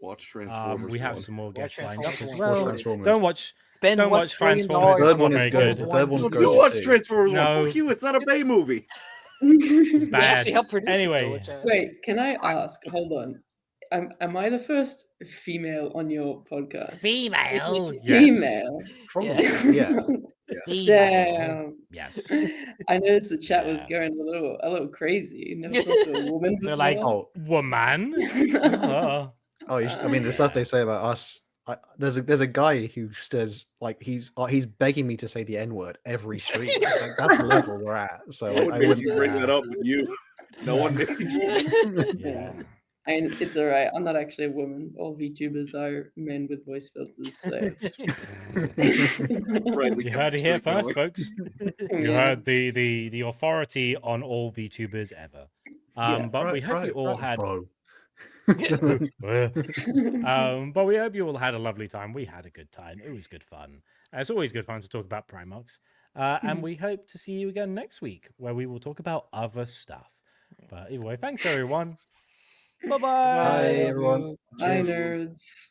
C: Watch Transformers.
D: We have
C: 1.
D: some more guests lined
B: Transformers
D: up as
B: one.
D: well.
E: Transformers.
D: Don't watch
B: Spend
D: Don't
B: $1
D: watch
B: trillion
D: Transformers.
E: The
D: It's
E: third one
D: not
E: is
D: very
E: good. The third one's
C: Do
E: good.
C: watch
E: too.
C: Transformers 1.
D: No.
C: Fuck you! It's not a Bay movie.
D: It's
B: We
D: bad.
B: actually helped produce it, though,
D: Anyway,
B: which,
A: Wait, can I ask? Hold on. Am I the first female on your podcast?
D: female. Yes.
A: Female.
E: Probably, yeah.
A: Damn.
D: Yes.
A: I noticed the chat was
D: Yeah.
A: going a little crazy. Never talked to a woman
D: They're like,
A: before.
D: woman.
E: Oh, I mean, the stuff they say about us. There's a guy who says like he's begging me to say the N-word every stream. Like, that's the level we're at. So
C: No
E: like,
C: one
E: I
C: made
E: wouldn't
C: you bring that up with you. No one made you.
D: Yeah.
A: And it's all right. I'm not actually a woman. All VTubers are men with voice filters. So.
C: Right, we
D: You
C: kept
D: heard
C: the
D: it here
C: streak going.
D: first, folks. You heard the authority on all VTubers ever. But we hope you all had.
E: bro.
D: But we hope you all had a lovely time. We had a good time. It was good fun. It's always good fun to talk about Primarchs. And we hope to see you again next week, where we will talk about other stuff. But either way, thanks everyone. Bye-bye.
E: Bye, everyone.
A: Bye,
E: Cheers.
A: nerds.